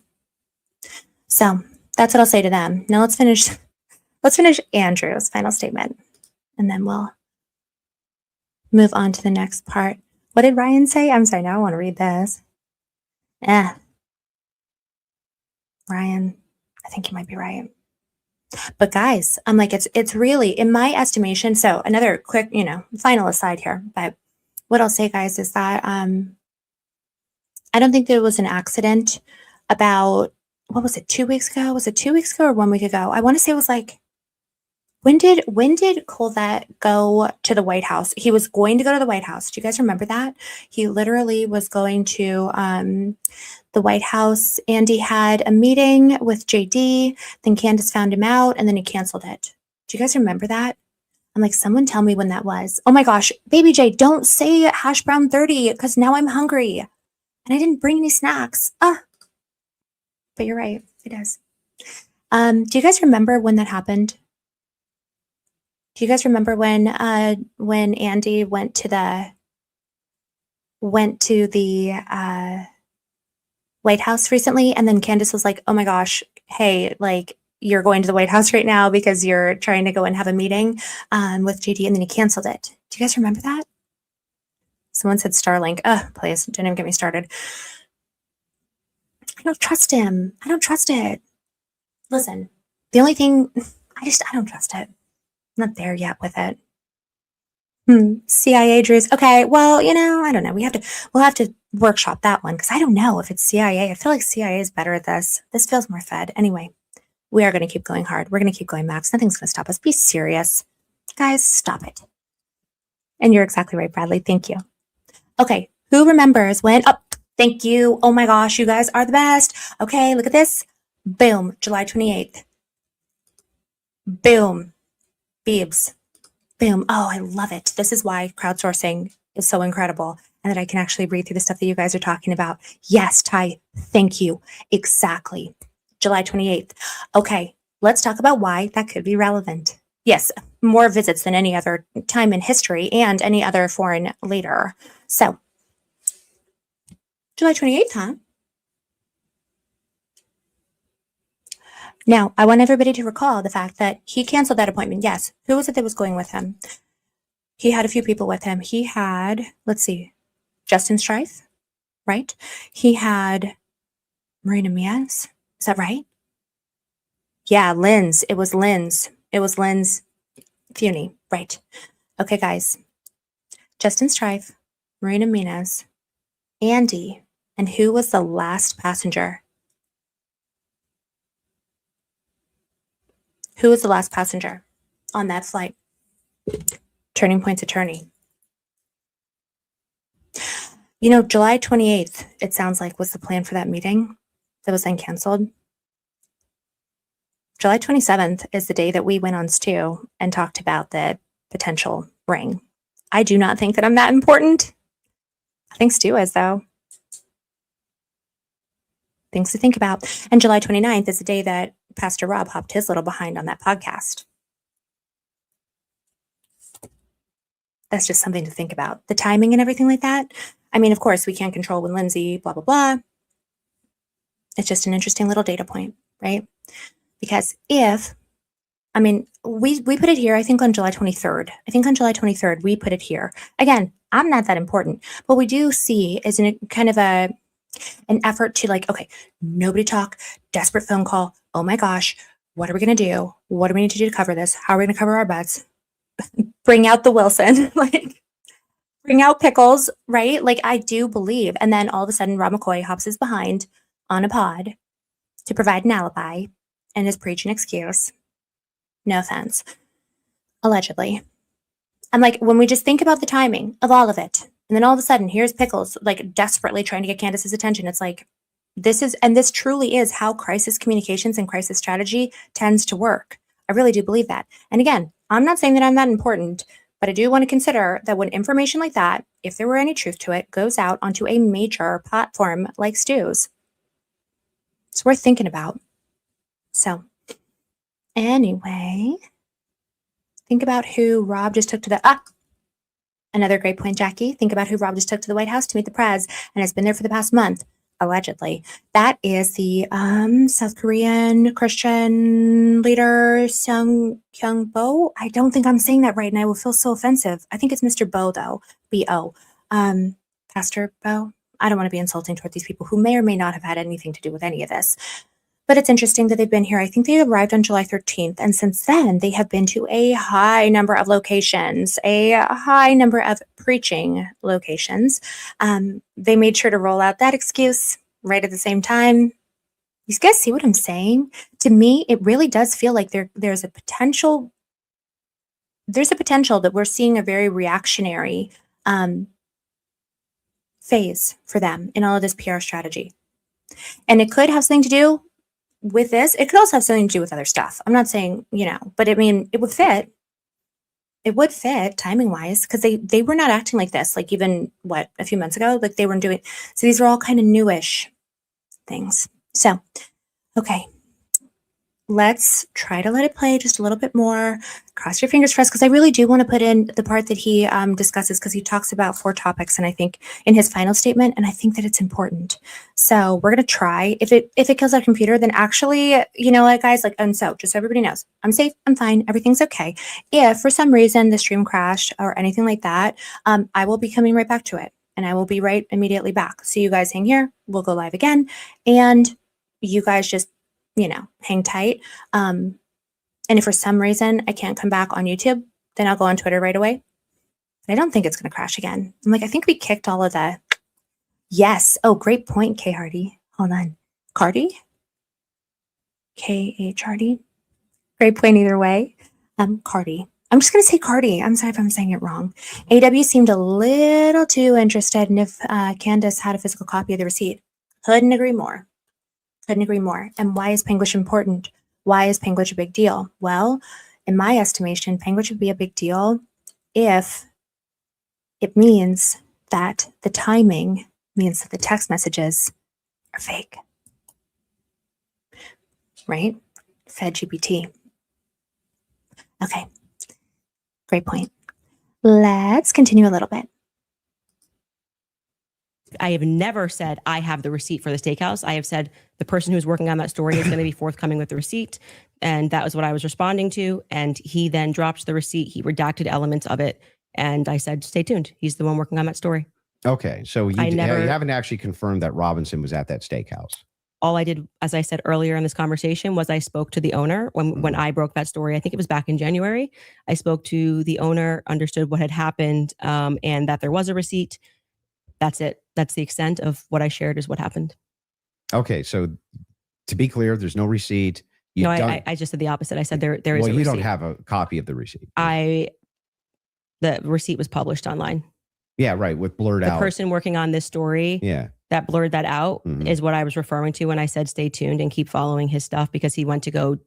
So that's what I'll say to them. Now let's finish Andrew's final statement, and then we'll move on to the next part. What did Ryan say? I'm sorry, now I want to read this. Ryan, I think you might be right. But guys, I'm like, it's really, in my estimation, so another quick, final aside here, but what I'll say, guys, is that I don't think there was an accident about, what was it, 2 weeks ago? Was it 2 weeks ago or 1 week ago? I want to say it was like, when did Colvette go to the White House? He was going to go to the White House. Do you guys remember that? He literally was going to the White House, and he had a meeting with JD. Then Candace found him out, and then he canceled it. Do you guys remember that? I'm like, someone tell me when that was. Oh my gosh, Baby J, don't say hash brown 30, because now I'm hungry. And I didn't bring any snacks. But you're right, it is. Do you guys remember when that happened? Do you guys remember when Andy went to the White House recently, and then Candace was like, oh my gosh, hey, like, you're going to the White House right now because you're trying to go and have a meeting with JD, and then he canceled it. Do you guys remember that? Someone said Starlink. Please, don't even get me started. I don't trust him. I don't trust it. Listen, the only thing, I don't trust it. I'm not there yet with it. CIA Drews. Okay, well, I don't know. We'll have to workshop that one, because I don't know if it's CIA. I feel like CIA is better at this. This feels more fed. Anyway, we are going to keep going hard. We're going to keep going, Max. Nothing's going to stop us. Be serious. Guys, stop it. And you're exactly right, Bradley. Thank you. Okay, who remembers when? Oh, thank you. Oh my gosh, you guys are the best. Okay, look at this. Boom, July 28th. Boom. Beebs. Boom. Oh, I love it. This is why crowdsourcing is so incredible, and that I can actually read through the stuff that you guys are talking about. Yes, Ty, thank you. Exactly. July 28th. Okay, let's talk about why that could be relevant. Yes, more visits than any other time in history and any other foreign leader. So, July 28th, huh? Now, I want everybody to recall the fact that he canceled that appointment. Yes. Who was it that was going with him? He had a few people with him. He had, let's see, Justin Strife, right? He had Marina Mias. Is that right? Yeah, Lynn's. It was Lynn's. It was Lynn's Funi. Right. Okay, guys. Justin Strife, Marina Minas, Andy, and who was the last passenger? Who was the last passenger on that flight? Turning Point's attorney. You know, July 28th, it sounds like, was the plan for that meeting that was then canceled. July 27th is the day that we went on Stu and talked about the potential ring. I do not think that I'm that important. I think Stu is, though. Things to think about. And July 29th is the day that Pastor Rob hopped his little behind on that podcast. That's just something to think about. The timing and everything like that. I mean, of course, we can't control when Lindsay, blah, blah, blah. It's just an interesting little data point, right? Because if, I mean, we put it here, I think on July 23rd. I think on July 23rd, we put it here. Again, I'm not that important. What we do see is kind of an effort to like, okay, nobody talk, desperate phone call. Oh my gosh, what are we going to do? What do we need to do to cover this? How are we going to cover our butts? Bring out the Wilson, like bring out Pickles, right? Like I do believe. And then all of a sudden, Rob McCoy hops his behind on a pod to provide an alibi and is preaching excuse. No offense. Allegedly. I'm like, when we just think about the timing of all of it, and then all of a sudden, here's Pickles, like desperately trying to get Candace's attention. It's like, this truly is how crisis communications and crisis strategy tends to work. I really do believe that. And again, I'm not saying that I'm that important, but I do want to consider that when information like that, if there were any truth to it, goes out onto a major platform like Stu's, it's worth thinking about. So anyway, think about who Rob just took to the, another great point, Jackie. Think about who Rob just took to the White House to meet the prez and has been there for the past month, allegedly. That is the South Korean Christian leader, Kyung Bo. I don't think I'm saying that right, and I will feel so offensive. I think it's Mr. Bo, though, B-O. Pastor Bo. I don't want to be insulting toward these people who may or may not have had anything to do with any of this. But it's interesting that they've been here. I think they arrived on July 13th. And since then, they have been to a high number of locations, a high number of preaching locations. They made sure to roll out that excuse right at the same time. You guys see what I'm saying? To me, it really does feel like there's a potential. There's a potential that we're seeing a very reactionary phase for them in all of this PR strategy. And it could have something to do with this. It could also have something to do with other stuff. I'm not saying, but I mean, it would fit. It would fit timing wise because they were not acting like this, like even a few months ago, like they weren't doing. So these are all kind of newish things. So, okay. Let's try to let it play just a little bit more. Cross your fingers for us, because I really do want to put in the part that he discusses, because he talks about 4 topics, and I think in his final statement, and I think that it's important. So we're gonna try. If it kills our computer, then actually, you know what, guys, and so just so everybody knows, I'm safe, I'm fine, everything's okay. If for some reason the stream crashed or anything like that, I will be coming right back to it, and I will be right immediately back. So you guys hang here. We'll go live again, and you guys just hang tight. And if for some reason I can't come back on YouTube, then I'll go on Twitter right away. But I don't think it's going to crash again. I'm like, I think we kicked all of the. Yes. Oh, great point, K Hardy. Hold on. Cardi? K-H Hardy. Great point either way. Cardi. I'm just going to say Cardi. I'm sorry if I'm saying it wrong. AW seemed a little too interested in if Candace had a physical copy of the receipt. Couldn't agree more. Couldn't agree more. And why is Panguitch important? Why is Panguitch a big deal? Well, in my estimation, Panguitch would be a big deal if it means that the timing means that the text messages are fake. Right? Fed GPT. Okay. Great point. Let's continue a little bit. I have never said I have the receipt for the steakhouse. I have said the person who's working on that story is going to be forthcoming with the receipt. And that was what I was responding to. And he then dropped the receipt. He redacted elements of it. And I said, stay tuned. He's the one working on that story. Okay, so you, I never- you haven't actually confirmed that Robinson was at that steakhouse. All I did, as I said earlier in this conversation, was I spoke to the owner when I broke that story. I think it was back in January. I spoke to the owner, understood what had happened, and that there was a receipt. That's it. That's the extent of what I shared is what happened. Okay, so to be clear, there's no receipt. You No, don't, I just said the opposite. I said there is a well, receipt. you don't have a copy of the receipt. The receipt was published online. Yeah, right, with blurred The out. person working on this story Yeah. that blurred that out Mhm. is what I was referring to when I said stay tuned and keep following his stuff, because he went to go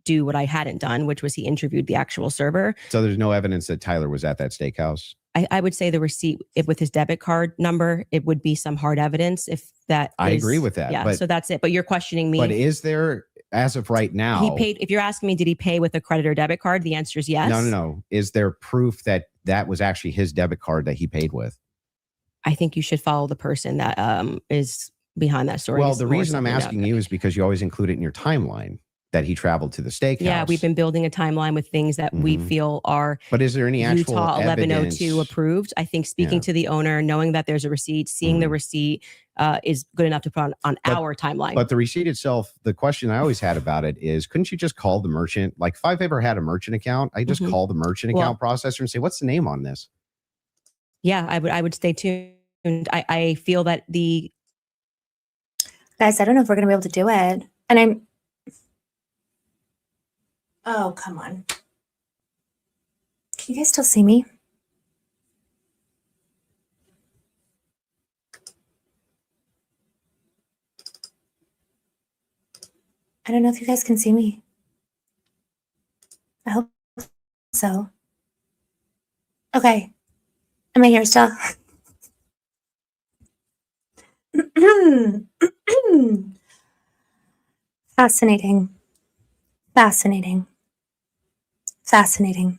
do what I hadn't done, which was he interviewed the actual server. So there's no evidence that Tyler was at that steakhouse. I would say the receipt, if with his debit card number, it would be some hard evidence. If that, I agree with that, Yeah, but- so that's it. But you're questioning me. But is there, as of right now, He paid. If you're asking me, did he pay with a credit or debit card? The answer is yes. No. Is there proof that that was actually his debit card that he paid with? I think you should follow the person that is behind that story. Well, It's the more reason I'm something asking that- you is because you always include it in your timeline that he traveled to the steakhouse. Yeah, we've been building a timeline with things that we Mhm. feel are But is there any actual Utah 1102 evidence? approved. I think speaking Yeah. to the owner, knowing that there's a receipt, seeing the Mhm. receipt is good enough to put on But- our timeline. But the receipt itself, the question I always had about it is, couldn't you just call the merchant? Like if I've ever had a merchant account, I just Mhm. call the merchant Well- account processor and say, what's the name on this? Yeah, I would stay tuned. I feel that Guys, I don't know if we're going to be able to do it. And oh, come on. Can you guys still see me? I don't know if you guys can see me. I hope so. Okay. Am I here still? Fascinating. Fascinating. Fascinating.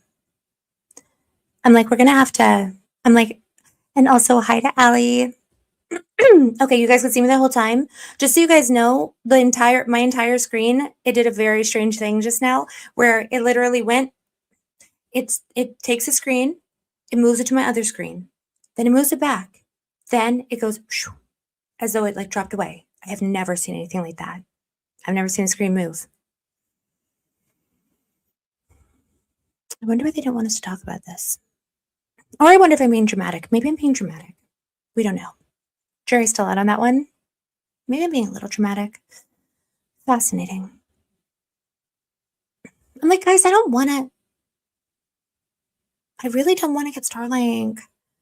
I'm like, we're going to have to, I'm like, and also hi to Allie. Okay, you guys could see me the whole time. Just so you guys know, my entire screen, it did a very strange thing just now where it literally went, it takes a screen, it moves it to my other screen, then it moves it back, then it goes as though it like dropped away. I have never seen anything like that. I've never seen a screen move. I wonder why they don't want us to talk about this. Or I wonder if I'm being dramatic. Maybe I'm being dramatic. We don't know. Jury's still out on that one. Maybe I'm being a little dramatic. Fascinating. I'm like, guys, I really don't want to get Starlink.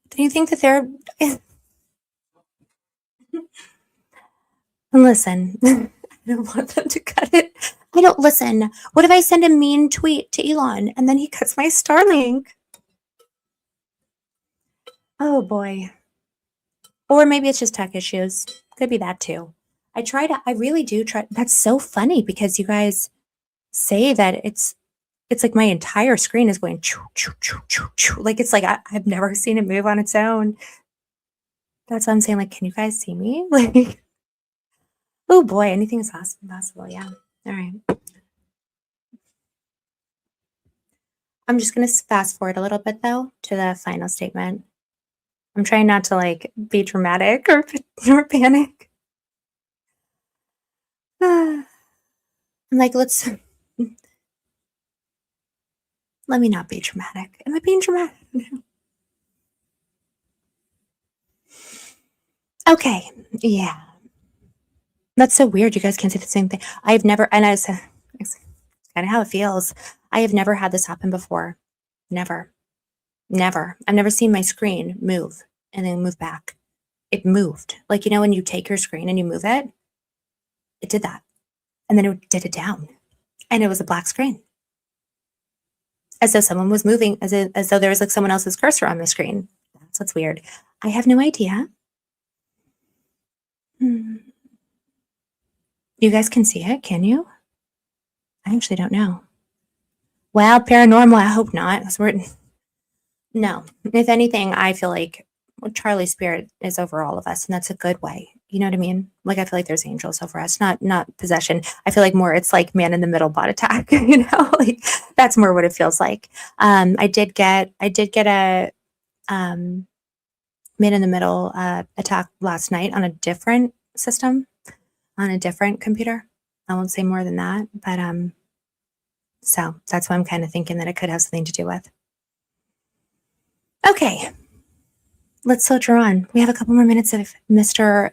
Do you think that they're... Listen, I don't want them to cut it. I don't listen. What if I send a mean tweet to Elon and then he cuts my Starlink? Oh boy. Or maybe it's just tech issues. Could be that too. I really do try. That's so funny because you guys say that it's like my entire screen is going choo, choo, choo, choo, choo. Like it's like I've never seen it move on its own. That's what I'm saying. Like, can you guys see me? Like, oh boy, anything is possible. Yeah. All right. I'm just going to fast forward a little bit though to the final statement. I'm trying not to like be dramatic or panic. I'm like, let me not be dramatic. Am I being dramatic? Okay. Yeah. That's so weird. You guys can't say the same thing. I've never, and it's kind of how it feels. I have never had this happen before. Never. I've never seen my screen move and then move back. It moved. Like, you know, when you take your screen and you move it, it did that. And then it did it down. And it was a black screen. As though someone was moving, as though there was like someone else's cursor on the screen. That's what's weird. I have no idea. You guys can see it, can you? I actually don't know. Well, paranormal, I hope not. No. If anything, I feel like Charlie's spirit is over all of us, and that's a good way. You know what I mean? Like, I feel like there's angels over us, not possession. I feel like more it's like man in the middle bot attack, you know? Like, that's more what it feels like. I did get a man-in-the-middle attack last night on a different system, on a different computer. I won't say more than that, but so that's why I'm kind of thinking that it could have something to do with. Okay, let's soldier on. We have a couple more minutes of Mr.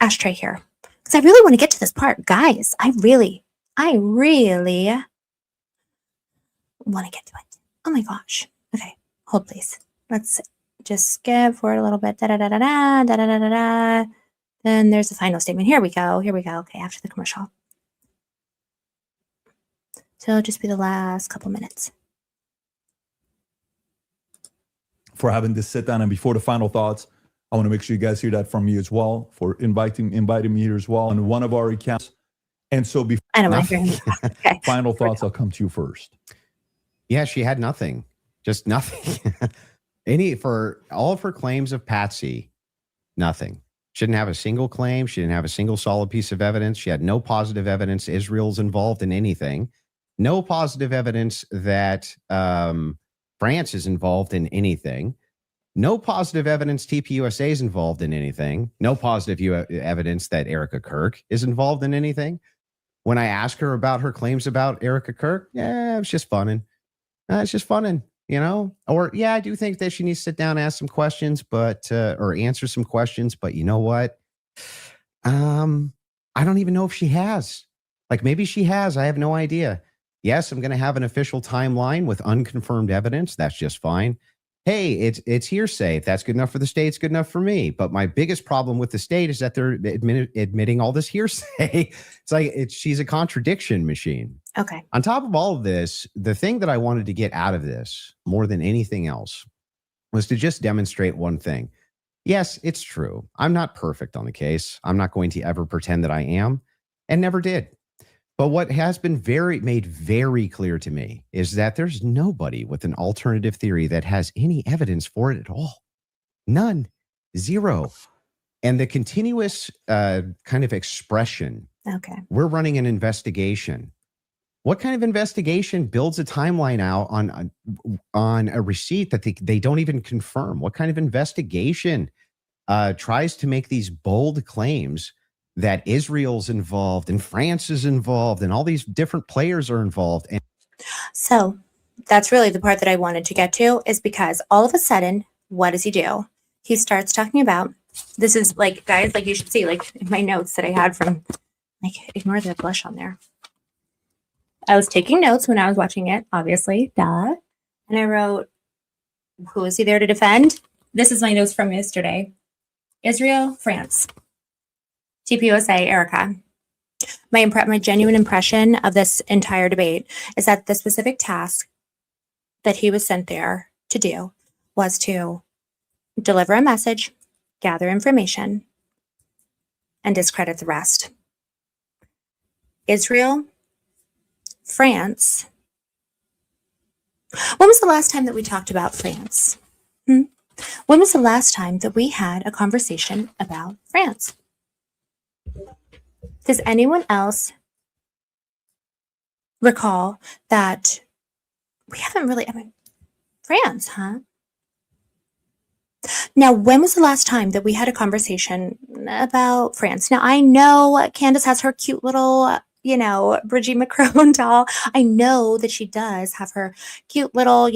Ashtray here, because I really want to get to this part, guys. I really want to get to it. Oh my gosh. Okay, hold please. Let's just skip forward a little bit. Da da da da da da da da da. Then there's the final statement. Here we go. Okay, after the commercial. So it'll just be the last couple minutes. For having this sit down, and before the final thoughts, I want to make sure you guys hear that from me as well, for inviting me here as well on one of our accounts. And so before I don't want to hear him. Okay. final thoughts, I'll come to you first. Yeah, she had nothing. Just nothing. For all of her claims of Patsy, nothing. She didn't have a single claim. She didn't have a single solid piece of evidence. She had no positive evidence Israel's involved in anything. No positive evidence that France is involved in anything. No positive evidence TPUSA is involved in anything. No positive evidence that Erica Kirk is involved in anything. When I asked her about her claims about Erica Kirk, yeah, it was just funning. It's just funning, you know? Or, yeah, I do think that she needs to sit down and ask some questions, but, or answer some questions, but you know what? I don't even know if she has. Like, maybe she has. I have no idea. Yes, I'm going to have an official timeline with unconfirmed evidence. That's just fine. Hey, it's hearsay. If that's good enough for the state, it's good enough for me. But my biggest problem with the state is that they're admitting all this hearsay. It's like she's a contradiction machine. Okay. On top of all of this, the thing that I wanted to get out of this more than anything else was to just demonstrate one thing. Yes, it's true. I'm not perfect on the case. I'm not going to ever pretend that I am, and never did. But what has been made very clear to me is that there's nobody with an alternative theory that has any evidence for it at all. None. Zero. And the continuous kind of expression, Okay. we're running an investigation. What kind of investigation builds a timeline out on a receipt that they don't even confirm? What kind of investigation tries to make these bold claims that Israel's involved and France is involved and all these different players are involved? And So that's really the part that I wanted to get to, is because all of a sudden, what does he do? He starts talking about, this is like, guys, like you should see, like in my notes that I had from, like, ignore the blush on there. I was taking notes when I was watching it, obviously, duh. And I wrote, who is he there to defend? This is my notes from yesterday. Israel, France. TPUSA, Erica. My genuine impression of this entire debate is that the specific task that he was sent there to do was to deliver a message, gather information, and discredit the rest. Israel, France. When was the last time that we talked about France? When was the last time that we had a conversation about France? Does anyone else recall that we haven't really, France, huh? Now, when was the last time that we had a conversation about France? Now, I know Candace has her cute little, Brigitte Macron doll. I know that she does have her cute little,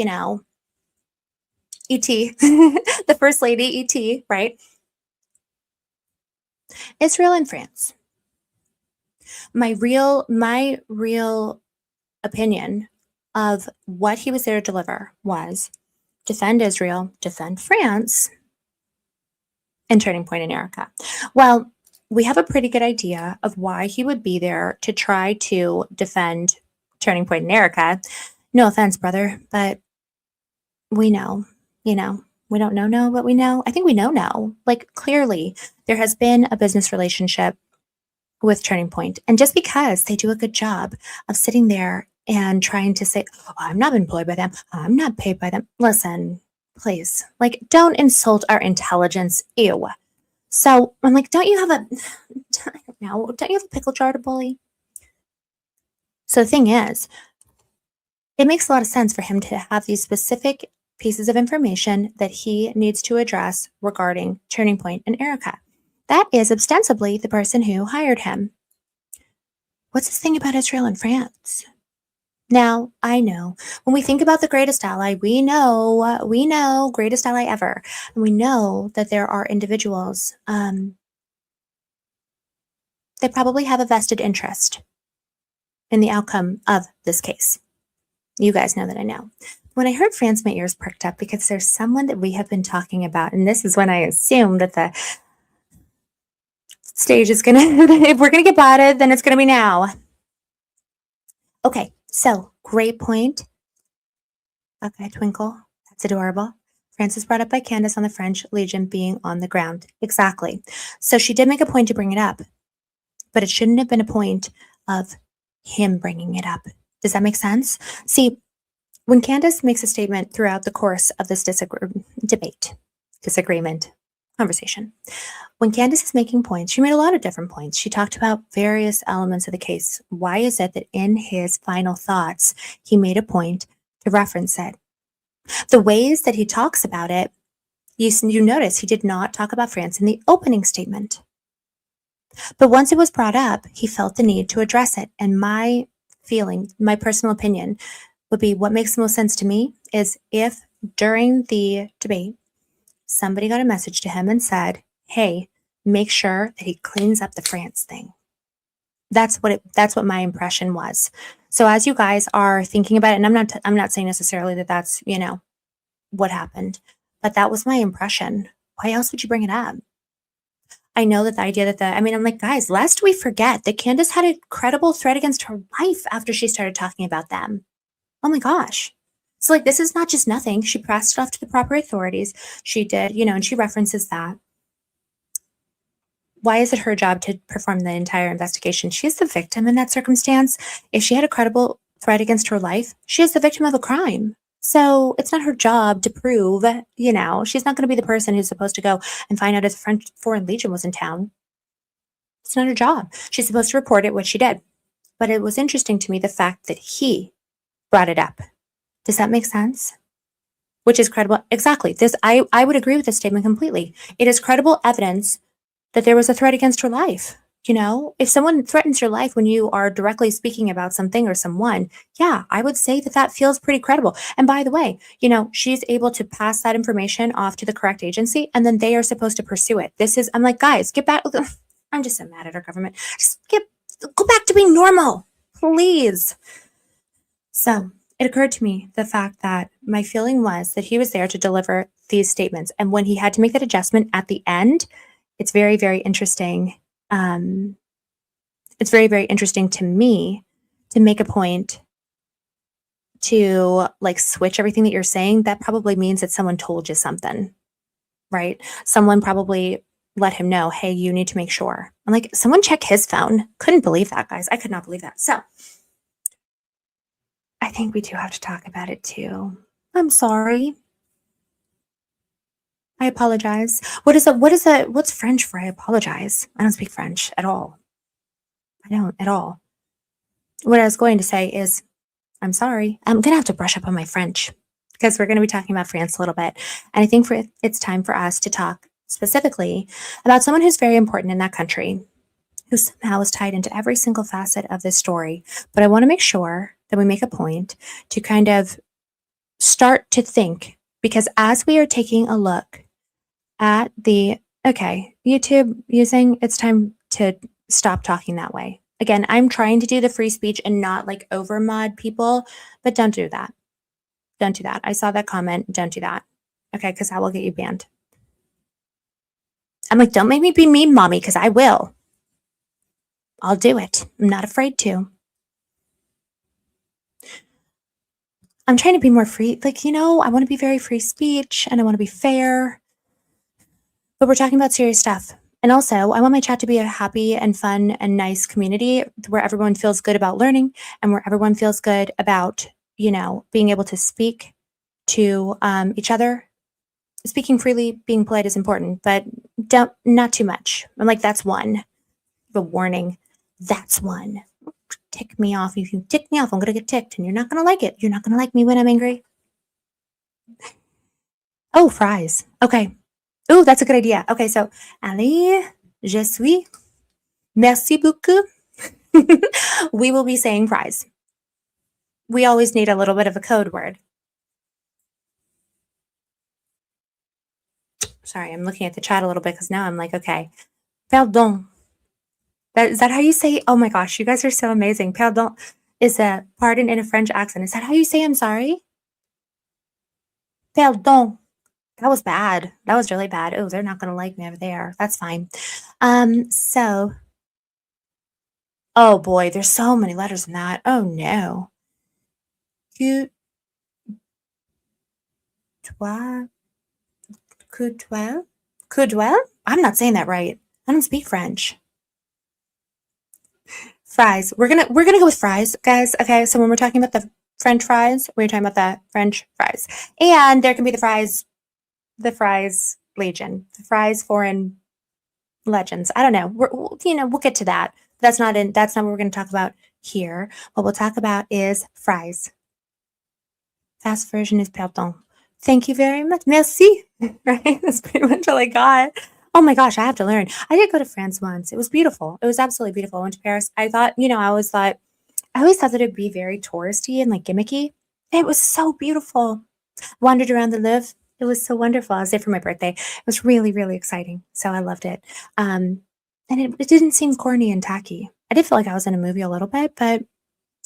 E.T., the First Lady E.T., right? Israel and France. My real opinion of what he was there to deliver was defend Israel, defend France, and Turning Point in Erica. Well, we have a pretty good idea of why he would be there to try to defend Turning Point in Erica. No offense, brother, but we know, we don't know, but we know. I think we know. Like, clearly, there has been a business relationship with Turning Point. And just because they do a good job of sitting there and trying to say, oh, I'm not employed by them, I'm not paid by them. Listen, please, like, don't insult our intelligence. Ew. So I'm like, don't you have a pickle jar to bully? So the thing is, it makes a lot of sense for him to have these specific pieces of information that he needs to address regarding Turning Point and Erica. That is ostensibly the person who hired him. What's this thing about Israel and France? Now, I know when we think about the greatest ally, we know greatest ally ever. And we know that there are individuals that probably have a vested interest in the outcome of this case. You guys know that I know. When I heard France, my ears perked up because there's someone that we have been talking about. And this is when I assumed that the stage is going to, if we're going to get batted, then it's going to be now. Okay, so great point. Okay, Twinkle, that's adorable. Francis brought up by Candace on the French Legion being on the ground. Exactly. So she did make a point to bring it up, but it shouldn't have been a point of him bringing it up. Does that make sense? See, when Candace makes a statement throughout the course of this conversation, when Candace is making points, she made a lot of different points. She talked about various elements of the case. Why is it that in his final thoughts, he made a point to reference it? The ways that he talks about it, you notice he did not talk about France in the opening statement. But once it was brought up, he felt the need to address it. And my feeling, my personal opinion, would be what makes the most sense to me is if during the debate, somebody got a message to him and said, hey, make sure that he cleans up the France thing. That's what my impression was. So as you guys are thinking about it, and I'm not saying necessarily that that's, what happened, but that was my impression. Why else would you bring it up? I know that the idea that I'm like, guys, lest we forget that Candace had a credible threat against her life after she started talking about them. Oh my gosh. So like, this is not just nothing. She passed it off to the proper authorities. She did, and she references that. Why is it her job to perform the entire investigation? She's the victim in that circumstance. If she had a credible threat against her life, she is the victim of a crime. So it's not her job to prove, she's not going to be the person who's supposed to go and find out if the French Foreign Legion was in town. It's not her job. She's supposed to report it, which she did. But it was interesting to me the fact that he brought it up. Does that make sense? Which is credible. Exactly. I would agree with this statement completely. It is credible evidence that there was a threat against her life. If someone threatens your life when you are directly speaking about something or someone, yeah, I would say that feels pretty credible. And by the way, she's able to pass that information off to the correct agency, and then they are supposed to pursue it. I'm like, guys, get back. I'm just so mad at our government. Just go back to being normal, please. So it occurred to me the fact that my feeling was that he was there to deliver these statements. And when he had to make that adjustment at the end, it's very, very interesting. It's very, very interesting to me to make a point to like switch everything that you're saying. That probably means that someone told you something, right? Someone probably let him know, hey, you need to make sure. I'm like, someone check his phone. Couldn't believe that, guys. I could not believe that. So I think we do have to talk about it too. I'm sorry. I apologize. What's French for I apologize? I don't speak French at all. I don't at all. What I was going to say is, I'm sorry. I'm going to have to brush up on my French because we're going to be talking about France a little bit. And I think it's time for us to talk specifically about someone who's very important in that country, who somehow is tied into every single facet of this story. But I want to make sure that we make a point to kind of start to think, because as we are taking a look at YouTube using, it's time to stop talking that way. Again, I'm trying to do the free speech and not like over mod people, but don't do that. Don't do that. I saw that comment. Don't do that. Okay, because that will get you banned. I'm like, don't make me be mean, mommy, because I will. I'll do it. I'm not afraid to. I'm trying to be more free. Like, I want to be very free speech and I want to be fair. But we're talking about serious stuff. And also, I want my chat to be a happy and fun and nice community where everyone feels good about learning and where everyone feels good about, being able to speak to each other. Speaking freely, being polite is important, but not too much. I'm like, that's one. The warning, that's one. Tick me off. If you tick me off, I'm going to get ticked and you're not going to like it. You're not going to like me when I'm angry. Oh, fries. Okay. Oh, that's a good idea. Okay, so allez, je suis. Merci beaucoup. We will be saying fries. We always need a little bit of a code word. Sorry, I'm looking at the chat a little bit because now I'm like, okay. Pardon. Is that how you say? Oh my gosh, you guys are so amazing. Pardon is a pardon in a French accent. Is that how you say I'm sorry? Pardon. That was bad. That was really bad. Oh, they're not going to like me over there. That's fine. So, oh boy, there's so many letters in that. Oh no. Que toi, que toi, que toi? I'm not saying that right. I don't speak French. Fries. We're gonna go with fries, guys. Okay, so when we're talking about the French fries, we're talking about the French fries, and there can be the fries legion, the fries foreign legends. I don't know. We'll get to that. That's not what we're going to talk about here. What we'll talk about is fries. Fast version is pardon. Thank you very much. Merci. Right? That's pretty much all I got. Oh my gosh, I have to learn. I did go to France once. It was beautiful. It was absolutely beautiful. I went to Paris. I always thought that it'd be very touristy and like gimmicky. It was so beautiful. Wandered around the Louvre. It was so wonderful. I was there for my birthday. It was really, really exciting. So I loved it. And it didn't seem corny and tacky. I did feel like I was in a movie a little bit, but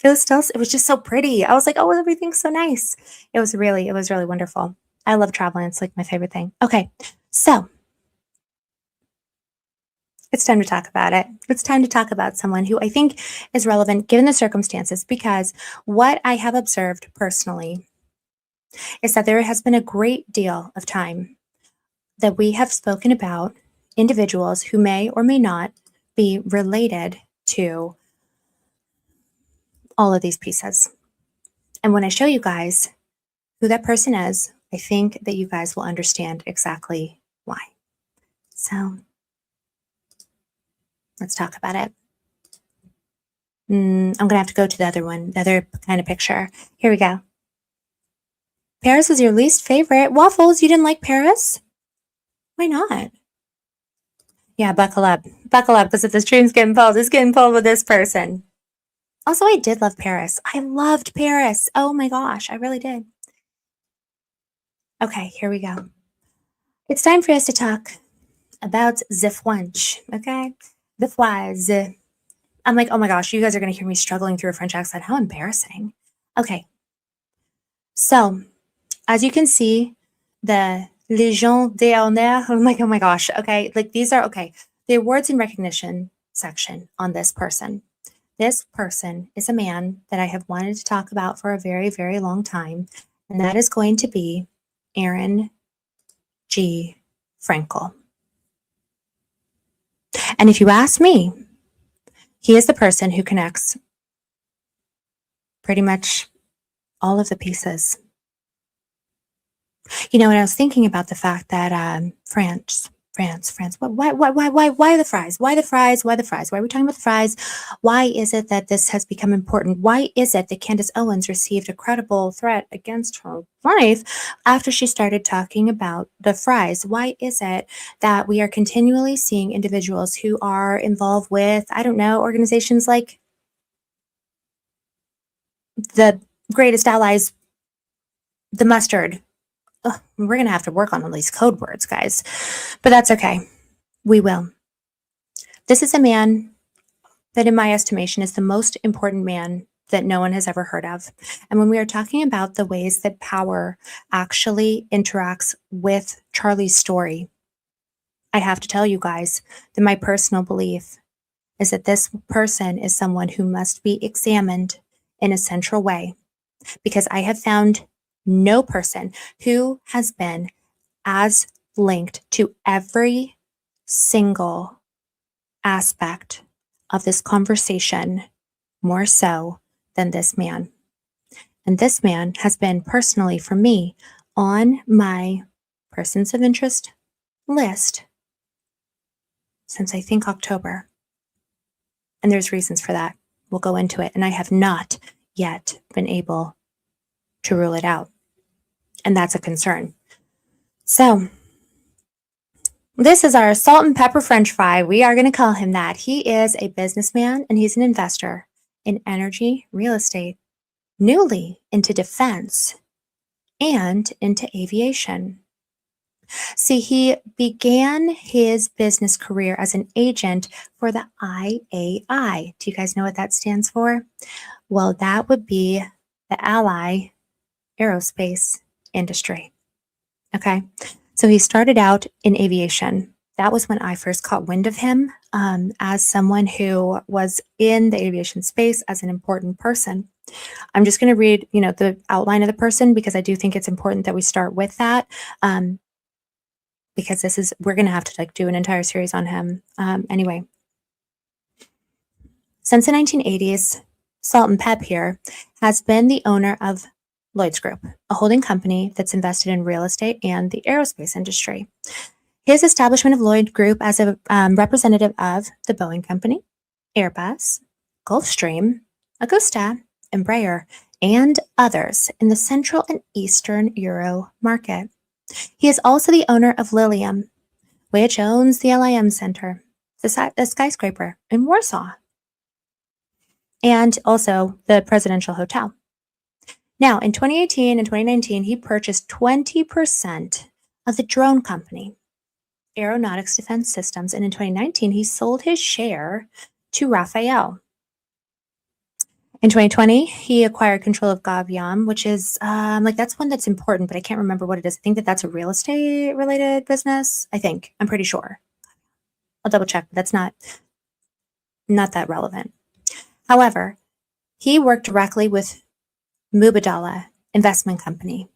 it was just so pretty. I was like, oh, everything's so nice. It was really wonderful. I love traveling. It's like my favorite thing. Okay. So it's time to talk about it. It's time to talk about someone who I think is relevant given the circumstances, because what I have observed personally is that there has been a great deal of time that we have spoken about individuals who may or may not be related to all of these pieces. And when I show you guys who that person is, I think that you guys will understand exactly why. So let's talk about it. I'm going to have to go to the other one, the other kind of picture. Here we go. Paris was your least favorite. Waffles, you didn't like Paris? Why not? Yeah, buckle up. Buckle up, because if the stream's getting pulled, it's getting pulled with this person. Also, I did love Paris. I loved Paris. Oh my gosh, I really did. Okay, here we go. It's time for us to talk about the French, okay? The fries. I'm like, oh my gosh, you guys are going to hear me struggling through a French accent. How embarrassing. Okay. So, as you can see, the Légion d'honneur, I'm like, oh my gosh, okay? Like these are, okay, the awards and recognition section on this person. This person is a man that I have wanted to talk about for a very, very long time, and that is going to be Aaron G. Frankle. And if you ask me, he is the person who connects pretty much all of the pieces. You know, and I was thinking about the fact that France. Why the fries? Why the fries? Why the fries? Why are we talking about the fries? Why is it that this has become important? Why is it that Candace Owens received a credible threat against her life after she started talking about the fries? Why is it that we are continually seeing individuals who are involved with, I don't know, organizations like the Greatest Allies, the Mustard? Ugh, we're going to have to work on all these code words, guys. But that's okay. We will. This is a man that, in my estimation, is the most important man that no one has ever heard of. And when we are talking about the ways that power actually interacts with Charlie's story, I have to tell you guys that my personal belief is that this person is someone who must be examined in a central way, because I have found no person who has been as linked to every single aspect of this conversation more so than this man. And this man has been personally, for me, on my persons of interest list since I think October. And there's reasons for that. We'll go into it. And I have not yet been able to rule it out. And that's a concern. So this is our salt and pepper French fry. We are going to call him that. He is a businessman and he's an investor in energy, real estate, newly into defense, and into aviation. See, he began his business career as an agent for the IAI. Do you guys know what that stands for? Well, that would be the Ally Aerospace Industry. Okay, so he started out in aviation. That was when I first caught wind of him as someone who was in the aviation space as an important person. I'm just going to read, the outline of the person because I do think it's important that we start with that. Because we're going to have to do an entire series on him. Anyway, since the 1980s, Salt and Pep here has been the owner of Lloyd's Group, a holding company that's invested in real estate and the aerospace industry. His establishment of Lloyd Group as a representative of the Boeing Company, Airbus, Gulfstream, Augusta, Embraer, and others in the Central and Eastern Euro market. He is also the owner of Lilium, which owns the LIM Center, the skyscraper in Warsaw, and also the Presidential Hotel. Now, in 2018 and 2019, he purchased 20% of the drone company, Aeronautics Defense Systems, and in 2019, he sold his share to Rafael. In 2020, he acquired control of Gaviam, which is that's one that's important, but I can't remember what it is. I think that's a real estate related business. I'm pretty sure. I'll double check, but that's not that relevant. However, he worked directly with Mubadala Investment Company.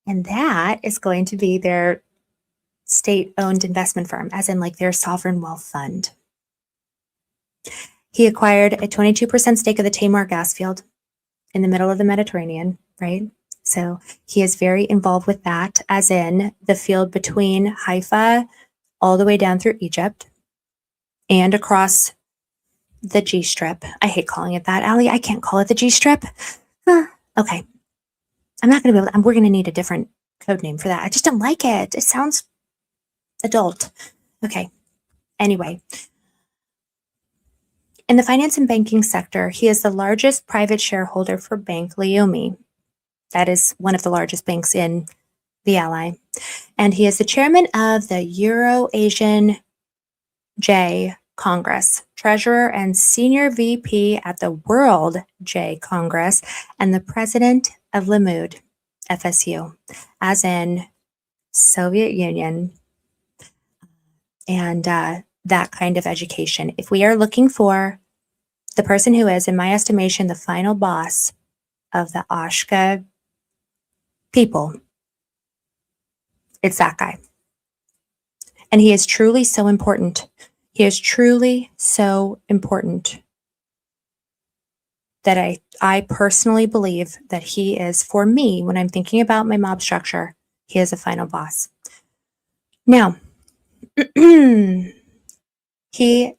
And that is going to be their state-owned investment firm, as in their sovereign wealth fund. He acquired a 22% stake of the Tamar gas field in the middle of the Mediterranean, right? So he is very involved with that, as in the field between Haifa all the way down through Egypt and across the G Strip. I hate calling it that, Allie. I can't call it the G Strip. Okay. I'm not going to be able to, we're going to need a different code name for that. I just don't like it. It sounds adult. Okay. Anyway. In the finance and banking sector, he is the largest private shareholder for Bank Leumi. That is one of the largest banks in the Ally. And he is the chairman of the Euro-Asian J Congress, treasurer and senior VP at the World J Congress, and the president of Limmud, FSU, as in Soviet Union, and that kind of education. If we are looking for the person who is, in my estimation, the final boss of the Oshka people, it's that guy. And he is truly so important. He is truly so important that I personally believe that he is, for me, when I'm thinking about my mob structure, he is a final boss. Now, he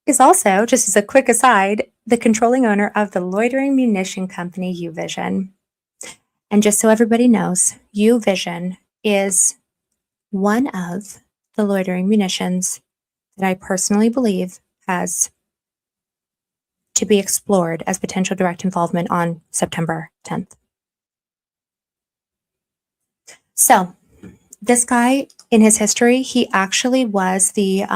is also, just as a quick aside, the controlling owner of the Loitering Munition Company, U-Vision. And just so everybody knows, U-Vision is one of the loitering munitions that I personally believe has to be explored as potential direct involvement on September 10th. So this guy, in his history, he actually was the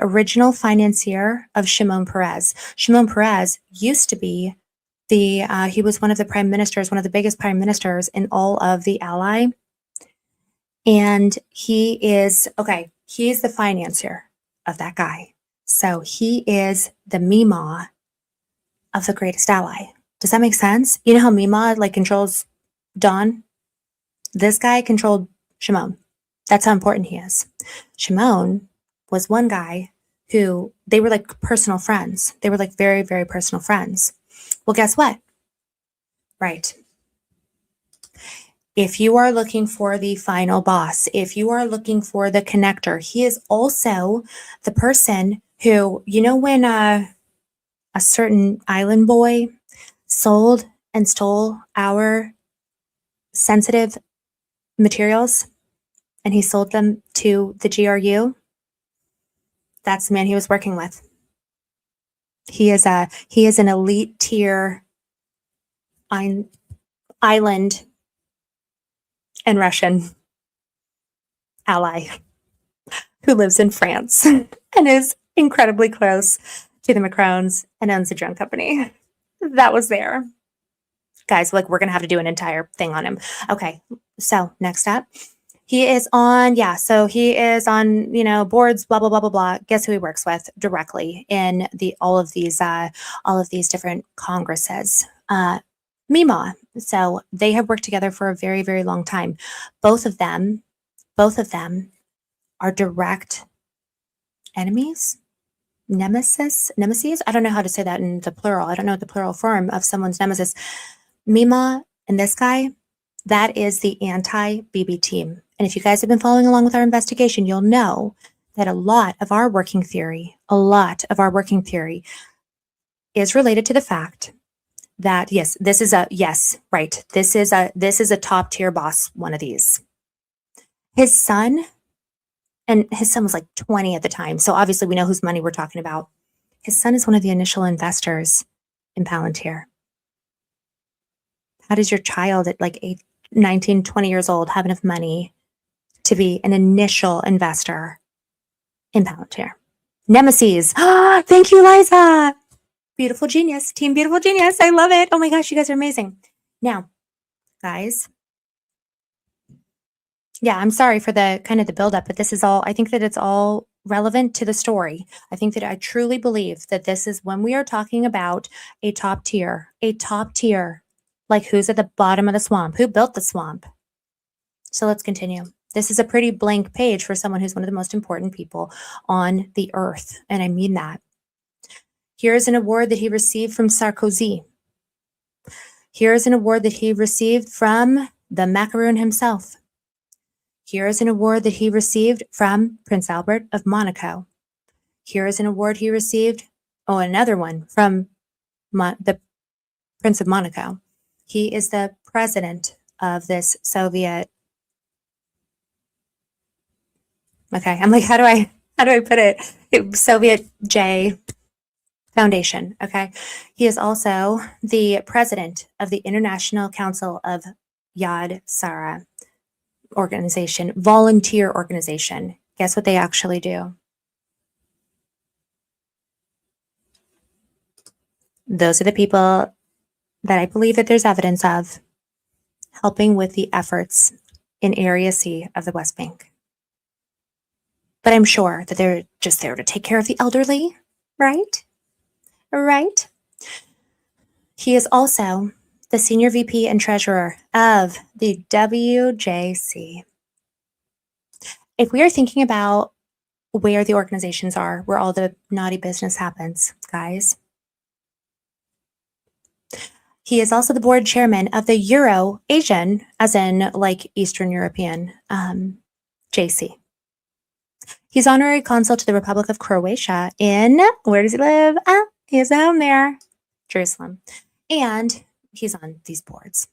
original financier of Shimon Peres. Shimon Peres used to be he was one of the prime ministers, one of the biggest prime ministers in all of the Ally. And he is the financier of that guy. So he is the Mima of the greatest ally. Does that make sense? You know how Mima controls Don? This guy controlled Shimon. That's how important he is. Shimon was one guy who, they were personal friends. They were very, very personal friends. Well, guess what? Right. If you are looking for the final boss, if you are looking for the connector, he is also the person who, when a certain island boy sold and stole our sensitive materials and he sold them to the GRU, that's the man he was working with. He is an elite tier island and Russian ally who lives in France and is incredibly close to the Macrons and owns a drone company. That was there. Guys, like, we're going to have to do an entire thing on him. Okay, so next up. He is on, he is on, boards, blah, blah, blah, blah, blah. Guess who he works with directly in all of these different congresses? Mima. So they have worked together for a very, very long time. Both of them are direct enemies, nemesis. I don't know how to say that in the plural. I don't know the plural form of someone's nemesis. Mima and this guy, that is the anti-BB team. And if you guys have been following along with our investigation, you'll know that a lot of our working theory is related to the fact that, this is a top tier boss, one of these. His son was like 20 at the time. So obviously we know whose money we're talking about. His son is one of the initial investors in Palantir. How does your child at like 19, 20 years old have enough money to be an initial investor in Palantir? Nemesis. Thank you, Liza. Beautiful genius. Team Beautiful Genius. I love it. Oh my gosh, you guys are amazing. Now, guys. Yeah, I'm sorry for the kind of the buildup, but this is all, I think that it's all relevant to the story. I think that I truly believe that this is when we are talking about a top tier, like who's at the bottom of the swamp, who built the swamp. So let's continue. This is a pretty blank page for someone who's one of the most important people on the earth. And I mean that. Here is an award that he received from Sarkozy. Here is an award that he received from the macaroon himself. Here is an award that he received from Prince Albert of Monaco. Here is an award he received, another one from the Prince of Monaco. He is the president of this Soviet. Okay, I'm like, how do I put it? Soviet J Foundation. Okay, he is also the president of the International Council of Yad Sarah organization, volunteer organization. Guess what they actually do? Those are the people that I believe that there's evidence of helping with the efforts in Area C of the West Bank. But I'm sure that they're just there to take care of the elderly, right? Right? He is also the senior VP and treasurer of the WJC. If we are thinking about where the organizations are, where all the naughty business happens, guys, he is also the board chairman of the Euro-Asian, as in like Eastern European, JC. He's honorary consul to the Republic of Croatia in, where does he live? He is down there, Jerusalem. And he's on these boards.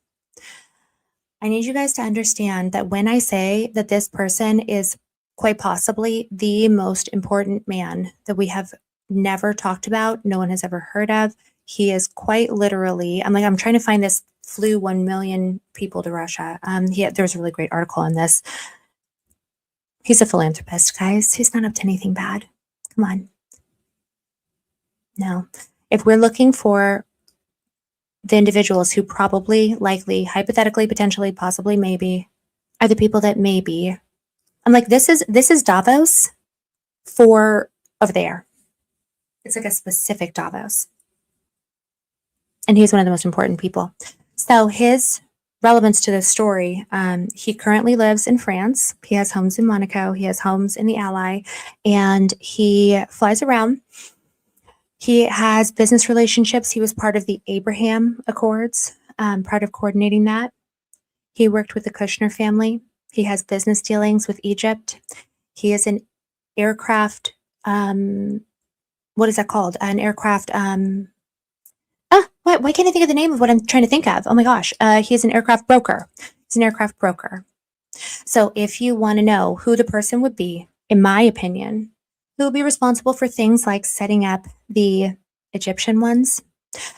I need you guys to understand that when I say that this person is quite possibly the most important man that we have never talked about, no one has ever heard of, he is quite literally, I'm trying to find this, flew 1 million people to Russia. There's a really great article on this. He's a philanthropist, guys. He's not up to anything bad. Come on. No. If we're looking for the individuals who probably, likely, hypothetically, potentially, possibly, maybe, are the people that maybe, I'm like, this is Davos for over there. It's like a specific Davos. And he's one of the most important people. So his relevance to this story, he currently lives in France. He has homes in Monaco. He has homes in the Ally. And he flies around. He has business relationships. He was part of the Abraham Accords, part of coordinating that. He worked with the Kushner family. He has business dealings with Egypt. He is an aircraft, what is that called? An aircraft, why can't I think of the name of what I'm trying to think of? Oh my gosh. He is an aircraft broker. He's an aircraft broker. So if you want to know who the person would be, in my opinion, who would be responsible for things like setting up the Egyptian ones,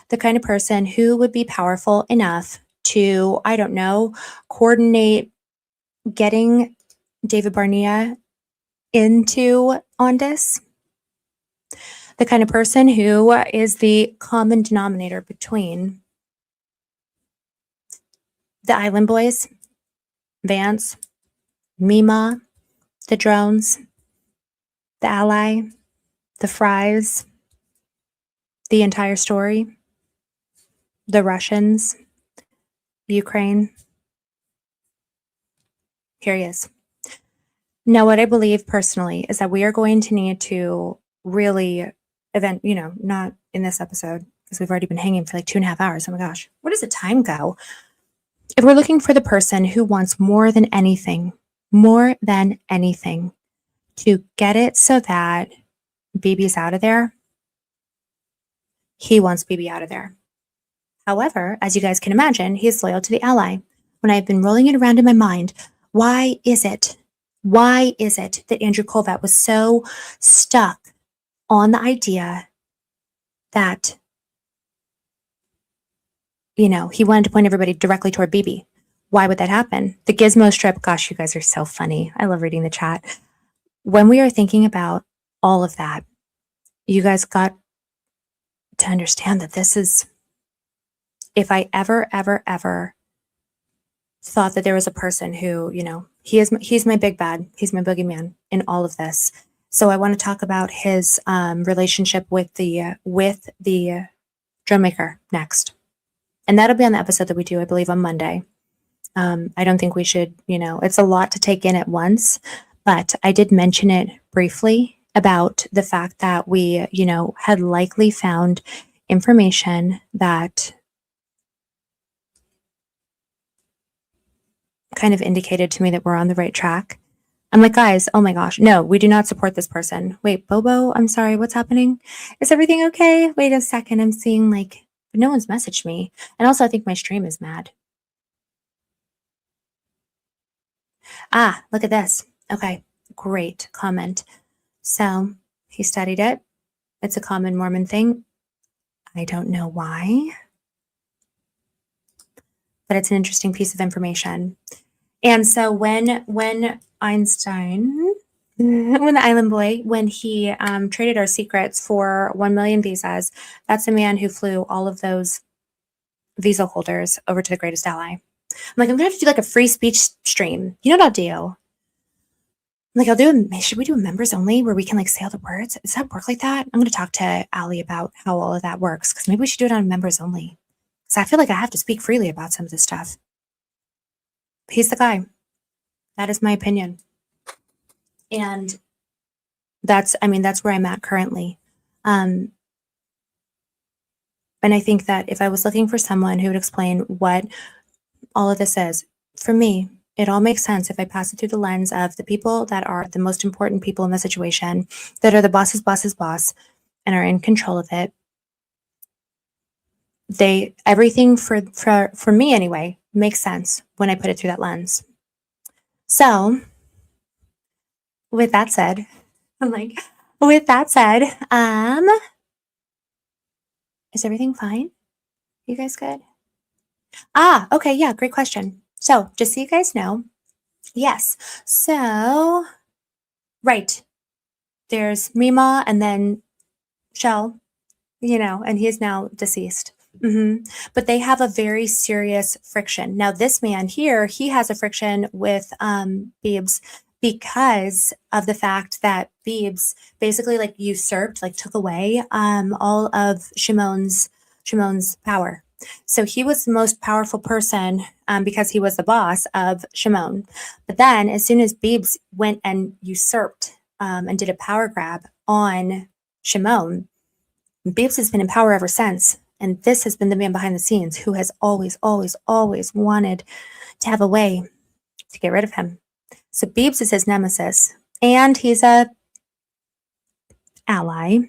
the kind of person who would be powerful enough to, I don't know, coordinate getting David Barnea into Ondas, the kind of person who is the common denominator between the Island Boys, Vance, Mima, the drones, the Ally, the Fries, the entire story, the Russians, Ukraine. Here he is. Now, what I believe personally is that we are going to need to really not in this episode, because we've already been hanging for like 2.5 hours. Oh my gosh, where does the time go? If we're looking for the person who wants more than anything, to get it so that BB's out of there, he wants BB out of there. However, as you guys can imagine, he's loyal to the Ally. When I've been rolling it around in my mind, why is it that Andrew Colvat was so stuck on the idea that, he wanted to point everybody directly toward BB? Why would that happen? The Gizmo strip, gosh, you guys are so funny. I love reading the chat. When we are thinking about all of that, you guys got to understand that this is, if I ever thought that there was a person who, he's my big bad, he's my boogeyman in all of this. So I want to talk about his relationship with the drum maker next. And that'll be on the episode that we do, I believe, on Monday. I don't think we should, it's a lot to take in at once, but I did mention it briefly about the fact that we, had likely found information that kind of indicated to me that we're on the right track. I'm like, guys, oh my gosh, no, we do not support this person. Wait, Bobo, I'm sorry, what's happening? Is everything okay? Wait a second, I'm seeing no one's messaged me. And also I think my stream is mad. Ah, look at this. Okay, great comment. So he studied it. It's a common Mormon thing. I don't know why, but it's an interesting piece of information. And so when Einstein, when the Island Boy, when he traded our secrets for 1 million visas, that's the man who flew all of those visa holders over to the greatest ally. I'm like, I'm gonna have to do a free speech stream. You know what I'll do? Should we do a members only where we can say all the words? Does that work like that? I'm gonna talk to Allie about how all of that works, because maybe we should do it on members only. Because I feel like I have to speak freely about some of this stuff. He's the guy. That is my opinion. And that's where I'm at currently. And I think that if I was looking for someone who would explain what all of this is, for me, it all makes sense if I pass it through the lens of the people that are the most important people in the situation, that are the boss's boss, and are in control of it. Everything for me anyway makes sense when I put it through that lens. So with that said, is everything fine? You guys good? Okay, yeah, great question. So just so you guys know, yes. So, right. There's Mima and then Shell, and he is now deceased. But they have a very serious friction. Now, this man here, he has a friction with Biebs because of the fact that Biebs basically usurped, took away all of Shimon's power. So he was the most powerful person because he was the boss of Shimon. But then as soon as Biebs went and usurped and did a power grab on Shimon, Biebs has been in power ever since. And this has been the man behind the scenes who has always wanted to have a way to get rid of him. So Biebs is his nemesis, and he's a ally,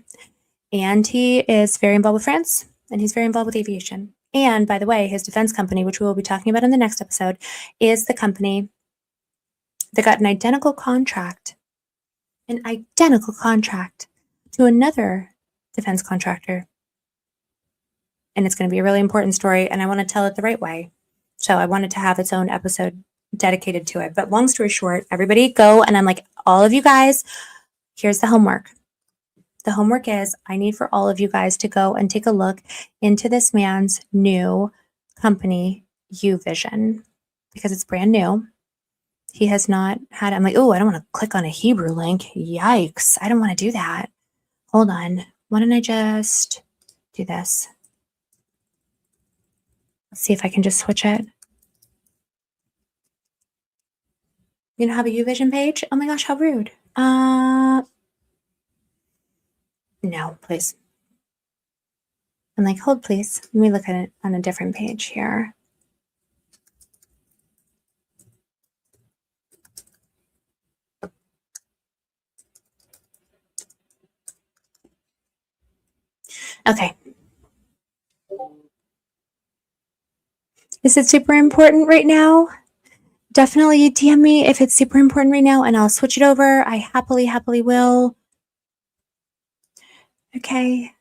and he is very involved with France, and he's very involved with aviation. And by the way, his defense company, which we will be talking about in the next episode, is the company that got an identical contract to another defense contractor. And it's going to be a really important story, and I want to tell it the right way. So I wanted to have its own episode dedicated to it. But long story short, everybody go, and I'm like, all of you guys, here's the homework. The homework is I need for all of you guys to go and take a look into this man's new company, UVision, because it's brand new. He has not had, I'm like, oh, I don't want to click on a Hebrew link. Yikes. I don't want to do that. Hold on. Why don't I just do this? Let's see if I can just switch it. You don't have a UVision page? Oh my gosh, how rude. No, please. I'm like, hold please. Let me look at it on a different page here. Okay. Is it super important right now? Definitely DM me if it's super important right now, and I'll switch it over. I happily will. Okay.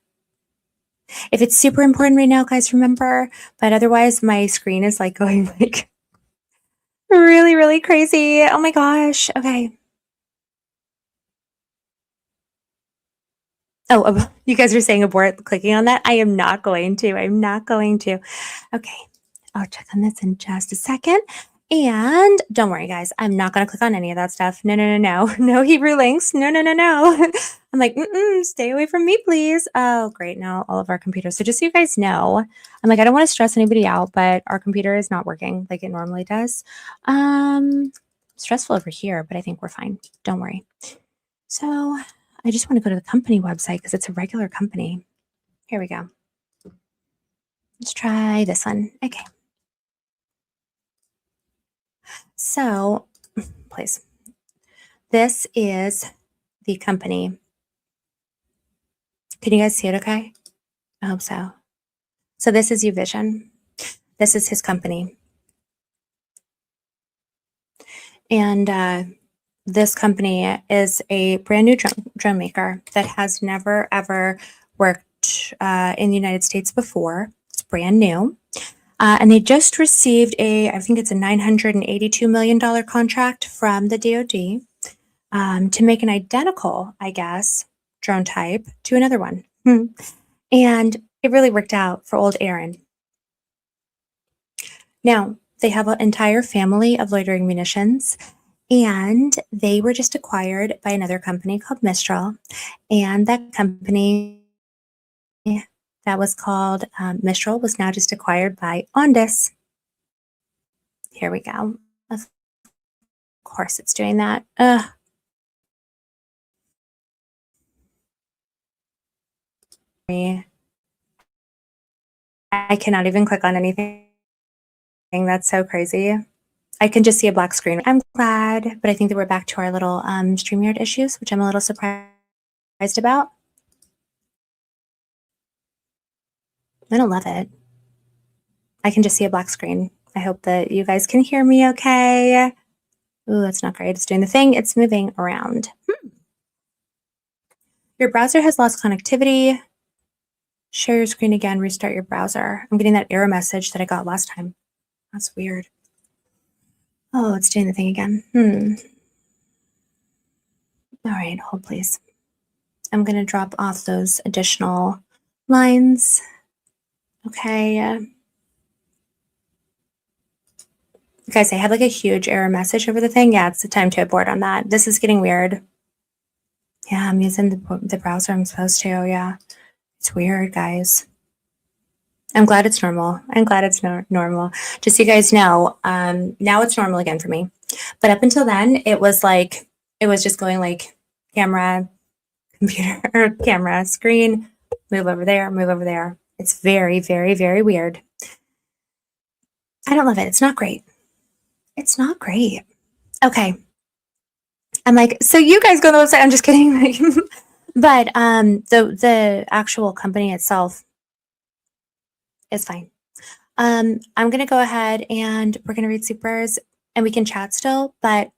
If it's super important right now, guys, remember. But otherwise, my screen is like going like really, really crazy. Oh my gosh. Okay. Oh, you guys are saying abort clicking on that. I am not going to. I'm not going to. Okay. I'll check on this in just a second. And don't worry, guys. I'm not going to click on any of that stuff. No. No Hebrew links. No. I'm like, stay away from me, please. Oh, great. Now all of our computers. So just so you guys know, I'm like, I don't want to stress anybody out, but our computer is not working like it normally does. Stressful over here, but I think we're fine. Don't worry. So I just want to go to the company website because it's a regular company. Here we go. Let's try this one. Okay. So, please. This is the company. Can you guys see it okay? I hope so. So this is UVision. This is his company. And this company is a brand new drone maker that has never, ever worked in the United States before. It's brand new. And they just received I think it's a $982 million contract from the DoD to make an identical, I guess, drone type to another one. And it really worked out for old Aaron. Now, they have an entire family of loitering munitions, and they were just acquired by another company called Mistral. And that company that was called Mistral was now just acquired by Ondas. Here we go. Of course it's doing that. I cannot even click on anything. That's so crazy. I can just see a black screen. I'm glad, but I think that we're back to our little StreamYard issues, which I'm a little surprised about. I don't love it. I can just see a black screen. I hope that you guys can hear me okay. Ooh, that's not great. It's doing the thing. It's moving around. Your browser has lost connectivity. Share your screen again. Restart your browser. I'm getting that error message that I got last time. That's weird. Oh, it's doing the thing again. All right, hold please. I'm going to drop off those additional lines. Okay. Guys, I had like a huge error message over the thing. Yeah, it's the time to abort on that. This is getting weird. Yeah, I'm using the browser I'm supposed to. Yeah, it's weird, guys. I'm glad it's normal. I'm glad it's normal. Just so you guys know, now it's normal again for me. But up until then, it was just going like camera, computer, or camera, screen, move over there, move over there. It's very, very, very weird. I don't love it. It's not great. It's not great. Okay. I'm like, so you guys go on the website. I'm just kidding. But the actual company itself is fine. I'm going to go ahead and we're going to read supers and we can chat still, but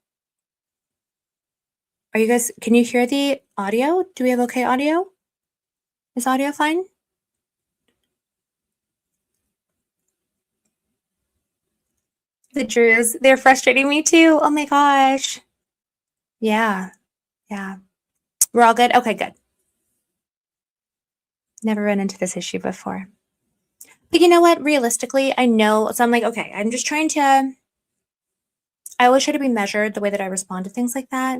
are you guys, can you hear the audio? Do we have okay audio? Is audio fine? The Drews, they're frustrating me too. Oh my gosh. Yeah. Yeah. We're all good? Okay, good. Never run into this issue before. But you know what? Realistically, I know. So I'm like, okay, I'm just trying to, I always try to be measured the way that I respond to things like that.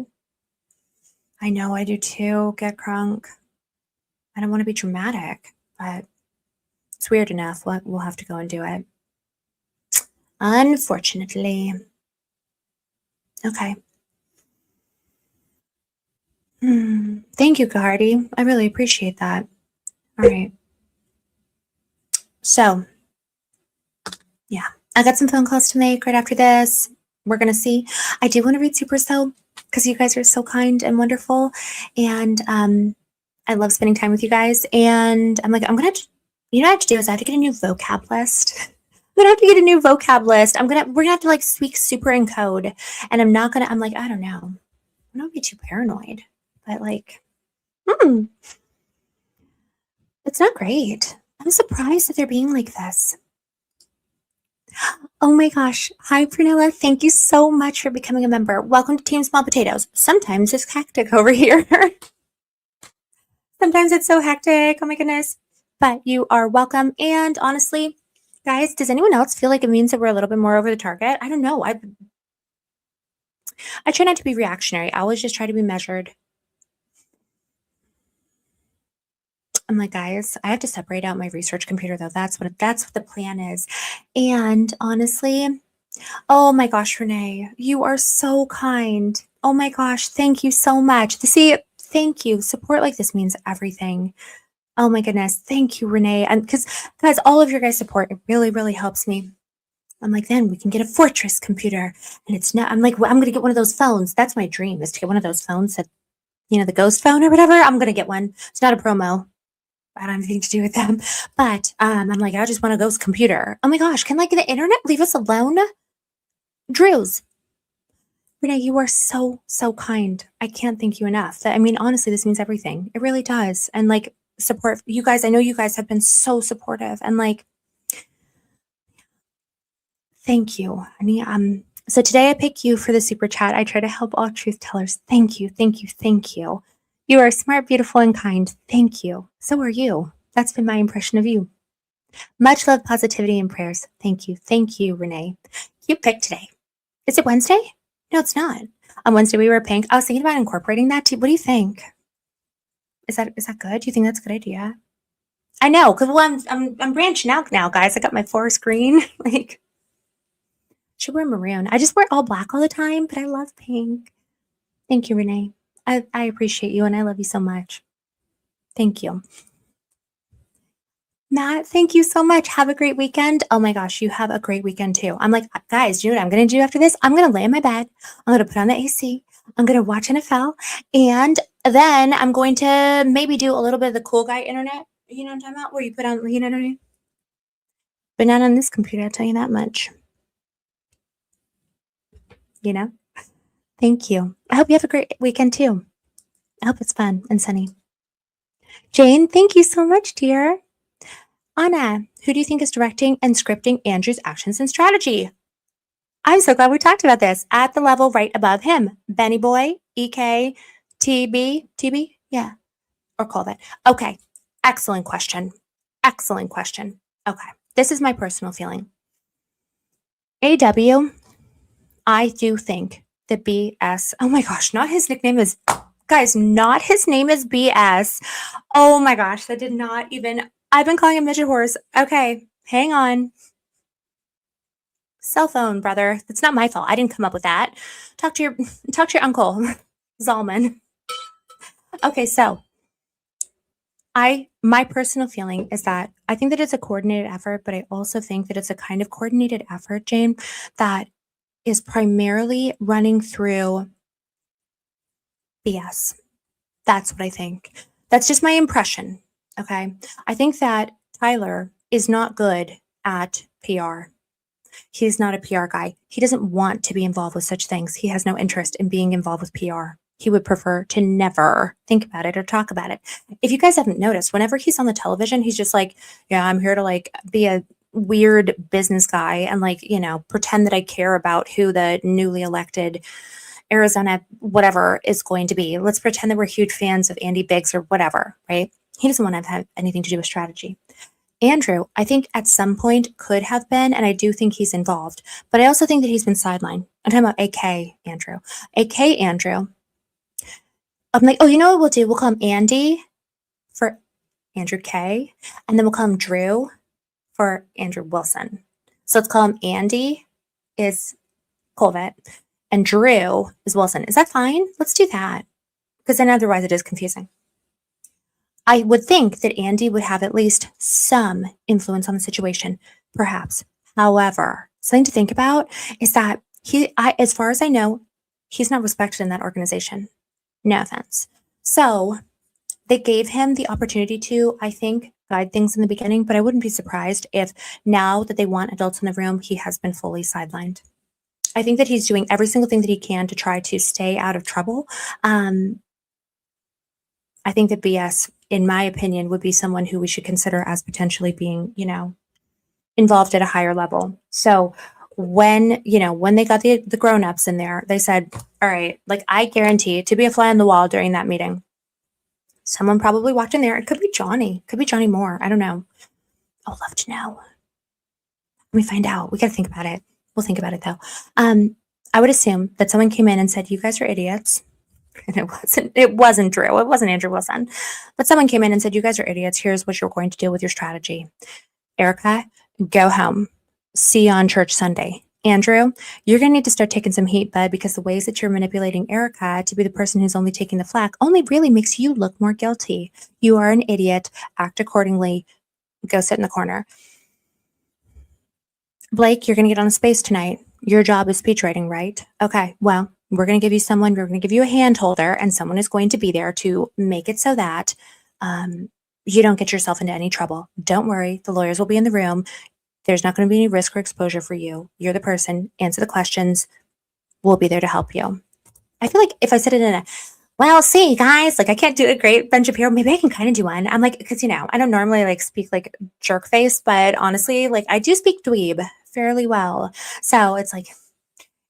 I know I do too, get crunk. I don't want to be dramatic, but it's weird enough. We'll have to go and do it. Unfortunately. Okay. Thank you, Cardi. I really appreciate that. All right. So, yeah, I got some phone calls to make right after this. We're going to see. I do want to read supers though, because you guys are so kind and wonderful. And I love spending time with you guys. And I'm like, I'm going to, you know what I have to do is I have to get a new vocab list. I'm going to have to get a new vocab list. We're going to have to like speak super in code. And I'm like, I don't know. I don't be too paranoid, but like, it's not great. I'm surprised that they're being like this. Oh my gosh. Hi, Prunella. Thank you so much for becoming a member. Welcome to Team Small Potatoes. Sometimes it's hectic over here. Sometimes it's so hectic. Oh my goodness. But you are welcome. And honestly, guys, does anyone else feel like it means that we're a little bit more over the target? I don't know. I try not to be reactionary. I always just try to be measured. I'm like, guys, I have to separate out my research computer though. That's what the plan is. And honestly, oh my gosh, Renee, you are so kind. Oh my gosh, thank you so much. See, thank you. Support like this means everything. Oh my goodness, thank you, Renee. And because guys, all of your guys' support, it really, really helps me. I'm like, then we can get a Fortress computer. And it's not, I'm like, well, I'm gonna get one of those phones. That's my dream, is to get one of those phones that, you know, the ghost phone or whatever. I'm gonna get one. It's not a promo. I don't have anything to do with them. But I'm like, I just want a ghost computer. Oh my gosh, can like the internet leave us alone? Drews. Renee, you are so, so kind. I can't thank you enough. I mean, honestly, this means everything. It really does. And like support, you guys, I know you guys have been so supportive and like, thank you. I mean, so today I pick you for the super chat. I try to help all truth tellers. Thank you, thank you, thank you. You are smart, beautiful, and kind. Thank you. So are you. That's been my impression of you. Much love, positivity, and prayers. Thank you. Thank you, Renee. Cute pick today. Is it Wednesday? No, it's not. On Wednesday, we were pink. I was thinking about incorporating that too. What do you think? Is that good? Do you think that's a good idea? I know, because well, I'm branching out now, guys. I got my forest green. Like, should wear maroon. I just wear all black all the time, but I love pink. Thank you, Renee. I appreciate you and I love you so much. Thank you. Matt, thank you so much. Have a great weekend. Oh my gosh, you have a great weekend too. I'm like, guys, you know what I'm going to do after this? I'm going to lay in my bed. I'm going to put on the AC. I'm going to watch NFL. And then I'm going to maybe do a little bit of the cool guy internet. You know what I'm talking about? Where you put on, you know what I mean? But not on this computer, I'll tell you that much. You know? Thank you. I hope you have a great weekend too. I hope it's fun and sunny. Jane, thank you so much, dear. Anna, who do you think is directing and scripting Andrew's actions and strategy? I'm so glad we talked about this. At the level right above him. Benny Boy, EK, TB? Yeah. Or call that. Okay. Excellent question. Excellent question. Okay. This is my personal feeling. AW, I do think that BS, oh my gosh, not his nickname is, guys, not his name is BS. Oh my gosh, that did not even, I've been calling him midget horse. Okay, hang on. Cell phone, brother. That's not my fault. I didn't come up with that. Talk to your uncle, Zalman. Okay, so my personal feeling is that I think that it's a coordinated effort, but I also think that it's a kind of coordinated effort, Jane, that is primarily running through BS. That's what I think. That's just my impression. Okay. I think that Tyler is not good at PR. He's not a PR guy. He doesn't want to be involved with such things. He has no interest in being involved with PR. He would prefer to never think about it or talk about it. If you guys haven't noticed, whenever he's on the television, he's just like, yeah, I'm here to like be a weird business guy and like, you know, pretend that I care about who the newly elected Arizona whatever is going to be. Let's pretend that we're huge fans of Andy Biggs or whatever, right? He doesn't want to have anything to do with strategy. Andrew, I think at some point could have been, and I do think he's involved, but I also think that he's been sidelined. I'm talking about AK Andrew. AK Andrew. I'm like, oh, you know what we'll do? We'll call him Andy for Andrew K, and then we'll call him Drew for Andrew Wilson. So let's call him Andy is Colvett, and Drew is Wilson. Is that fine? Let's do that. Because then otherwise it is confusing. I would think that Andy would have at least some influence on the situation, perhaps. However, something to think about is that as far as I know, he's not respected in that organization. No offense. So they gave him the opportunity to, I think, guide things in the beginning, but I wouldn't be surprised if now that they want adults in the room, he has been fully sidelined. I think that he's doing every single thing that he can to try to stay out of trouble. I think that BS, in my opinion, would be someone who we should consider as potentially being, you know, involved at a higher level. So when they got the grown-ups in there, they said, all right, like I guarantee to be a fly on the wall during that meeting. Someone probably walked in there. It could be Johnny Moore. I don't know. I would love to know. Let me find out. We got to think about it. We'll think about it though. I would assume that someone came in and said, you guys are idiots. And it wasn't Drew. It wasn't Andrew Wilson. But someone came in and said, you guys are idiots. Here's what you're going to do with your strategy. Erica, go home. See you on church Sunday. Andrew, you're going to need to start taking some heat, bud, because the ways that you're manipulating Erica to be the person who's only taking the flack only really makes you look more guilty. You are an idiot. Act accordingly. Go sit in the corner. Blake, you're going to get on the space tonight. Your job is speech writing, right? Okay, well, we're going to give you a hand holder, and someone is going to be there to make it so that you don't get yourself into any trouble. Don't worry. The lawyers will be in the room. There's not going to be any risk or exposure for you. You're the person. Answer the questions. We'll be there to help you. I feel like if I said it in a, well, see, guys, like I can't do a great Ben Shapiro. Maybe I can kind of do one. I'm like, because, I don't normally like speak like jerk face, but honestly, like I do speak dweeb fairly well. So it's like,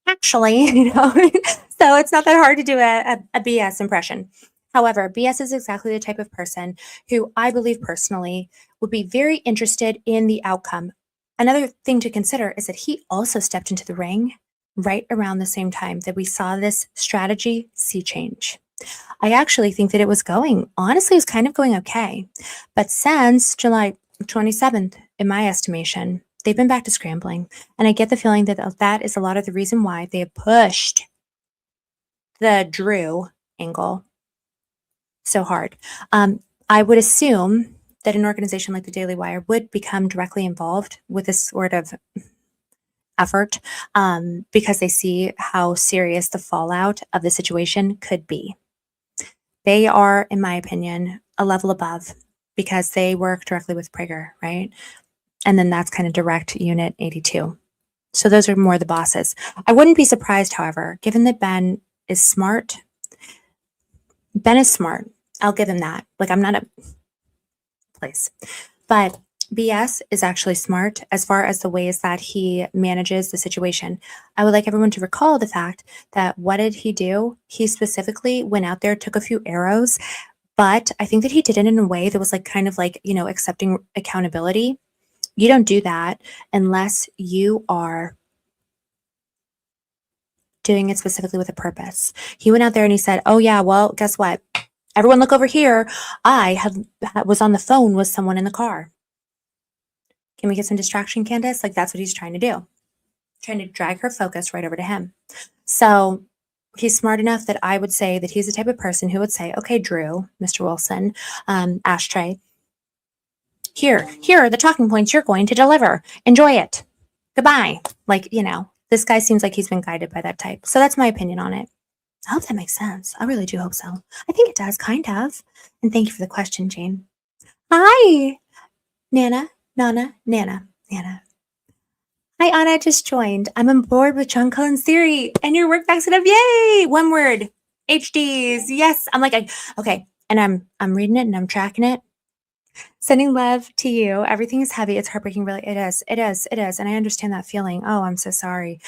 actually, so it's not that hard to do a BS impression. However, BS is exactly the type of person who I believe personally would be very interested in the outcome. Another thing to consider is that he also stepped into the ring right around the same time that we saw this strategy sea change. I actually think that it was kind of going okay. But since July 27th, in my estimation, they've been back to scrambling. And I get the feeling that that is a lot of the reason why they have pushed the Drew angle so hard. I would assume that an organization like the Daily Wire would become directly involved with this sort of effort because they see how serious the fallout of the situation could be. They are, in my opinion, a level above because they work directly with Prager, right? And then that's kind of direct Unit 82. So those are more the bosses. I wouldn't be surprised, however, given that Ben is smart. Ben is smart. I'll give him that. Like, I'm not a place. But BS is actually smart as far as the ways that he manages the situation. I would like everyone to recall the fact that what did he do? He specifically went out there, took a few arrows, but I think that he did it in a way that was like kind of like, accepting accountability. You don't do that unless you are doing it specifically with a purpose. He went out there and he said, oh yeah, well, guess what? Everyone look over here. I was on the phone with someone in the car. Can we get some distraction, Candace? Like that's what he's trying to do. Trying to drag her focus right over to him. So he's smart enough that I would say that he's the type of person who would say, okay, Drew, Mr. Wilson, Ashtray, here are the talking points you're going to deliver. Enjoy it. Goodbye. Like, this guy seems like he's been guided by that type. So that's my opinion on it. I hope that makes sense. I really do hope so. I think it does, kind of. And thank you for the question, Jane. Hi, Nana. Anna. Hi, Anna, just joined. I'm on board with John Cullen's theory, and your work backs it up. Yay! One word. HDs. Yes. I'm like, okay. And I'm reading it and I'm tracking it. Sending love to you. Everything is heavy. It's heartbreaking. Really, it is. It is. It is. And I understand that feeling. Oh, I'm so sorry.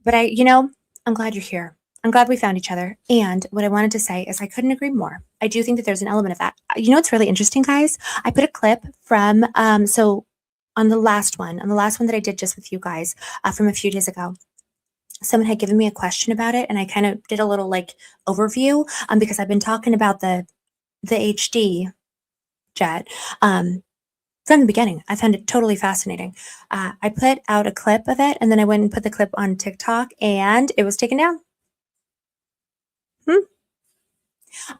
But I'm glad you're here. I'm glad we found each other. And what I wanted to say is I couldn't agree more. I do think that there's an element of that. You know what's really interesting, guys? I put a clip from so on the last one that I did just with you guys from a few days ago. Someone had given me a question about it, and I kind of did a little like overview because I've been talking about the HD jet from the beginning. I found it totally fascinating. I put out a clip of it, and then I went and put the clip on TikTok, and it was taken down.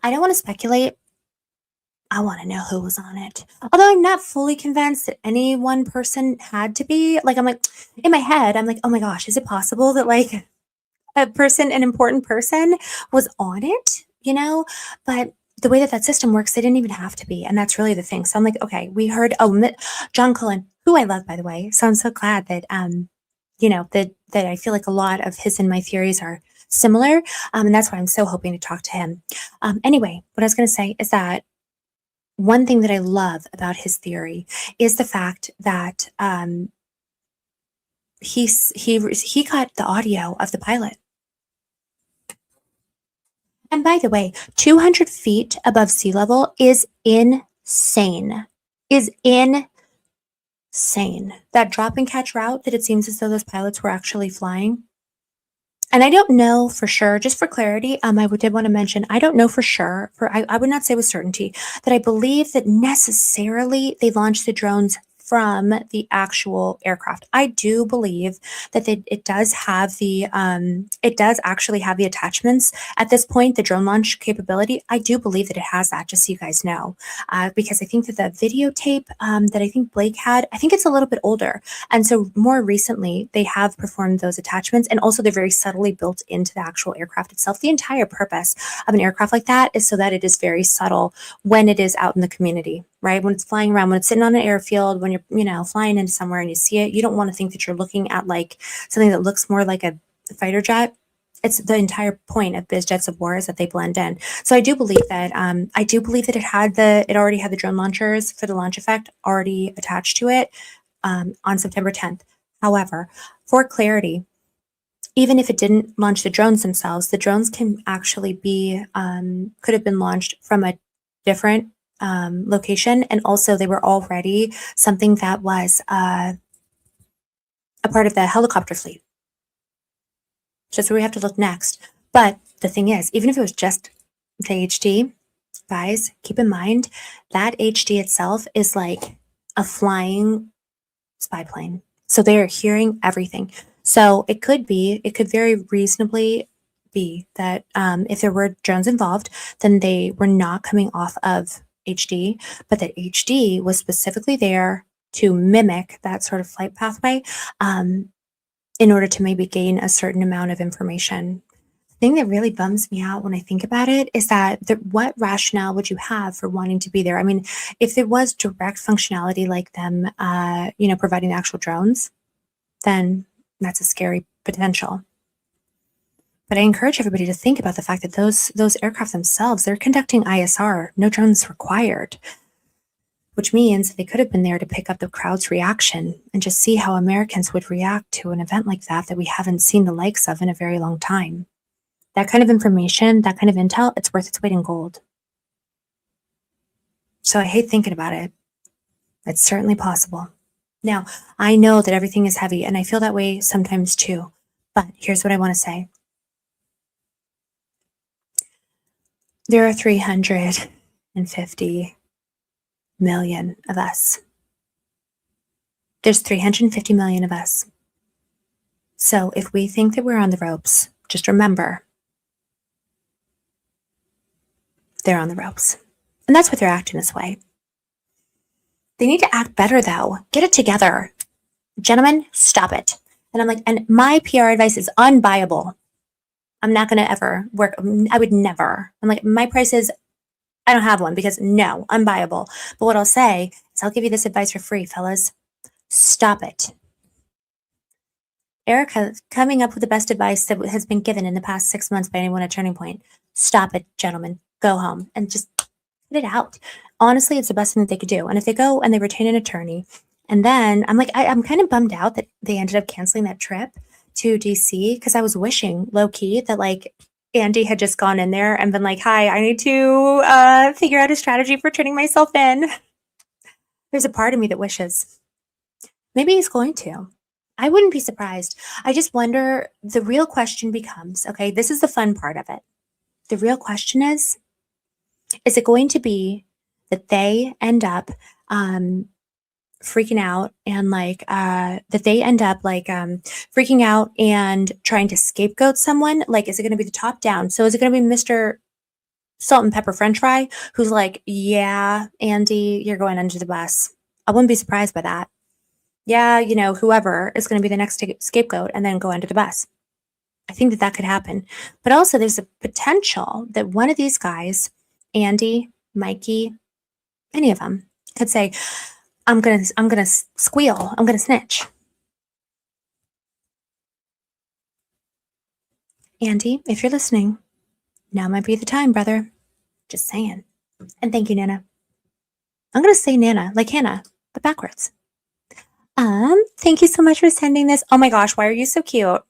I don't want to speculate. I want to know who was on it. Although I'm not fully convinced that any one person had to be. Like, I'm like, in my head, I'm like, oh my gosh, is it possible that like an important person was on it, But the way that system works, they didn't even have to be. And that's really the thing. So I'm like, okay, we heard, John Cullen, who I love, by the way. So I'm so glad that, that I feel like a lot of his and my theories are similar. And that's why I'm so hoping to talk to him. Anyway, what I was going to say is that one thing that I love about his theory is the fact that he got the audio of the pilot. And by the way, 200 feet above sea level is insane. That drop and catch route that it seems as though those pilots were actually flying. And I don't know for sure, just for clarity, I did want to mention, I don't know for sure, I would not say with certainty, that I believe that necessarily they launched the drones from the actual aircraft. I do believe that it does actually have the attachments at this point, the drone launch capability. I do believe that it has that, just so you guys know, because I think that the videotape that I think Blake had, I think it's a little bit older. And so more recently, they have performed those attachments, and also they're very subtly built into the actual aircraft itself. The entire purpose of an aircraft like that is so that it is very subtle when it is out in the community, right? When it's flying around, when it's sitting on an airfield, when you're, flying into somewhere and you see it, you don't want to think that you're looking at like something that looks more like a fighter jet. It's the entire point of biz jets of war is that they blend in. So I do believe that it already had the drone launchers for the launch effect already attached to it on September 10th. However, for clarity, even if it didn't launch the drones themselves, the drones can actually could have been launched from a different location, and also they were already something that was a part of the helicopter fleet. Just where we have to look next. But the thing is, even if it was just the HD, guys, keep in mind that HD itself is like a flying spy plane. So they are hearing everything. So it could very reasonably be that if there were drones involved, then they were not coming off of HD, but that HD was specifically there to mimic that sort of flight pathway in order to maybe gain a certain amount of information. The thing that really bums me out when I think about it is that what rationale would you have for wanting to be there? I mean, if there was direct functionality like them, providing the actual drones, then that's a scary potential. But I encourage everybody to think about the fact that those aircraft themselves, they're conducting ISR, no drones required, which means they could have been there to pick up the crowd's reaction and just see how Americans would react to an event like that we haven't seen the likes of in a very long time. That kind of information, that kind of intel, it's worth its weight in gold. So I hate thinking about it. It's certainly possible. Now, I know that everything is heavy, and I feel that way sometimes too. But here's what I want to say. There are 350 million of us. There's 350 million of us. So if we think that we're on the ropes, just remember, they're on the ropes. And that's why they're acting this way. They need to act better, though. Get it together. Gentlemen, stop it. And I'm like, and my PR advice is unbuyable. I'm not going to ever work. I would never. I'm like, my price is, I don't have one because no, unbuyable. But what I'll say is I'll give you this advice for free, fellas. Stop it. Erica, coming up with the best advice that has been given in the past 6 months by anyone at Turning Point. Stop it, gentlemen. Go home and just get it out. Honestly, it's the best thing that they could do. And if they go and they retain an attorney, and then I'm kind of bummed out that they ended up canceling that trip to DC, because I was wishing low key that like Andy had just gone in there and been like, hi, I need to figure out a strategy for turning myself in. There's a part of me that wishes. Maybe he's going to. I wouldn't be surprised. I just wonder, the real question becomes, okay, this is the fun part of it. The real question is it going to be that they end up freaking out and freaking out and trying to scapegoat someone? Like, is it going to be the top down? So is it going to be Mr. Salt and Pepper French Fry who's like, yeah, Andy, you're going under the bus? I wouldn't be surprised by that. Yeah, you know, whoever is going to be the next scapegoat and then go under the bus. I think that could happen. But also there's a potential that one of these guys, Andy, Mikey, any of them, could say, I'm going to squeal. I'm going to snitch. Andy, if you're listening, now might be the time, brother. Just saying. And thank you, Nana. I'm going to say Nana, like Hannah, but backwards. Thank you so much for sending this. Oh my gosh, why are you so cute?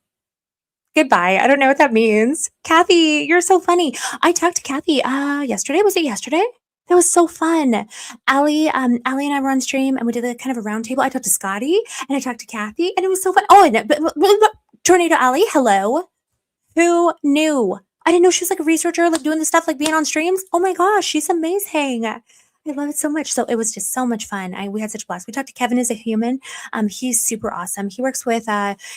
Goodbye. I don't know what that means. Kathy, you're so funny. I talked to Kathy yesterday. Was it yesterday? That was so fun. Allie and I were on stream and we did a kind of a round table. I talked to Scotty and I talked to Kathy and it was so fun. Oh, and Tornado Allie, hello. Who knew? I didn't know she was like a researcher, like doing the stuff, like being on streams. Oh my gosh, she's amazing. I love it so much. So it was just so much fun. We had such a blast. We talked to Kevin as a human. He's super awesome. He works with,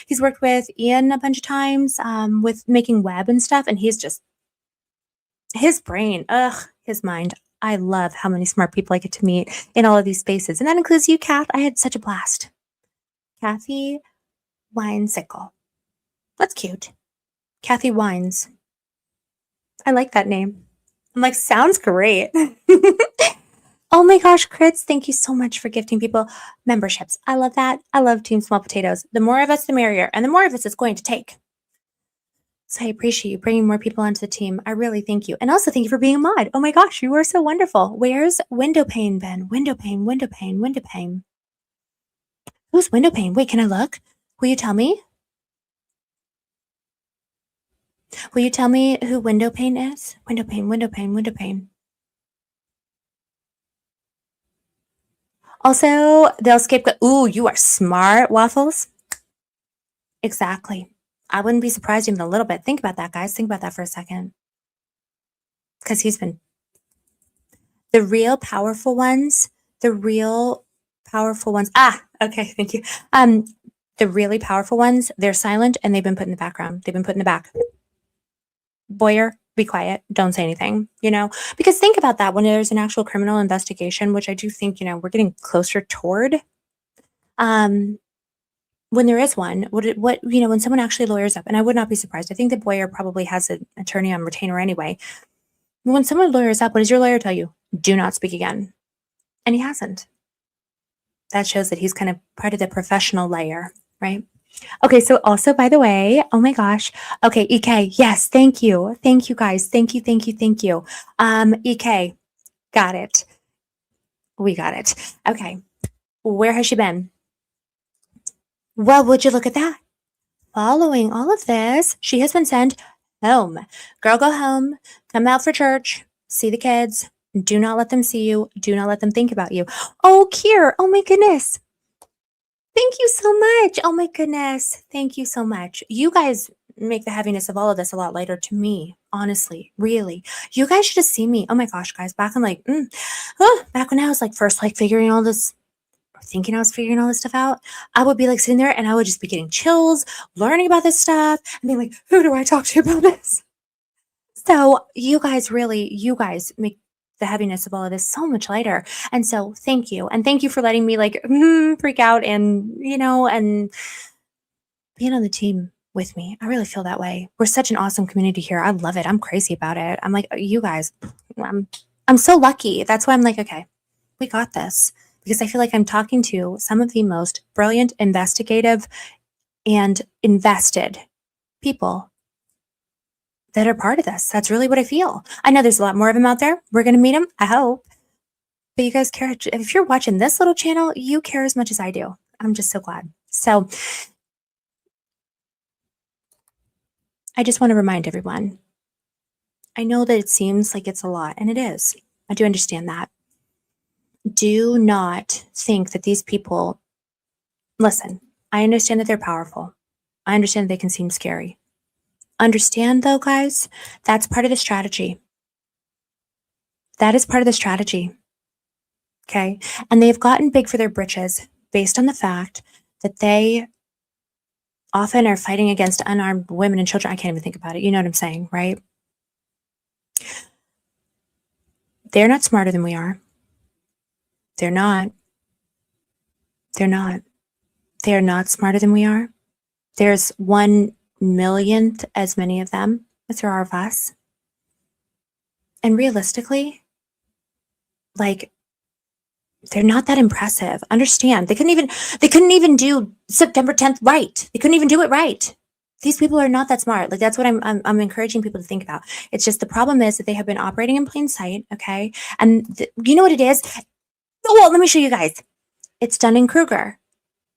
he's worked with Ian a bunch of times with making web and stuff. And he's just, his brain, his mind. I love how many smart people I get to meet in all of these spaces. And that includes you, Kath. I had such a blast. Kathy Winesickle. That's cute. Kathy Wines. I like that name. I'm like, sounds great. Oh my gosh, Crits, thank you so much for gifting people memberships. I love that. I love Team Small Potatoes. The more of us, the merrier. And the more of us it's going to take. So I appreciate you bringing more people onto the team. I really thank you. And also thank you for being a mod. Oh my gosh, you are so wonderful. Where's Window Pane, Ben? Window Pane, Window Pane, Window Pane. Who's Window Pane? Wait, can I look? Will you tell me? Will you tell me who Window Pane is? Window Pane, Window Pane, Window Pane. Also, they'll scapegoat. Ooh, you are smart, Waffles. Exactly. I wouldn't be surprised even a little bit. Think about that, guys. Think about that for a second. Because he's been... The real powerful ones... okay, thank you. The really powerful ones, they're silent and they've been put in the background. They've been put in the back. Boyer, be quiet. Don't say anything, you know? Because think about that when there's an actual criminal investigation, which I do think, you know, we're getting closer toward. When there is one, what you know, when someone actually lawyers up, and I would not be surprised. I think that Boyer probably has an attorney on retainer anyway. When someone lawyers up, what does your lawyer tell you? Do not speak again. And he hasn't. That shows that he's kind of part of the professional layer, right? Okay, so also, by the way, oh my gosh. Okay, EK, yes, thank you. Thank you, guys. Thank you. EK, got it. We got it. Okay, where has she been? Well, would you look at that? Following all of this, she has been sent home. Girl, go home. Come out for church. See the kids. Do not let them see you. Do not let them think about you. Oh, Kier. Oh, my goodness. Thank you so much. Oh, my goodness. Thank you so much. You guys make the heaviness of all of this a lot lighter to me. Honestly, really. You guys should have seen me. Oh, my gosh, guys. Back in back when I was like first like figuring all this, thinking I was figuring all this stuff out, I would be like sitting there and I would just be getting chills, learning about this stuff and being like, who do I talk to about this? So you guys make the heaviness of all of this so much lighter. And so thank you. And thank you for letting me like freak out and, you know, and being on the team with me. I really feel that way. We're such an awesome community here. I love it. I'm crazy about it. I'm like, you guys, I'm so lucky. That's why I'm like, okay, we got this. because I feel like I'm talking to some of the most brilliant, investigative, and invested people that are part of this. That's really what I feel. I know there's a lot more of them out there. We're going to meet them, I hope. But you guys care. If you're watching this little channel, you care as much as I do. I'm just so glad. So I just want to remind everyone, I know that it seems like it's a lot, and it is. I do understand that. Do not think that these people, listen, I understand that they're powerful. I understand that they can seem scary. Understand though, guys, that's part of the strategy. That is part of the strategy. Okay. And they've gotten big for their britches based on the fact that they often are fighting against unarmed women and children. I can't even think about it. You know what I'm saying, right? They're not smarter than we are. They're not. They're not. They're not smarter than we are. There's 1/1,000,000th as many of them as there are of us. And realistically, like, they're not that impressive. Understand, they couldn't even do September 10th right. They couldn't even do it right. These people are not that smart. Like, that's what I'm encouraging people to think about. It's just the problem is that they have been operating in plain sight, okay? And you know what it is? Oh, well, let me show you guys. It's Dunning-Kruger,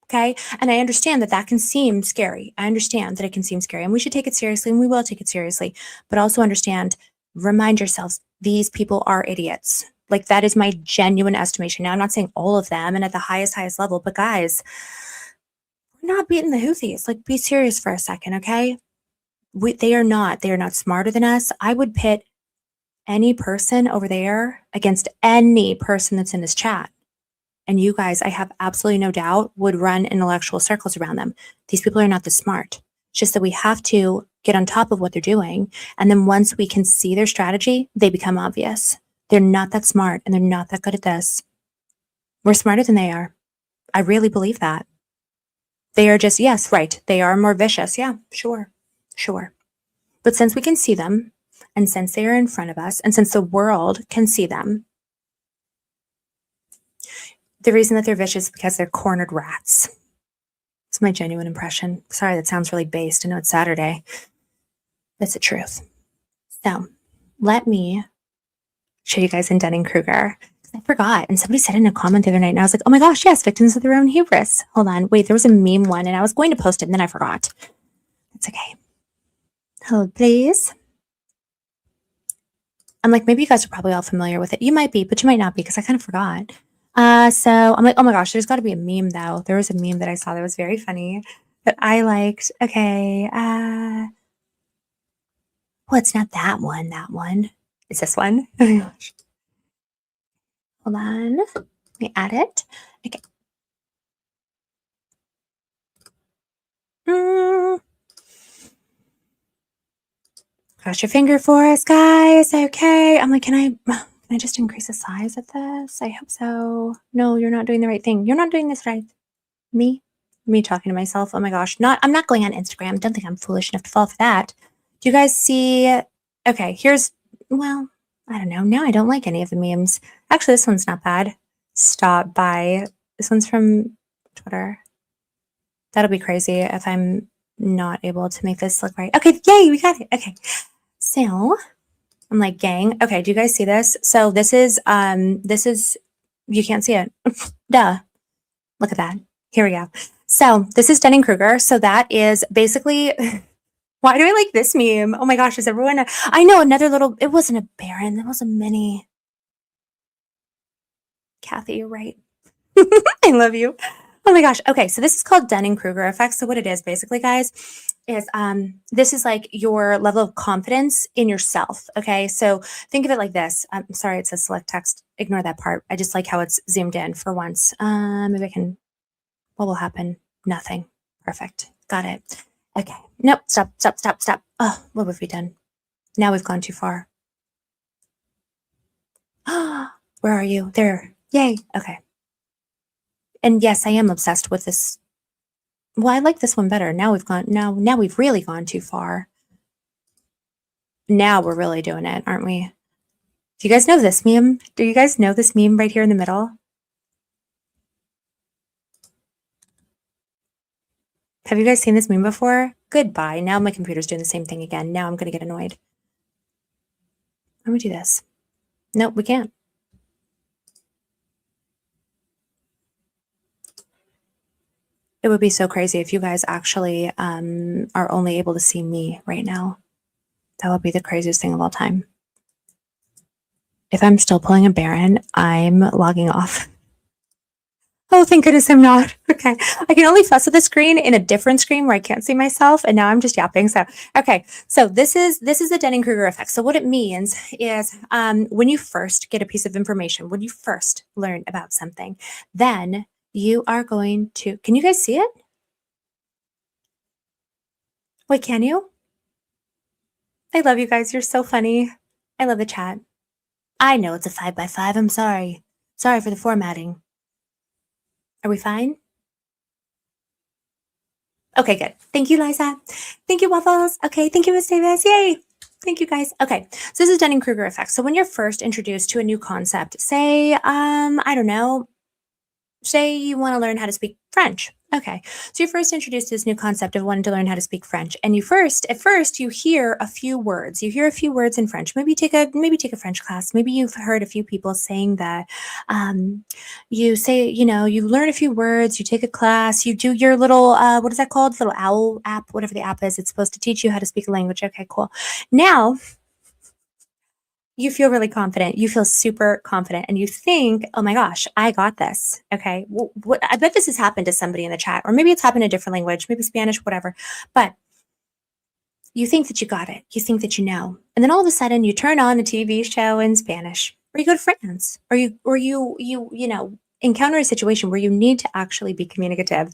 okay? And I understand that that can seem scary. I understand that it can seem scary, and we should take it seriously, and we will take it seriously. But also understand, remind yourselves, these people are idiots. Like, that is my genuine estimation. Now, I'm not saying all of them and at the highest level, but guys, we're not beating the Houthis. Like, be serious for a second, okay? They are not smarter than us. I would pit any person over there against any person that's in this chat. And you guys, I have absolutely no doubt, would run intellectual circles around them. These people are not this smart. It's just that we have to get on top of what they're doing. And then once we can see their strategy, they become obvious. They're not that smart, and they're not that good at this. We're smarter than they are. I really believe that. They are just, yes, right. They are more vicious. Yeah, sure. But since we can see them, and since they are in front of us, and since the world can see them, the reason that they're vicious is because they're cornered rats. It's my genuine impression. Sorry, that sounds really based. I know it's Saturday. That's the truth. So let me show you guys in Dunning-Kruger. I forgot. And somebody said in a comment the other night, and I was like, oh my gosh, yes, victims of their own hubris. Hold on. Wait, there was a meme one, and I was going to post it, and then I forgot. It's okay. Hold, please. I'm like, maybe you guys are probably all familiar with it. You might be, but you might not be, because I kind of forgot. So I'm like, oh my gosh, there's got to be a meme, though. There was a meme that I saw that was very funny that I liked. Okay. Well, it's not that one. That one. It's this one. Oh my gosh. Hold on. Let me add it. Okay. Cross your finger for us, guys. Okay. I'm like, can I just increase the size of this? I hope so. No, you're not doing the right thing. You're not doing this right. Me talking to myself. Oh my gosh. I'm not going on Instagram. Don't think I'm foolish enough to fall for that. Do you guys see? Okay, well, I don't know. Now I don't like any of the memes. Actually, this one's not bad. Stop by. This one's from Twitter. That'll be crazy if I'm not able to make this look right. Okay, yay, we got it. Okay. So I'm like, gang. Okay, do you guys see this? So this is, you can't see it. Duh. Look at that. Here we go. So this is Dunning-Kruger. So that is basically, why do I like this meme? Oh my gosh, is everyone, I know another little, it wasn't a Baron, that was a mini. Kathy, you're right. I love you. Oh my gosh. Okay, so this is called Dunning-Kruger effect. So what it is basically, guys, is this is like your level of confidence in yourself. Okay, so think of it like this. I'm sorry, it says select text. Ignore that part. I just like how it's zoomed in for once. Maybe I can, what will happen? Nothing. Perfect. Got it. Okay. Nope. Stop. Oh, what have we done? Now we've gone too far. Where are you? There. Yay. Okay. And yes, I am obsessed with this. Well, I like this one better. Now we've really gone too far. Now we're really doing it, aren't we? Do you guys know this meme? Do you guys know this meme right here in the middle? Have you guys seen this meme before? Goodbye. Now my computer's doing the same thing again. Now I'm going to get annoyed. How do we do this? Nope, we can't. It would be so crazy if you guys actually are only able to see me right now. That would be the craziest thing of all time. If I'm still pulling a Baron, I'm logging off. Oh, thank goodness I'm not. Okay. I can only fuss with the screen in a different screen where I can't see myself. And now I'm just yapping. So, okay. So this is the Dunning-Kruger effect. So what it means is when you first get a piece of information, when you first learn about something, then you are going to, can you guys see it? Wait, can you? I love you guys. You're so funny. I love the chat. I know it's a 5x5. I'm sorry. Sorry for the formatting. Are we fine? Okay, good. Thank you, Liza. Thank you, Waffles. Okay, thank you, Miss Davis. Yay. Thank you, guys. Okay, so this is Dunning-Kruger effect. So when you're first introduced to a new concept, say, I don't know, say you want to learn how to speak French. Okay, so you're first introduced to this new concept of wanting to learn how to speak French, and at first you hear a few words. You hear a few words in French. Maybe take a French class. Maybe you've heard a few people saying that. You say, you learn a few words. You take a class. You do your little what is that called? Little OWL app, whatever the app is. It's supposed to teach you how to speak a language. Okay, cool. Now you feel really confident. You feel super confident and you think, oh my gosh, I got this. Okay. I bet this has happened to somebody in the chat, or maybe it's happened in a different language, maybe Spanish, whatever. But you think that you got it. You think that you know. And then all of a sudden you turn on a TV show in Spanish, or you go to France, or you encounter a situation where you need to actually be communicative.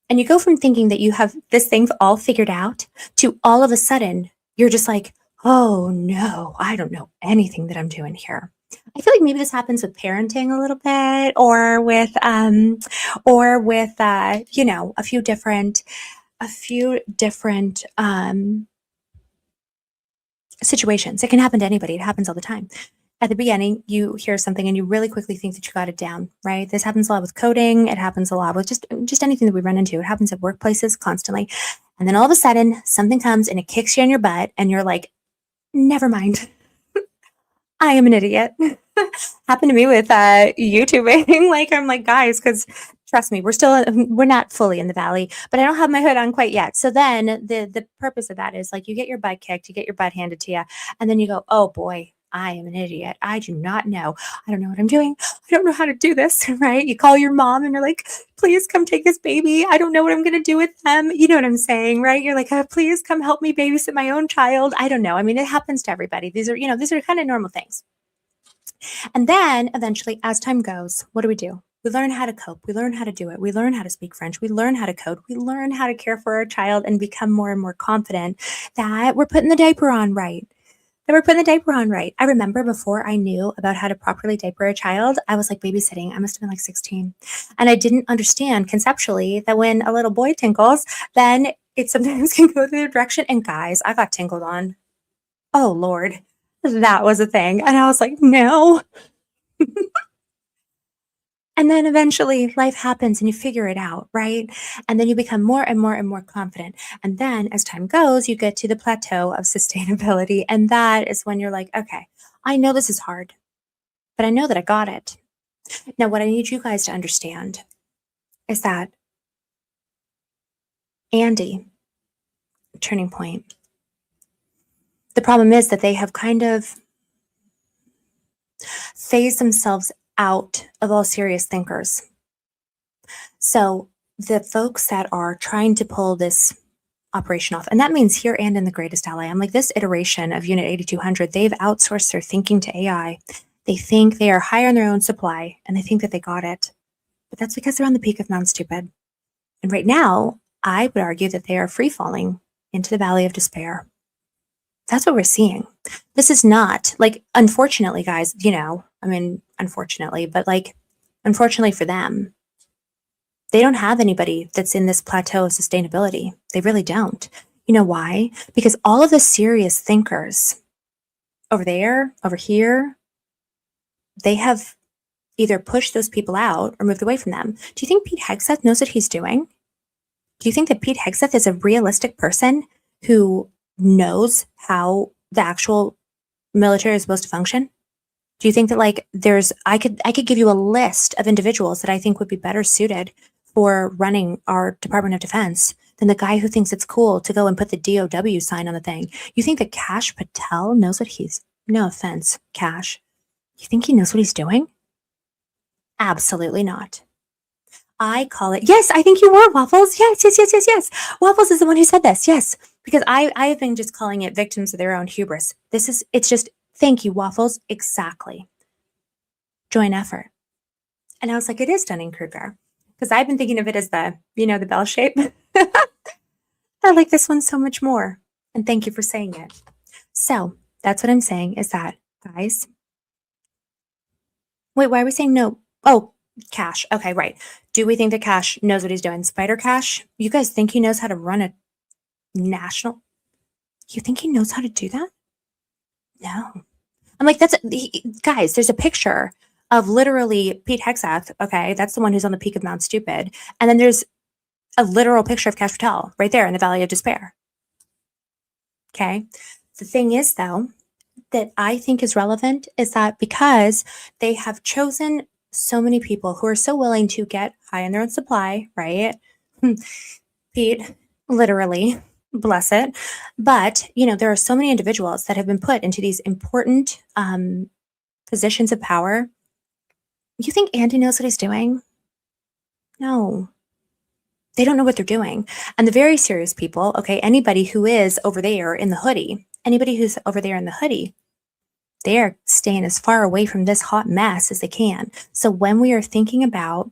And you go from thinking that you have this thing all figured out to all of a sudden you're just like, oh no, I don't know anything that I'm doing here. I feel like maybe this happens with parenting a little bit, or with a few different situations. It can happen to anybody. It happens all the time. At the beginning, you hear something and you really quickly think that you got it down, right? This happens a lot with coding. It happens a lot with just anything that we run into. It happens at workplaces constantly. And then all of a sudden, something comes and it kicks you in your butt and you're like, never mind. I am an idiot. Happened to me with YouTubing. I'm like, guys, because trust me, we're not fully in the valley, but I don't have my hood on quite yet. So then the purpose of that is like you get your butt kicked, you get your butt handed to you, and then you go, oh boy, I am an idiot. I do not know. I don't know what I'm doing. I don't know how to do this, right? You call your mom and you're like, please come take this baby. I don't know what I'm going to do with them. You know what I'm saying, right? You're like, please come help me babysit my own child. I don't know. I mean, it happens to everybody. These are kind of normal things. And then eventually, as time goes, what do? We learn how to cope. We learn how to do it. We learn how to speak French. We learn how to code. We learn how to care for our child and become more and more confident that we're putting the diaper on right. I remember before I knew about how to properly diaper a child, I was like babysitting. I must have been like 16. And I didn't understand conceptually that when a little boy tinkles, then it sometimes can go the other direction. And guys, I got tinkled on. Oh, Lord. That was a thing. And I was like, no. And then eventually life happens and you figure it out, right? And then you become more and more and more confident. And then as time goes, you get to the plateau of sustainability. And that is when you're like, okay, I know this is hard, but I know that I got it. Now, what I need you guys to understand is that Andy, turning point. The problem is that they have kind of phased themselves out of all serious thinkers. So the folks that are trying to pull this operation off, and that means here and in the Greatest Ally, I'm like, this iteration of Unit 8200, they've outsourced their thinking to AI. They think they are higher on their own supply, and they think that they got it. But that's because they're on the peak of non-stupid. And right now, I would argue that they are free-falling into the valley of despair. That's what we're seeing. This is not, unfortunately, guys, unfortunately, but unfortunately for them, they don't have anybody that's in this plateau of sustainability. They really don't. You know why? Because all of the serious thinkers over there, over here, they have either pushed those people out or moved away from them. Do you think Pete Hegseth knows what he's doing? Do you think that Pete Hegseth is a realistic person who knows how the actual military is supposed to function? Do you think that like I could give you a list of individuals that I think would be better suited for running our Department of Defense than the guy who thinks it's cool to go and put the DOW sign on the thing? You think that Kash Patel knows what no offense, Kash. You think he knows what he's doing? Absolutely not. I call it, yes, I think you were, Waffles. Yes. Waffles is the one who said this. Yes, because I have been just calling it victims of their own hubris. It's just, thank you, Waffles. Exactly. Joint effort. And I was like, it is Dunning-Kruger. Because I've been thinking of it as the bell shape. I like this one so much more. And thank you for saying it. So that's what I'm saying is that, guys. Wait, why are we saying no? Oh, Cash. Okay, right. Do we think that Cash knows what he's doing? Spider Cash? You guys think he knows how to run a national? You think he knows how to do that? No. I'm like, guys, there's a picture of literally Pete Hegseth. Okay, that's the one who's on the peak of Mount Stupid. And then there's a literal picture of Kash Patel right there in the Valley of Despair. Okay. The thing is, though, that I think is relevant is that because they have chosen so many people who are so willing to get high in their own supply, right? Pete, literally, bless it. But, there are so many individuals that have been put into these important positions of power. You think Andy knows what he's doing? No. They don't know what they're doing. And the very serious people, okay, anybody who is over there in the hoodie, they are staying as far away from this hot mess as they can. So when we are thinking about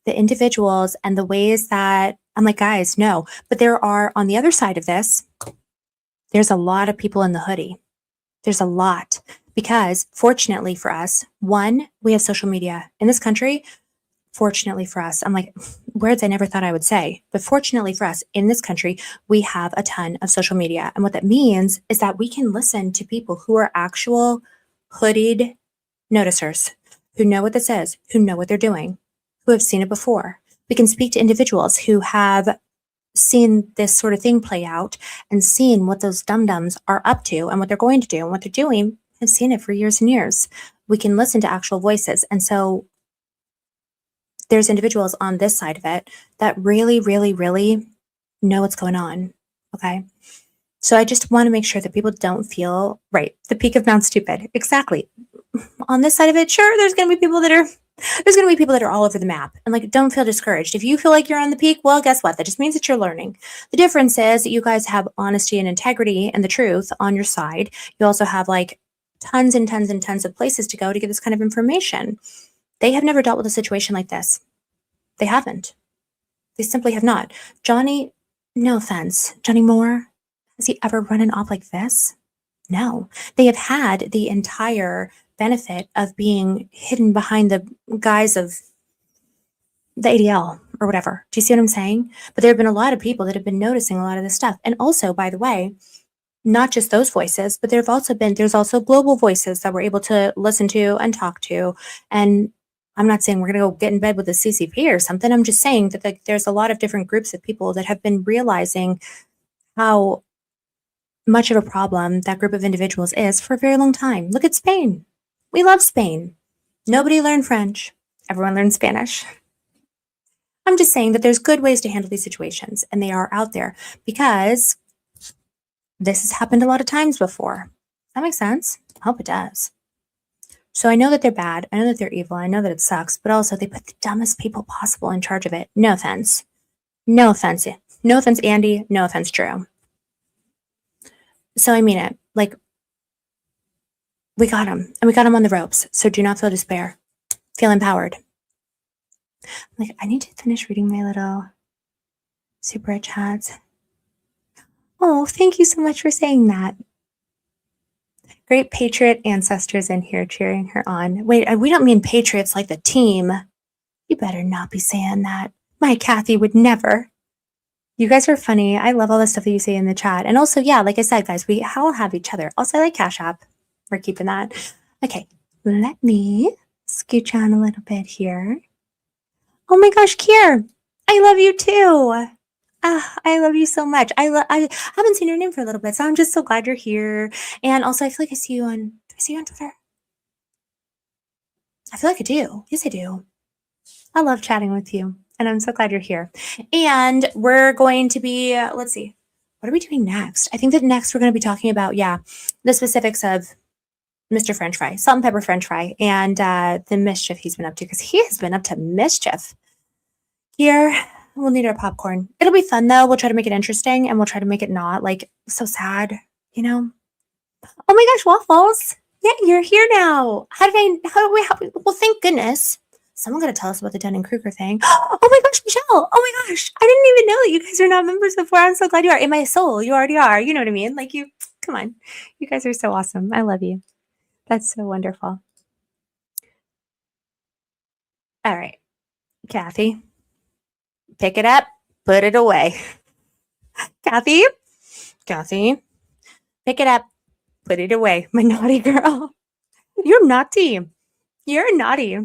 the individuals and the ways that, I'm like, guys, no. But there are, on the other side of this, there's a lot of people in the hoodie. There's a lot. Because fortunately for us, one, we have social media in this country. Fortunately for us, I'm like, words I never thought I would say, but fortunately for us in this country, we have a ton of social media. And what that means is that we can listen to people who are actual hoodied noticers, who know what this is, who know what they're doing, who have seen it before. We can speak to individuals who have seen this sort of thing play out and seen what those dum-dums are up to and what they're going to do and what they're doing, have seen it for years and years. We can listen to actual voices. And so there's individuals on this side of it that really, really, really know what's going on. Okay. So I just want to make sure that people don't feel right. The peak of Mount Stupid. Exactly. On this side of it, sure, there's going to be people that are all over the map. And like, don't feel discouraged. If you feel like you're on the peak, well, guess what? That just means that you're learning. The difference is that you guys have honesty and integrity and the truth on your side. You also have like tons and tons and tons of places to go to get this kind of information. They have never dealt with a situation like this. They haven't. They simply have not. Johnny, no offense, Johnny Moore, has he ever run an op like this? No. They have had the entire benefit of being hidden behind the guise of the ADL or whatever. Do you see what I'm saying? But there have been a lot of people that have been noticing a lot of this stuff. And also, by the way, not just those voices, but there's also global voices that we're able to listen to and talk to. And I'm not saying we're going to go get in bed with the CCP or something. I'm just saying that there's a lot of different groups of people that have been realizing how much of a problem that group of individuals is for a very long time. Look at Spain. We love Spain. Nobody learned French. Everyone learned Spanish. I'm just saying that there's good ways to handle these situations, and they are out there because this has happened a lot of times before. Does that make sense? I hope it does. So I know that they're bad. I know that they're evil. I know that it sucks, but also they put the dumbest people possible in charge of it. No offense. No offense. No offense, Andy. No offense, Drew. So I mean it. Like, we got him, and we got him on the ropes. So do not feel despair. Feel empowered. Like, I need to finish reading my little super chats. Oh, thank you so much for saying that. Great patriot ancestors in here cheering her on. Wait, we don't mean patriots like the team. You better not be saying that. My Kathy would never. You guys are funny. I love all the stuff that you say in the chat. And also, yeah, like I said, guys, we all have each other. Also, I like Cash App. We're keeping that. Okay, let me scooch on a little bit here. Oh my gosh, Kier, I love you too. I love you so much. I haven't seen your name for a little bit, so I'm just so glad you're here. And also, I feel like I see you on. Do I see you on Twitter? I feel like I do. Yes, I do. I love chatting with you, and I'm so glad you're here. And we're going to be. Let's see. What are we doing next? I think that next we're going to be talking about the specifics of Mr. French Fry, salt and pepper French Fry, and the mischief he's been up to, because he has been up to mischief. Here, we'll need our popcorn. It'll be fun though. We'll try to make it interesting, and we'll try to make it not like so sad, you know? Oh my gosh, Waffles. Yeah, you're here now. Well, thank goodness. Someone got to tell us about the Dunning-Kruger thing. Oh my gosh, Michelle. Oh my gosh. I didn't even know that you guys are not members before. I'm so glad you are. In my soul, you already are. You know what I mean? Like come on. You guys are so awesome. I love you. That's so wonderful. All right, Kathy. Pick it up, put it away. Kathy, pick it up, put it away. My naughty girl. You're naughty. You're naughty.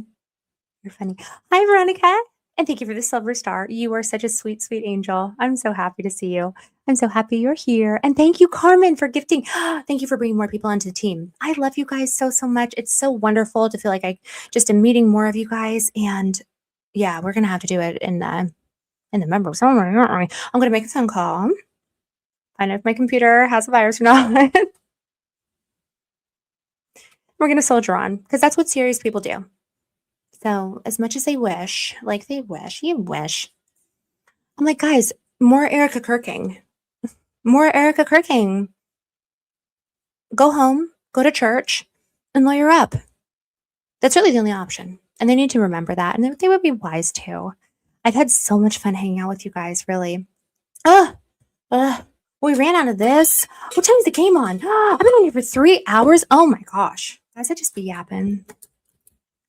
You're funny. Hi, Veronica. And thank you for the silver star. You are such a sweet, sweet angel. I'm so happy to see you. I'm so happy you're here. And thank you, Carmen, for gifting. Thank you for bringing more people onto the team. I love you guys so, so much. It's so wonderful to feel like I just am meeting more of you guys. And yeah, we're going to have to do it in the members. I'm going to make a phone call. Find out if my computer has a virus or not. We're going to soldier on, because that's what serious people do. So as much as you wish. I'm like, guys, more Erica Kirking. More Erica Kirking. Go home, go to church, and lawyer up. That's really the only option. And they need to remember that. And they would be wise too. I've had so much fun hanging out with you guys, really. We ran out of this. What time is the game on? I've been on here for 3 hours. Oh my gosh. Guys, I just be yapping.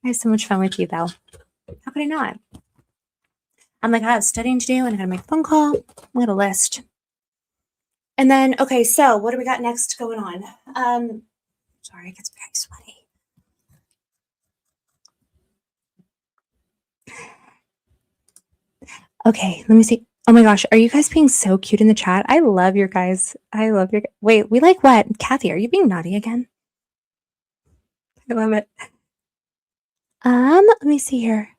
I had so much fun with you, though. How could I not? I'm like, I have studying to do, and I gotta make a phone call. I got a list. And then, okay, so what do we got next going on? Sorry, it gets very sweaty. Okay, let me see. Oh my gosh, are you guys being so cute in the chat? I love your guys. Wait, we like what? Kathy, are you being naughty again? I love it. Let me see here.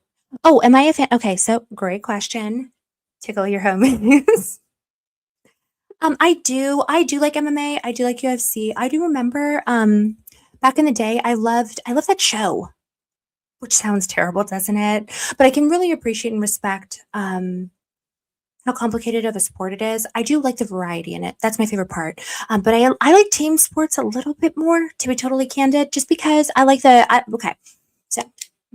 Oh, am I a fan? Okay, so great question. Tickle your homies. I do like MMA. I do like UFC. I do remember back in the day, I loved that show, which sounds terrible, doesn't it? But I can really appreciate and respect how complicated of a sport it is. I do like the variety in it. That's my favorite part. But I like team sports a little bit more, to be totally candid, just because I like okay. So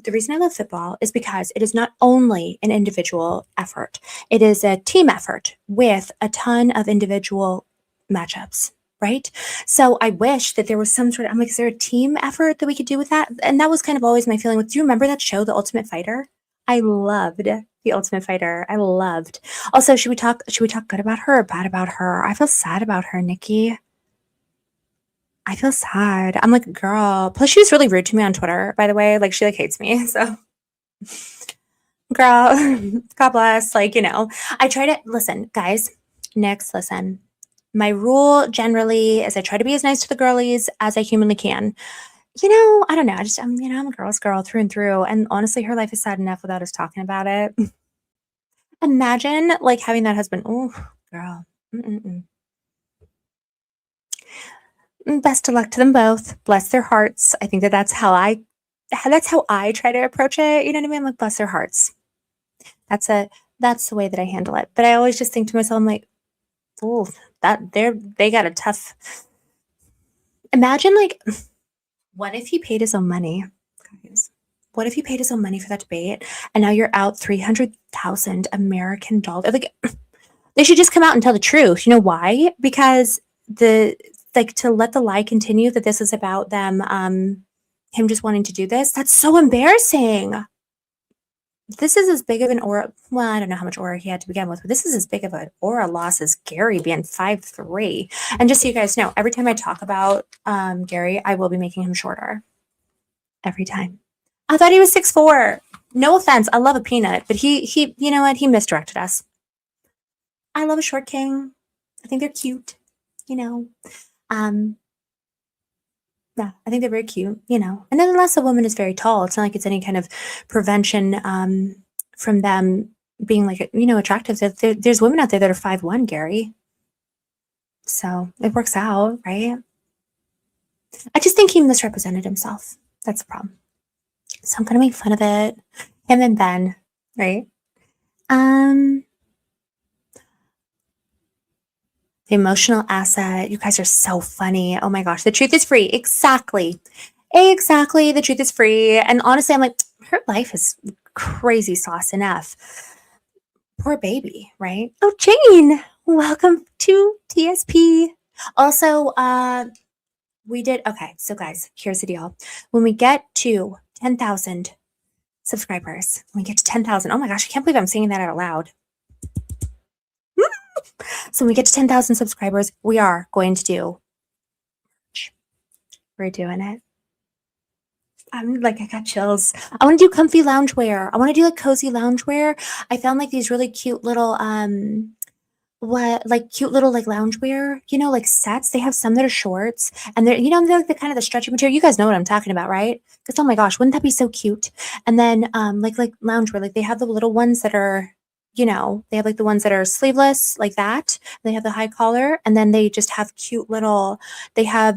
the reason I love football is because it is not only an individual effort. It is a team effort with a ton of individual matchups, right? So I wish that there was some sort of, I'm like, is there a team effort that we could do with that? And that was kind of always my feeling with, do you remember that show, The Ultimate Fighter? I loved The Ultimate Fighter. I loved. Also, should we talk good about her or bad about her? I feel sad about her, Nikki. I feel sad. I'm like, girl. Plus, she was really rude to me on Twitter, by the way. Like, she hates me. So, girl, God bless. Like, I try to listen, guys. Nix, listen. My rule generally is I try to be as nice to the girlies as I humanly can. I don't know. I'm a girl's girl through and through. And honestly, her life is sad enough without us talking about it. Imagine like having that husband. Oh, girl. Best of luck to them both. Bless their hearts. I think that's how I try to approach it. You know what I mean? I'm like, bless their hearts. That's the way that I handle it. But I always just think to myself, I'm like, oh, they got a tough. Imagine like, what if he paid his own money? Guys, what if he paid his own money for that debate, and now you're out $300,000 American dollars? Like, they should just come out and tell the truth. You know why? Because to let the lie continue that this is about them, him just wanting to do this. That's so embarrassing. This is as big of an aura. Well, I don't know how much aura he had to begin with, but this is as big of an aura loss as Gary being 5'3". And just so you guys know, every time I talk about Gary, I will be making him shorter. Every time. I thought he was 6'4". No offense, I love a peanut, but he you know what? He misdirected us. I love a short king. I think they're cute, you know. Yeah, I think they're very cute, you know. And then unless a woman is very tall, it's not like it's any kind of prevention from them being like, you know, attractive. There's women out there that are 5'1", Gary. So it works out, right? I just think he misrepresented himself. That's the problem. So I'm gonna make fun of it. Him and Ben, right? The emotional asset. You guys are so funny. Oh my gosh. The truth is free. Exactly. Exactly. The truth is free. And honestly, I'm like, her life is crazy sauce enough. Poor baby, right? Oh, Jane. Welcome to TSP. Also, we did, okay, so guys, here's the deal. When we get to 10,000 subscribers, when we get to 10,000, oh my gosh, I can't believe I'm saying that out loud. So when we get to 10,000 subscribers, we are going to do merch. We're doing it. I'm like, I got chills. I want to do comfy loungewear. I want to do like cozy loungewear. I found like these really cute little, cute little like loungewear, you know, like sets. They have some that are shorts and they're, you know, they're like the kind of the stretchy material. You guys know what I'm talking about, right? Because oh my gosh, wouldn't that be so cute? And then like loungewear, like they have the little ones that are, you know, they have like the ones that are sleeveless like that. They have the high collar and then they just have cute little, they have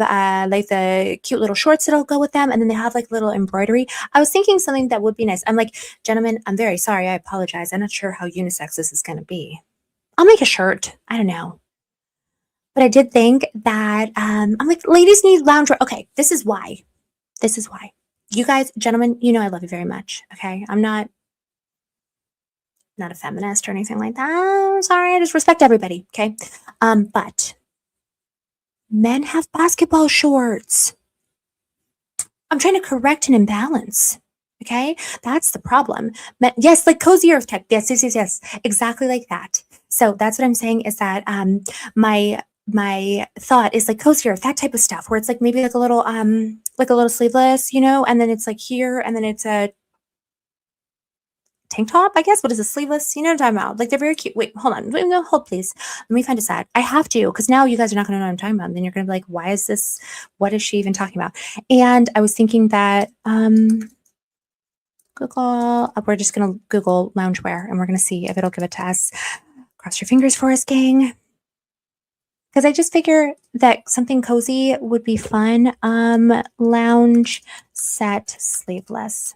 like the cute little shorts that'll go with them. And then they have like little embroidery. I was thinking something that would be nice. I'm like, gentlemen, I'm very sorry. I apologize. I'm not sure how unisex this is going to be. I'll make a shirt. I don't know. But I did think that, I'm like, ladies need loungewear. Okay, this is why. This is why. You guys, gentlemen, you know I love you very much, okay? I'm not a feminist or anything like that. I'm sorry, I just respect everybody, okay? But men have basketball shorts. I'm trying to correct an imbalance. Okay, that's the problem. Yes, like cozy earth tech. Yes, exactly like that. So that's what I'm saying is that my thought is like cozy earth, that type of stuff, where it's like maybe like a little sleeveless, you know, and then it's like here, and then it's a tank top, I guess. What is a sleeveless? You know what I'm talking about? Like they're very cute. Wait, hold on. Wait, no, hold please. Let me find a set. I have to, because now you guys are not going to know what I'm talking about. And then you're going to be like, why is this? What is she even talking about? And I was thinking that Google, we're just going to Google loungewear and we're going to see if it'll give it to us. Cross your fingers for us, gang. Because I just figure that something cozy would be fun. Lounge set sleeveless.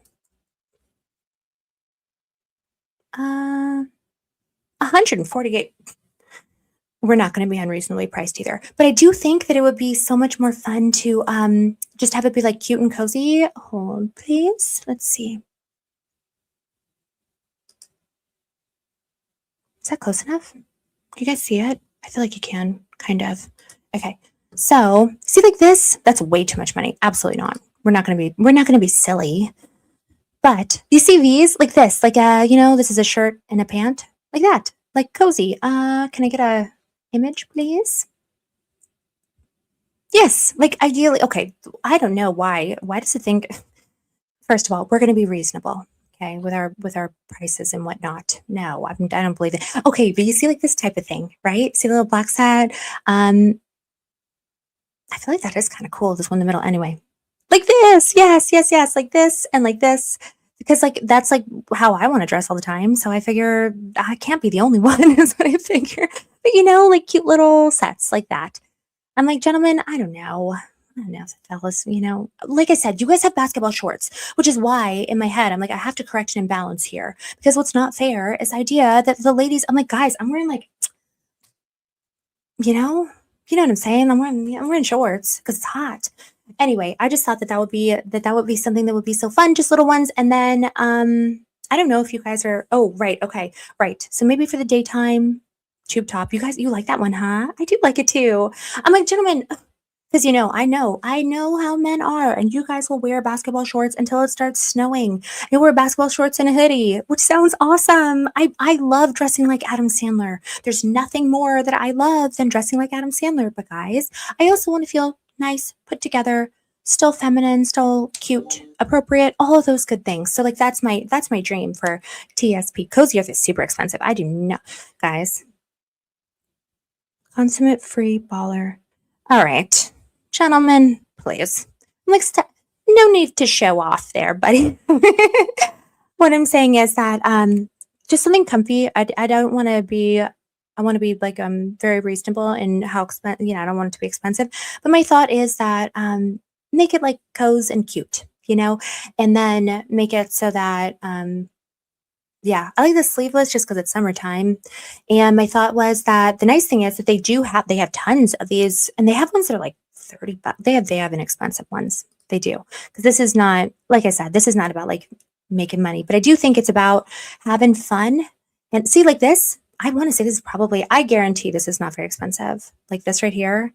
148. We're not going to be unreasonably priced either. But I do think that it would be so much more fun to just have it be like cute and cozy. Hold on, please. Let's see. Is that close enough? Can you guys see it? I feel like you can, kind of. Okay. So, see like this? That's way too much money. Absolutely not. We're not going to be silly. But you see these like this, like you know, this is a shirt and a pant, like that, like cozy. Can I get a image, please? Yes, like ideally. Okay, I don't know why. Why does it think? First of all, we're going to be reasonable, okay, with our prices and whatnot. No, I don't believe it. Okay, but you see like this type of thing, right? See the little black set. I feel like that is kind of cool. This one in the middle, anyway. Like this, yes, like this and like this, because like that's like how I want to dress all the time. So I figure I can't be the only one, is what I figure. But you know, like cute little sets like that. I'm like, gentlemen, I don't know, fellas. You know, like I said, you guys have basketball shorts, which is why in my head I'm like, I have to correct an imbalance here, because what's not fair is the idea that the ladies. I'm like, guys, I'm wearing like, you know what I'm saying. I'm wearing shorts because it's hot. Anyway, I just thought that would be something that would be so fun, just little ones. And then I don't know if you guys are, oh, right, okay, right. So maybe for the daytime tube top, you like that one, huh? I do like it too. I'm like, gentlemen, because you know, I know how men are, and you guys will wear basketball shorts until it starts snowing. You'll wear basketball shorts and a hoodie, which sounds awesome. I love dressing like Adam Sandler. There's nothing more that I love than dressing like Adam Sandler. But guys, I also want to feel nice, put together, still feminine, still cute, appropriate, all of those good things. So like that's my dream for TSP. Cozy Earth is super expensive. I do not, guys. Consummate free baller. All right, gentlemen, please. I'm like, no need to show off there, buddy. What I'm saying is that just something comfy. I don't want to be. I want to be like very reasonable in how expensive. I don't want it to be expensive. But my thought is that make it like cozy and cute, and then make it so that yeah, I like the sleeveless just because it's summertime. And my thought was that the nice thing is that they have tons of these, and they have ones that are like $30. They have inexpensive ones. They do. Because this is not, like I said, this is not about like making money, but I do think it's about having fun. And see, like this, I want to say this is probably, I guarantee this is not very expensive. Like this right here,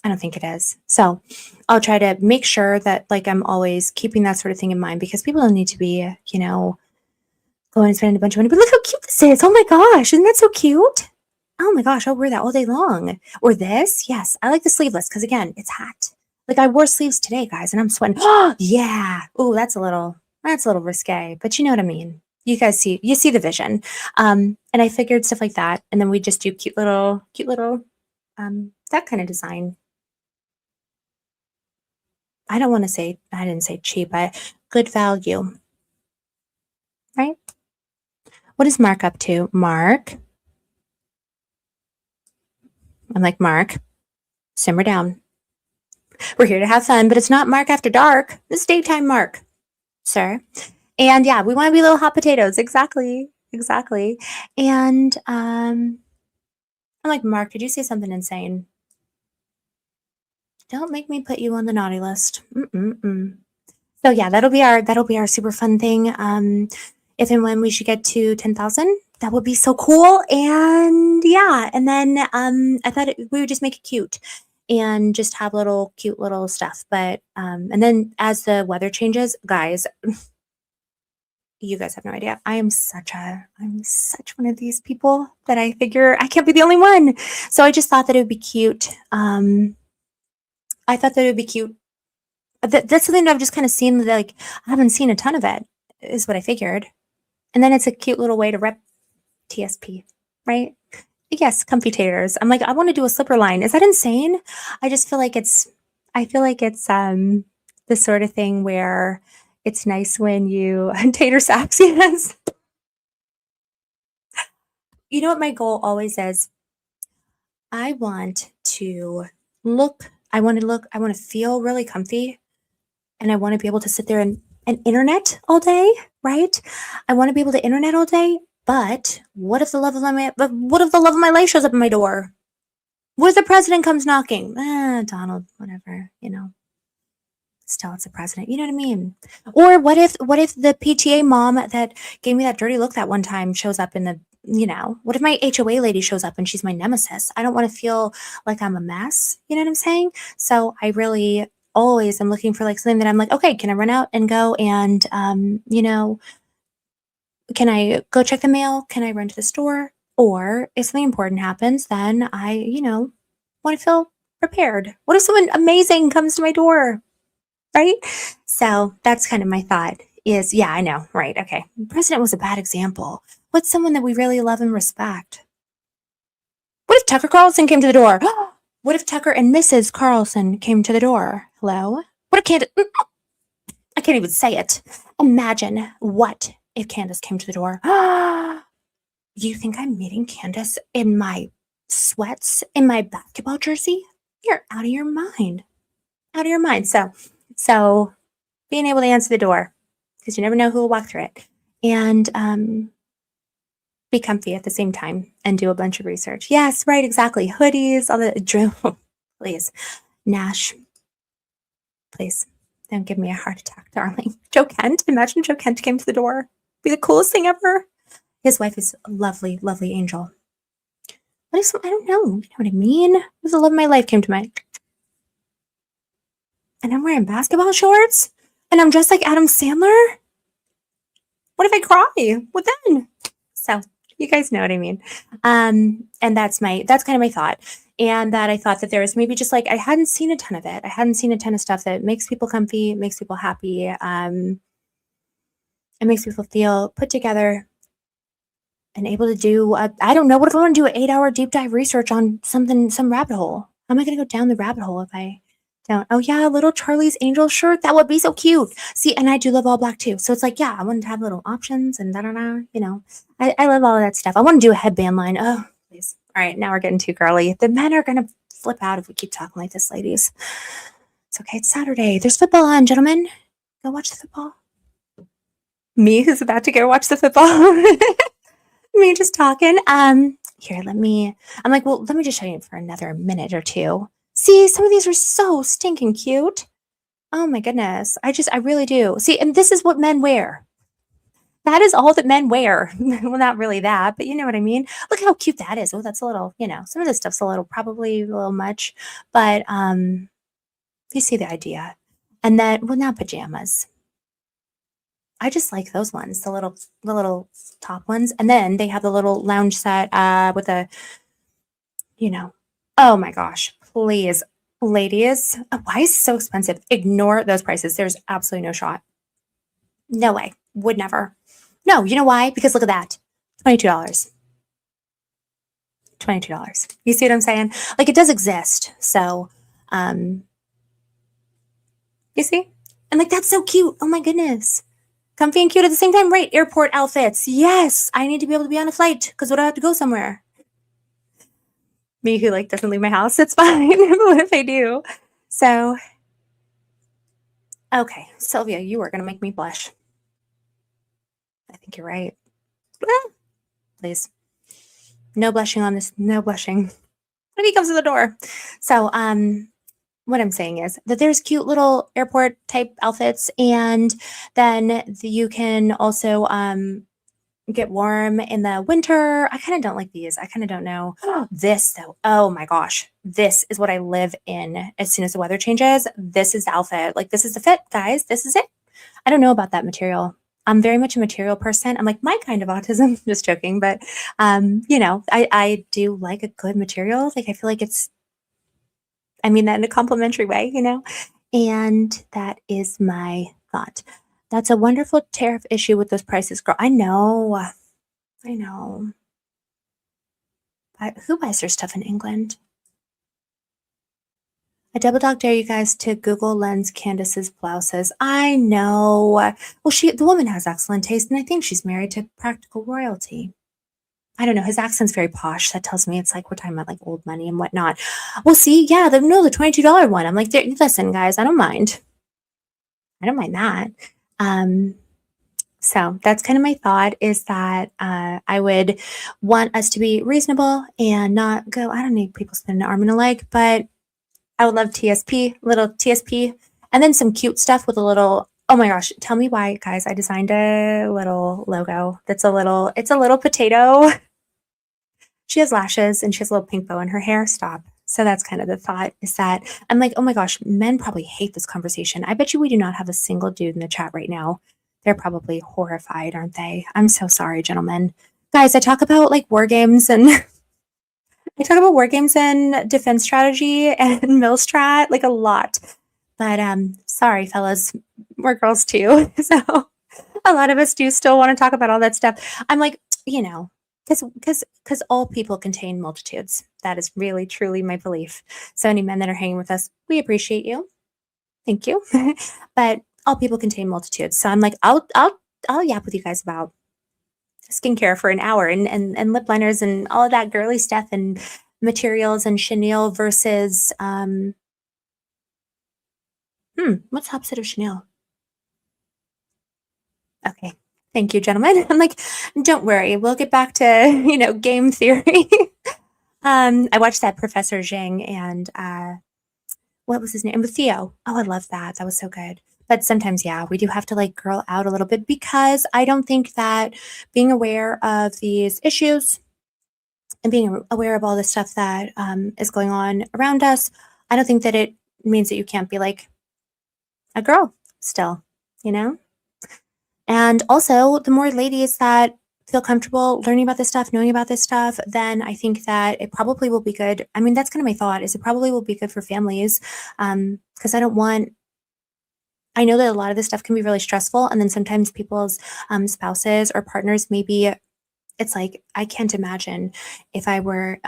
I don't think it is. So I'll try to make sure that like I'm always keeping that sort of thing in mind, because people don't need to be, going and spending a bunch of money. But look how cute this is. Oh my gosh, isn't that so cute? Oh my gosh, I'll wear that all day long. Or this, yes, I like the sleeveless because again, it's hot. Like I wore sleeves today, guys, and I'm sweating. Oh yeah. Oh, that's a little risque, but you know what I mean. You guys see the vision. And I figured stuff like that, and then we just do cute little that kind of design. I didn't say cheap, but good value. Right? What is Mark up to? Mark. I'm like, Mark, simmer down. We're here to have fun, but it's not Mark after dark. It's daytime Mark, sir. And yeah, we want to be little hot potatoes. Exactly. And I'm like, Mark, did you say something insane? Don't make me put you on the naughty list. So yeah, that'll be our super fun thing. If and when we should get to 10,000, that would be so cool. And yeah, and then I thought we would just make it cute and just have cute little stuff. But and then as the weather changes, guys, you guys have no idea. I'm such one of these people that I figure I can't be the only one. So I just thought that it would be cute. I thought that it would be cute. That's something that I've just kind of seen. Like I haven't seen a ton of it, is what I figured. And then it's a cute little way to rep TSP, right? Yes, comfy taters. I'm like, I want to do a slipper line. Is that insane? I just feel like it's the sort of thing where it's nice when you tater sacks. Yes. You know what my goal always is? I want to feel really comfy, and I want to be able to sit there and internet all day, right? I want to be able to internet all day, but what if the love of my life shows up at my door? What if the president comes knocking? Donald, whatever, Still, it's the president. You know what I mean? Or what if the PTA mom that gave me that dirty look that one time shows up in the, what if my HOA lady shows up and she's my nemesis? I don't want to feel like I'm a mess. You know what I'm saying? So I really always am looking for like something that I'm like, okay, can I run out and go and, can I go check the mail? Can I run to the store? Or if something important happens, then I, want to feel prepared. What if someone amazing comes to my door? Right? So that's kind of my thought is, yeah, I know. Right. Okay. The president was a bad example. What's someone that we really love and respect? What if Tucker Carlson came to the door? What if Tucker and Mrs. Carlson came to the door? Hello? What if Candace? I can't even say it. Imagine what if Candace came to the door. You think I'm meeting Candace in my sweats, in my basketball jersey? You're out of your mind. Out of your mind. So being able to answer the door, because you never know who will walk through it, and be comfy at the same time and do a bunch of research. Yes, right, exactly. Hoodies, all the drill. Please, Nash, please don't give me a heart attack, darling. Joe Kent, imagine Joe Kent came to the door. Be the coolest thing ever. His wife is a lovely, lovely angel. What if I don't know. You know what I mean? What if the love of my life came to my... And I'm wearing basketball shorts? And I'm dressed like Adam Sandler? What if I cry? What then? So you guys know what I mean. And that's kind of my thought. And that I thought that there was maybe just like, I hadn't seen a ton of it. I hadn't seen a ton of stuff that makes people comfy, makes people happy. It makes people feel put together and able to do, I don't know, what if I want to do an 8-hour deep dive research on something, some rabbit hole? How am I going to go down the rabbit hole if I don't? Oh yeah, little Charlie's Angel shirt. That would be so cute. See, and I do love all black too. So it's like, yeah, I want to have little options and da-da-da, you know. I love all of that stuff. I want to do a headband line. Oh, please. All right, now we're getting too girly. The men are going to flip out if we keep talking like this, ladies. It's okay. It's Saturday. There's football on, gentlemen. Go watch the football. Me, who's about to go watch the football. Me just talking. Here, I'm like, well, let me just show you for another minute or two. See, some of these are so stinking cute. Oh my goodness. I really do. See, and this is what men wear. That is all that men wear. Well, not really that, but you know what I mean? Look how cute that is. Oh, that's a little, you know, some of this stuff's probably a little much, but you see the idea. And then, well, not pajamas. I just like those ones, the little top ones. And then they have the little lounge set with a, you know, oh my gosh, please, ladies. Why is it so expensive? Ignore those prices. There's absolutely no shot. No way. Would never. No, you know why? Because look at that. $22. $22. You see what I'm saying? Like, it does exist. So, you see? And like, that's so cute. Oh my goodness. Comfy and cute at the same time. Right. Airport outfits. Yes. I need to be able to be on a flight because what do I have to go somewhere? Me who like doesn't leave my house. It's fine. What if I do? So, okay. Sylvia, you are going to make me blush. I think you're right. Please. No blushing on this. No blushing. When he comes to the door. So, what I'm saying is that there's cute little airport type outfits, and then you can also get warm in the winter. I kind of don't like these. I kind of don't know. This though, oh my gosh, this is what I live in. As soon as the weather changes, this is the outfit. Like, this is the fit, guys. This is it. I don't know about that material. I'm very much a material person. I'm like, my kind of autism. Just joking, but you know, I do like a good material. Like, I feel like I mean that in a complimentary way, you know? And that is my thought. That's a wonderful tariff issue with those prices, girl. I know. Who buys their stuff in England? I double dog dare you guys to Google Lens Candace's blouses. I know. Well, the woman has excellent taste, and I think she's married to practical royalty. I don't know. His accent's very posh. That tells me it's like we're talking about like old money and whatnot. Well, see, yeah, the $22 one. I'm like, listen, guys, I don't mind. I don't mind that. So that's kind of my thought, is that I would want us to be reasonable and not go, I don't need people spending an arm and a leg, but I would love little TSP, and then some cute stuff with a little, oh my gosh, tell me why, guys, I designed a little logo it's a little potato. She has lashes and she has a little pink bow in her hair. Stop. So that's kind of the thought, is that I'm like, oh my gosh, men probably hate this conversation. I bet you we do not have a single dude in the chat right now. They're probably horrified, aren't they? I'm so sorry, gentlemen. Guys, I talk about like war games and defense strategy and milstrat like a lot. But sorry, fellas, we're girls too. So a lot of us do still want to talk about all that stuff. I'm like, you know, because all people contain multitudes. That is really, truly my belief. So any men that are hanging with us, we appreciate you. Thank you. But all people contain multitudes. So I'm like, I'll yap with you guys about skincare for an hour and lip liners and all of that girly stuff and materials and chenille versus what's the opposite of chenille? Okay. Thank you, gentlemen. I'm like, don't worry, we'll get back to game theory. I watched that Professor Zhang and what was his name? With Theo. Oh, I love that. That was so good. But sometimes, yeah, we do have to like girl out a little bit, because I don't think that being aware of these issues and being aware of all the stuff that is going on around us, I don't think that it means that you can't be like a girl still, And also, the more ladies that feel comfortable learning about this stuff, knowing about this stuff, then I think that it probably will be good. I mean, that's kind of my thought, is it probably will be good for families, because I know that a lot of this stuff can be really stressful, and then sometimes people's spouses or partners maybe it's like, I can't imagine if I were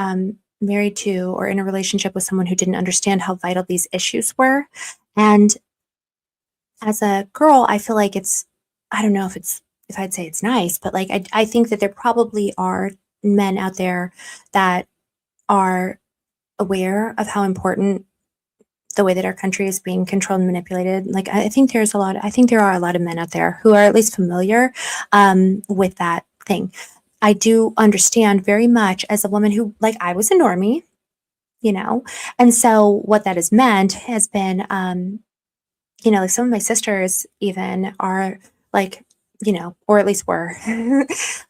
married to or in a relationship with someone who didn't understand how vital these issues were. And as a girl, I feel like I don't know if I'd say it's nice, but like, I think that there probably are men out there that are aware of how important the way that our country is being controlled and manipulated. Like, I think there are a lot of men out there who are at least familiar with that thing. I do understand very much as a woman who, like, I was a normie, and so what that has meant has been, like some of my sisters even are like, or at least were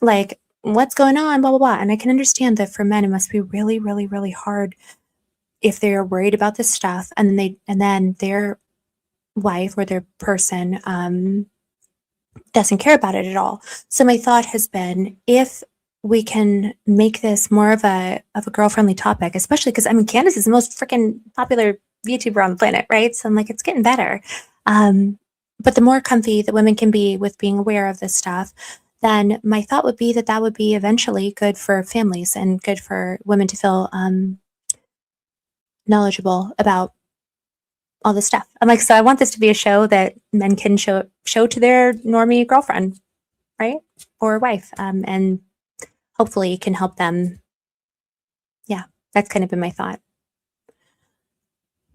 like, what's going on, blah, blah, blah. And I can understand that for men, it must be really, really, really hard if they're worried about this stuff and then their wife or their person doesn't care about it at all. So my thought has been, if we can make this more of a girl-friendly topic, especially because Candace is the most freaking popular YouTuber on the planet, right? So I'm like, it's getting better. But the more comfy that women can be with being aware of this stuff, then my thought would be that would be eventually good for families and good for women to feel knowledgeable about all this stuff. I'm like, so I want this to be a show that men can show to their normie girlfriend, right? Or wife, and hopefully can help them. Yeah, that's kind of been my thought.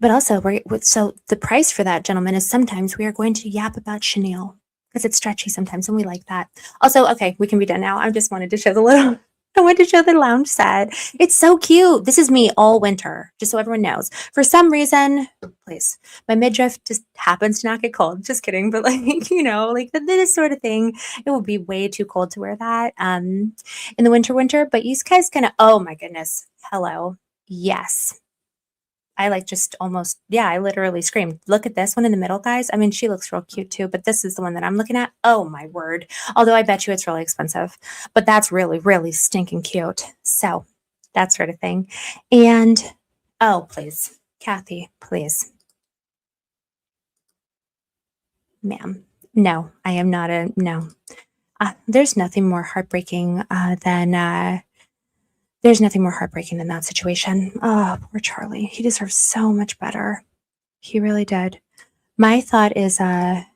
But also, so the price for that, gentlemen, is sometimes we are going to yap about chenille because it's stretchy sometimes, and we like that. Also, okay, we can be done now. I just wanted to show I wanted to show the lounge set. It's so cute. This is me all winter, just so everyone knows. For some reason, please, my midriff just happens to not get cold. Just kidding, but like, like this sort of thing, it would be way too cold to wear that in the winter. But you guys oh my goodness, hello, yes. I like just almost, I literally screamed. Look at this one in the middle, guys. She looks real cute too, but this is the one that I'm looking at. Oh my word. Although I bet you it's really expensive, but that's really, really stinking cute. So that sort of thing. And, oh, please, Kathy, please. Ma'am, no, I am not no. There's nothing more heartbreaking than that situation. Oh, poor Charlie. He deserves so much better. He really did. My thought is, I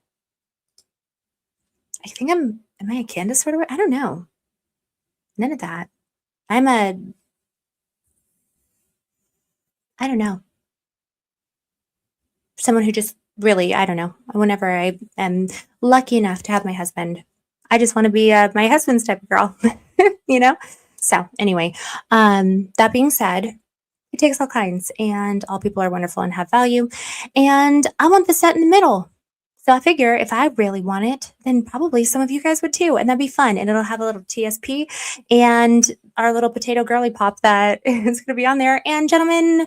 think am I a Candace sort of? I don't know. None of that. I don't know. Someone who just really, I don't know. Whenever I am lucky enough to have my husband, I just want to be my husband's type of girl, So anyway, that being said, it takes all kinds, and all people are wonderful and have value. And I want the set in the middle. So I figure if I really want it, then probably some of you guys would too. And that'd be fun. And it'll have a little TSP and our little potato girly pop that is going to be on there. And gentlemen,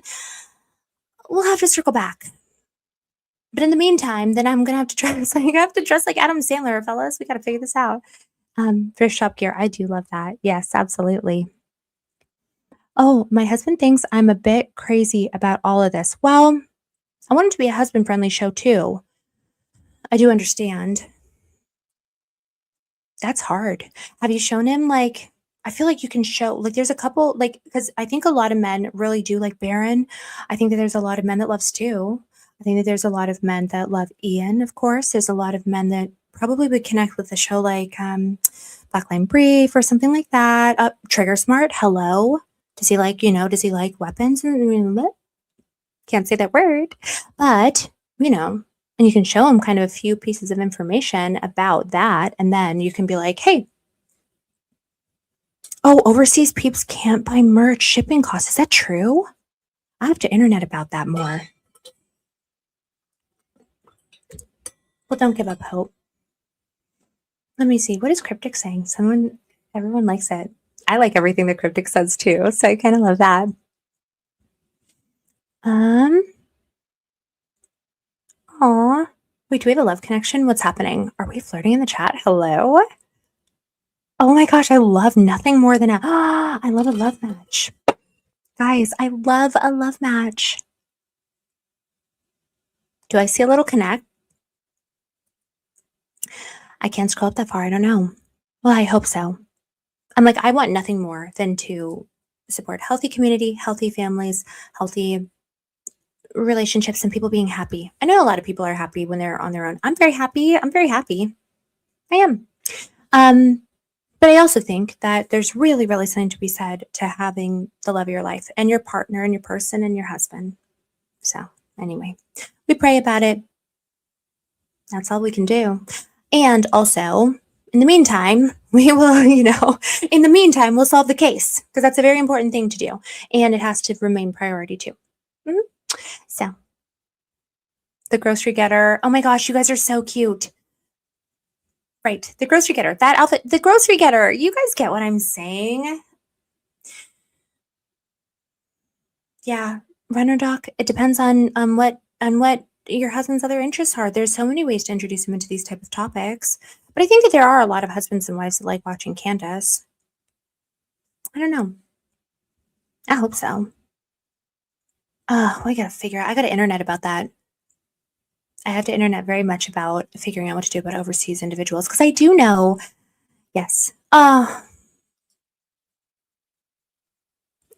we'll have to circle back. But in the meantime, then I'm going to have to dress like Adam Sandler, fellas. We got to figure this out. Thrift shop gear. I do love that. Yes, absolutely. Oh, my husband thinks I'm a bit crazy about all of this. Well, I want it to be a husband-friendly show too. I do understand. That's hard. Have you shown him, like, I feel like you can show, like, there's a couple, like, because I think a lot of men really do like Baron. I think that there's a lot of men that love Stu. I think that there's a lot of men that love Ian, of course. There's a lot of men that probably would connect with a show like Blackline Brief or something like that. Trigger Smart, hello. Does he like weapons? Can't say that word. But, and you can show him kind of a few pieces of information about that. And then you can be like, hey, overseas peeps can't buy merch, shipping costs. Is that true? I have to internet about that more. Well, don't give up hope. Let me see. What is Cryptic saying? Everyone likes it. I like everything that Cryptic says too, so I kind of love that. Aw. Wait, do we have a love connection? What's happening? Are we flirting in the chat? Hello? Oh my gosh, I love nothing more than I love a love match. Guys, I love a love match. Do I see a little connect? I can't scroll up that far. I don't know. Well, I hope so. I'm like, I want nothing more than to support healthy community, healthy families, healthy relationships, and people being happy. I know a lot of people are happy when they're on their own. I'm very happy. I'm very happy. I am. But I also think that there's really, really something to be said to having the love of your life and your partner and your person and your husband. So anyway, we pray about it. That's all we can do. And also, in the meantime, we will, in the meantime, we'll solve the case because that's a very important thing to do. And it has to remain priority too. So the grocery getter. Oh my gosh, you guys are so cute. Right. The grocery getter, that outfit, the grocery getter. You guys get what I'm saying? Yeah. Runner doc. It depends on what your husband's other interests are. There's so many ways to introduce him into these type of topics. But I think that there are a lot of husbands and wives that like watching Candace. I don't know. I hope so. Oh, I got to internet about that. I have to internet very much about figuring out what to do about overseas individuals because I do know, yes.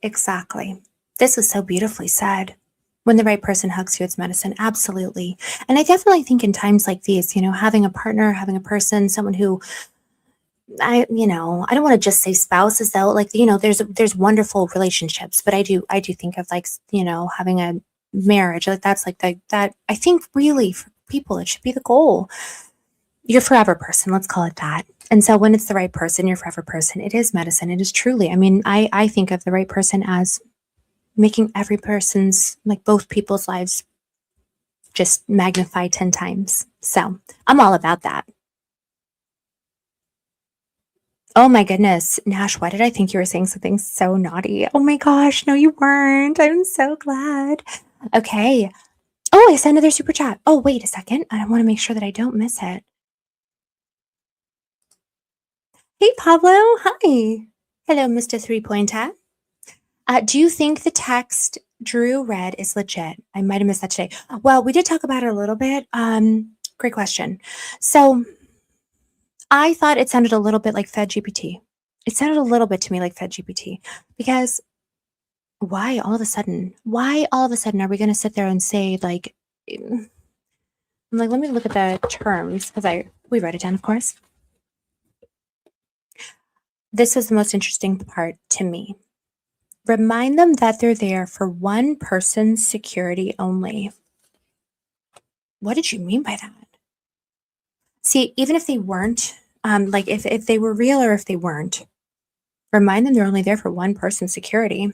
Exactly. This was so beautifully said. When the right person hugs you, it's medicine. Absolutely. And I definitely think in times like these, having a partner, having a person, someone who I don't want to just say spouses though, like, there's wonderful relationships, but I do think of like, having a marriage, like that's like that. I think really for people, it should be the goal. Your forever person, let's call it that. And so when it's the right person, your forever person, it is medicine. It is truly, I think of the right person as making every person's, like both people's lives just magnify 10 times. So I'm all about that. Oh my goodness, Nash, why did I think you were saying something so naughty? Oh my gosh, no, you weren't. I'm so glad. Okay. Oh, I sent another super chat. Oh, wait a second. I want to make sure that I don't miss it. Hey, Pablo. Hi. Hello, Mr. 3-Pointer. Do you think the text Drew read is legit? I might have missed that today. Well, we did talk about it a little bit. Great question. So I thought it sounded a little bit like FedGPT. It sounded a little bit to me like FedGPT because why all of a sudden are we going to sit there and say like, I'm like, let me look at the terms because we wrote it down, of course. This was the most interesting part to me. Remind them that they're there for one person's security only. What did you mean by that? See, even if they weren't, like if they were real or if they weren't, remind them they're only there for one person's security.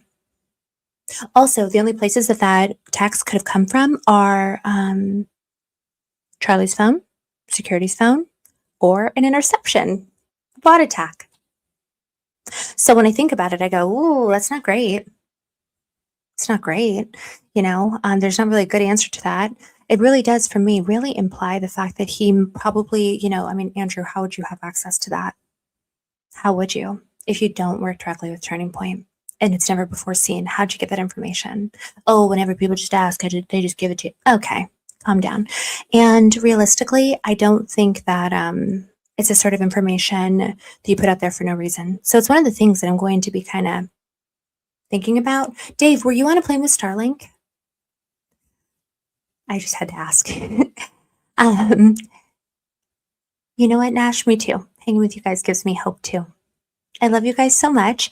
Also, the only places that text could have come from are Charlie's phone, security's phone, or an interception, bot attack. So when I think about it, I go, ooh, that's not great. It's not great. There's not really a good answer to that. It really does, for me, really imply the fact that he probably, Andrew, how would you have access to that? How would you, if you don't work directly with Turning Point and it's never before seen? How'd you get that information? Oh, whenever people just ask, they just give it to you. Okay, calm down. And realistically, I don't think that it's a sort of information that you put out there for no reason. So it's one of the things that I'm going to be kind of thinking about. Dave, were you on a plane with Starlink? I just had to ask. You know what, Nash? Me too. Hanging with you guys gives me hope too. I love you guys so much.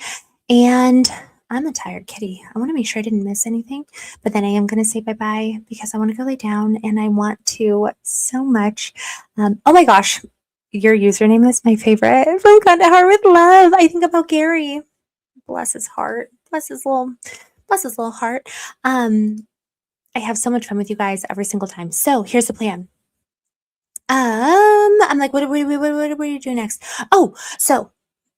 And I'm a tired kitty. I want to make sure I didn't miss anything. But then I am going to say bye-bye because I want to go lay down and I want to so much. Oh my gosh. Your username is my favorite. From Kind of Heart with Love. I think about Gary. Bless his heart. Bless his little heart. I have so much fun with you guys every single time. So here's the plan. I'm like, what do you do next? Oh, so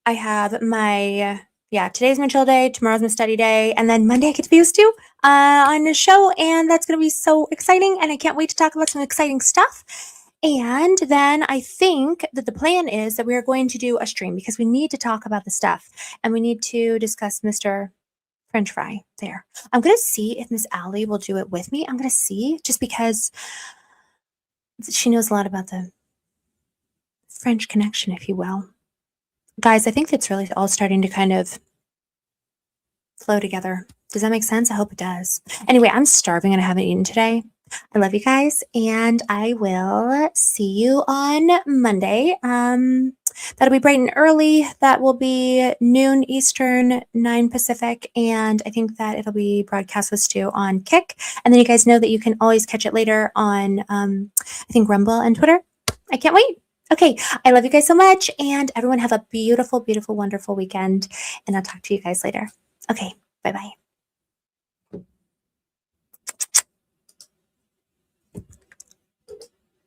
I have my, today's my chill day. Tomorrow's my study day. And then Monday I get to be with Stu on the show. And that's going to be so exciting. And I can't wait to talk about some exciting stuff. And then I think that the plan is that we are going to do a stream because we need to talk about the stuff. And we need to discuss Mr. French fry there. I'm going to see if Miss Allie will do it with me. I'm going to see just because she knows a lot about the French connection, if you will. guys, I think it's really all starting to kind of flow together. Does that make sense? I hope it does. Anyway, I'm starving and I haven't eaten today. I love you guys, and I will see you on Monday. That'll be bright and early. That will be noon Eastern, 9 Pacific, and I think that it'll be broadcast with Stu on Kick. And then you guys know that you can always catch it later on, I think, Rumble and Twitter. I can't wait. Okay, I love you guys so much, and everyone have a beautiful, beautiful, wonderful weekend, and I'll talk to you guys later. Okay, bye-bye.